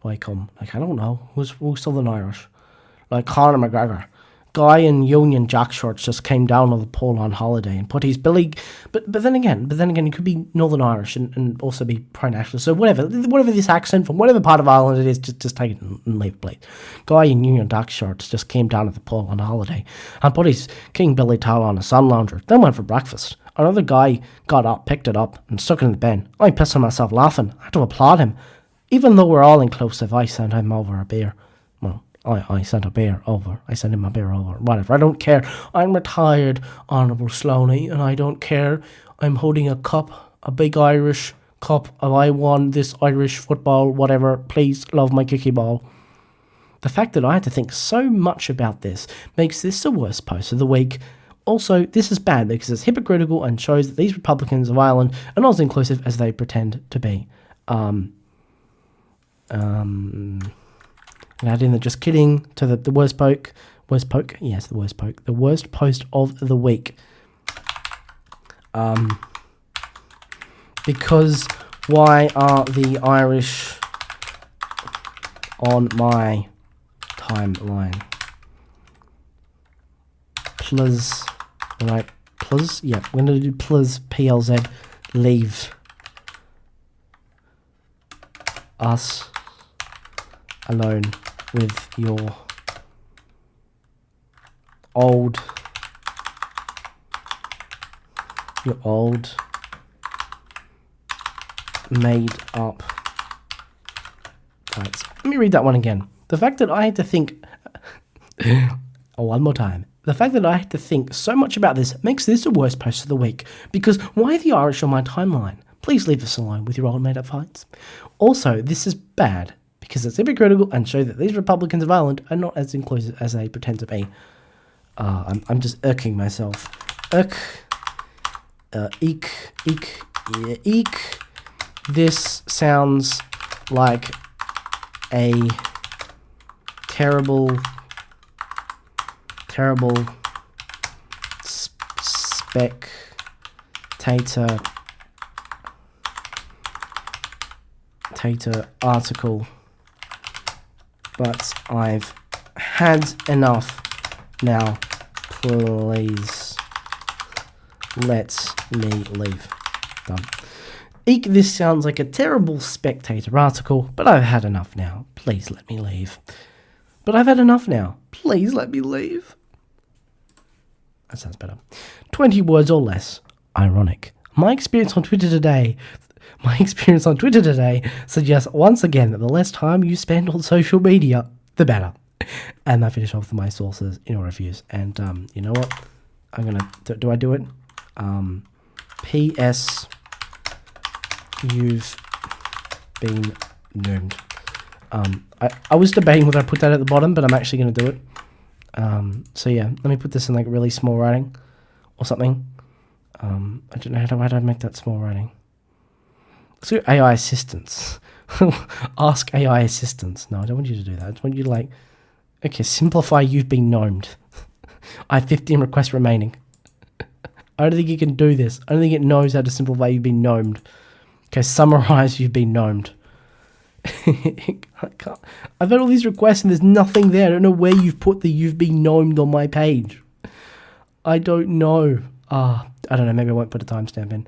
Like, I don't know, who's Southern Irish? Like Conor McGregor. Guy in Union Jack shorts just came down on the pole on holiday and put his Billy, but then again, he could be Northern Irish and also be pro-national. So whatever this accent from whatever part of Ireland it is, just take it and leave it, please. Guy in Union Jack shorts just came down at the pole on holiday and put his King Billy towel on a sun lounger, then went for breakfast. Another guy got up, picked it up, and stuck it in the bin. I pissed on myself laughing. I had to applaud him. Even though we're all inclusive, I sent him over a beer. Well, I sent a beer over. I sent him a beer over. Whatever. I don't care. I'm retired, Honourable Sloaney, and I don't care. I'm holding a cup, a big Irish cup, and I won this Irish football, whatever. Please love my kicky ball. The fact that I had to think so much about this makes this the worst post of the week. Also, this is bad because it's hypocritical and shows that these Republicans of Ireland are not as inclusive as they pretend to be. And add in the just kidding to the worst poke. Yes, the worst poke. The worst post of the week. Because Why are the Irish on my timeline? Please. Right. Please. Yeah, we're going to do please. PLZ. Leave us alone with your old made up fights. Let me read that one again. The fact that I had to think one more time. The fact that I had to think so much about this makes this the worst post of the week. Because why are the Irish on my timeline? Please leave us alone with your old made up fights. Also, this is bad because it's hypocritical and shows that these Republicans of Ireland are not as inclusive as they pretend to be. I'm just irking myself. Eek. This sounds like a terrible spectator article, but I've had enough now. Please let me leave. Done. Eek, this sounds like a terrible Spectator article, but I've had enough now. Please let me leave. But I've had enough now. Please let me leave. That sounds better. 20 words or less. Ironic. My experience on Twitter today suggests once again that the less time you spend on social media, the better. And I finish off with my sources in reviews. And you know what? I'm gonna do I do it? P.S. You've been doomed. I was debating whether I put that at the bottom, but I'm actually gonna do it. So yeah, let me put this in like really small writing or something. I don't know how do I make that small writing. Let's do AI assistants. Ask AI assistants. No, I don't want you to do that. I just want you to like, okay, simplify you've been gnomed. I have 15 requests remaining. I don't think you can do this. I don't think it knows how to simplify you've been gnomed. Okay, summarize you've been gnomed. I've had all these requests and there's nothing there. I don't know where you've put the you've been gnomed on my page. I don't know. I don't know. Maybe I won't put a timestamp in.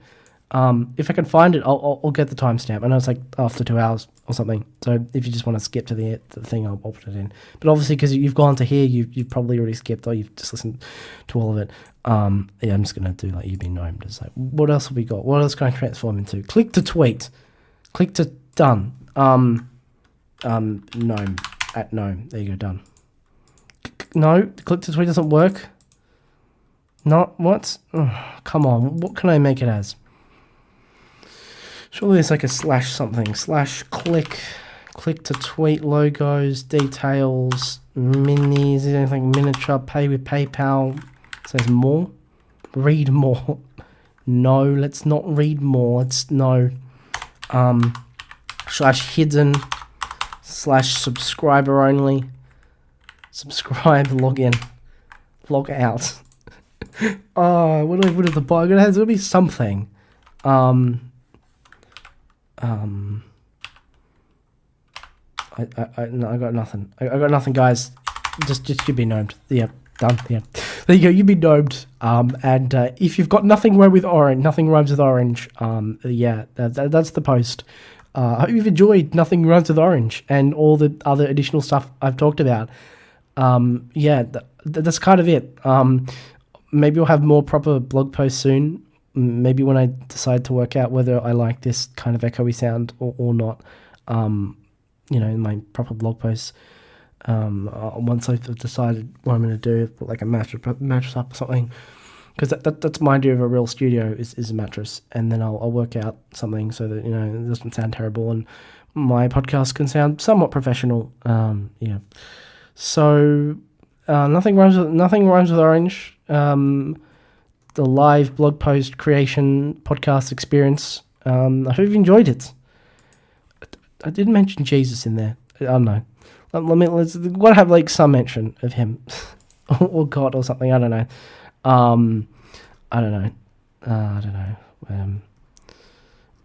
If I can find it, I'll get the timestamp. I know it's like after 2 hours or something. So if you just want to skip to the thing, I'll put it in. But obviously, because you've gone to here, you've probably already skipped or you've just listened to all of it. Yeah, I'm just gonna do like you've been gnomed. It's like, what else have we got? What else can I transform into? Click to tweet. Click to done. Gnome at gnome. There you go. Done. No, click to tweet doesn't work. Not what? Oh, come on. What can I make it as? Surely it's like a slash something. Slash click to tweet, logos, details, minis, anything miniature, pay with PayPal. It says more. Read more. No, let's not read more. Let's no. Slash hidden. Slash subscriber only. Subscribe, log in. Log out. Oh, what do I put at the bottom? There's gonna be something. I got nothing. I got nothing, guys. Just you've been gnomed. Yeah, done. Yeah, there you go. You've been gnomed. And if you've got nothing rhymes with orange, yeah, that's the post. I hope you've enjoyed Nothing Rhymes with Orange and all the other additional stuff I've talked about. Yeah, that's kind of it. Maybe we'll have more proper blog posts soon. Maybe when I decide to work out whether I like this kind of echoey sound or not. In my proper blog posts. Once I've decided what I'm going to do, put like a mattress up or something. Because that's my idea of a real studio is a mattress. And then I'll work out something so that, it doesn't sound terrible and my podcast can sound somewhat professional. Yeah. So, Nothing Rhymes with Orange. The live blog post creation podcast experience. I hope you enjoyed it. I didn't mention Jesus in there. I don't know. Let's have like some mention of him or God or something. I don't know. I don't know.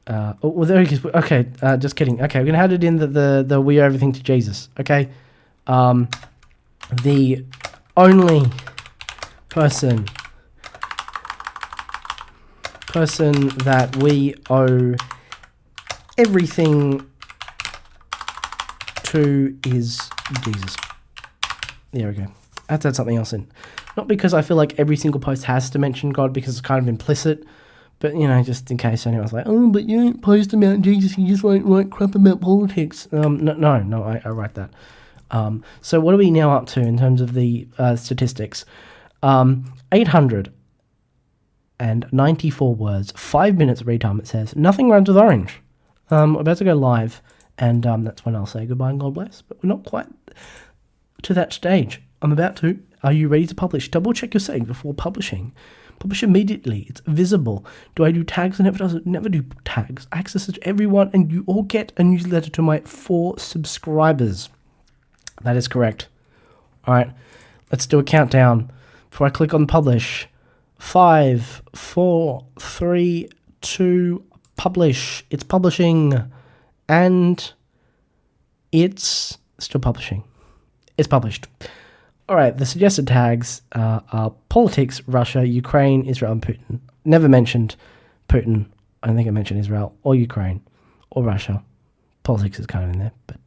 Okay, just kidding. Okay, we're gonna add it in the we owe everything to Jesus. Okay, the only person that we owe everything to is Jesus. There we go. I have to add something else in. Not because I feel like every single post has to mention God, because it's kind of implicit, but, just in case anyone's like, oh, but you don't post about Jesus, you just won't write crap about politics. No, I write that. So what are we now up to in terms of the statistics? 894 words, 5 minutes read time, it says. Nothing rhymes with orange. We're about to go live, and that's when I'll say goodbye and God bless, but we're not quite to that stage. I'm about to. Are you ready to publish? Double check your settings before publishing. Publish immediately. It's visible. Do I do tags? Never do tags. Access to everyone, and you all get a newsletter to my 4 subscribers. That is correct. All right, let's do a countdown before I click on publish. 5, 4, 3, 2, publish. It's publishing, and it's still publishing. It's published. All right, the suggested tags are politics, Russia, Ukraine, Israel, and Putin. Never mentioned Putin. I don't think I mentioned Israel or Ukraine or Russia. Politics is kind of in there, but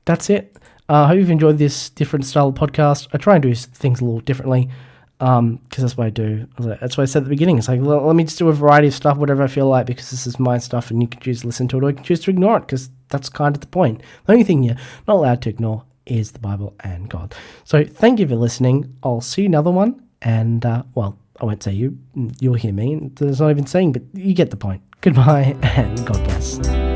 that's it. I hope you've enjoyed this different style of podcast. I try and do things a little differently because that's what I do. That's what I said at the beginning. It's like, let me just do a variety of stuff, whatever I feel like, because this is my stuff, and you can choose to listen to it or you can choose to ignore it, because that's kind of the point. The only thing you're not allowed to ignore is the Bible and God. So thank you for listening. I'll see you another one. And, I won't say you. You'll hear me. There's not even saying, but you get the point. Goodbye and God bless.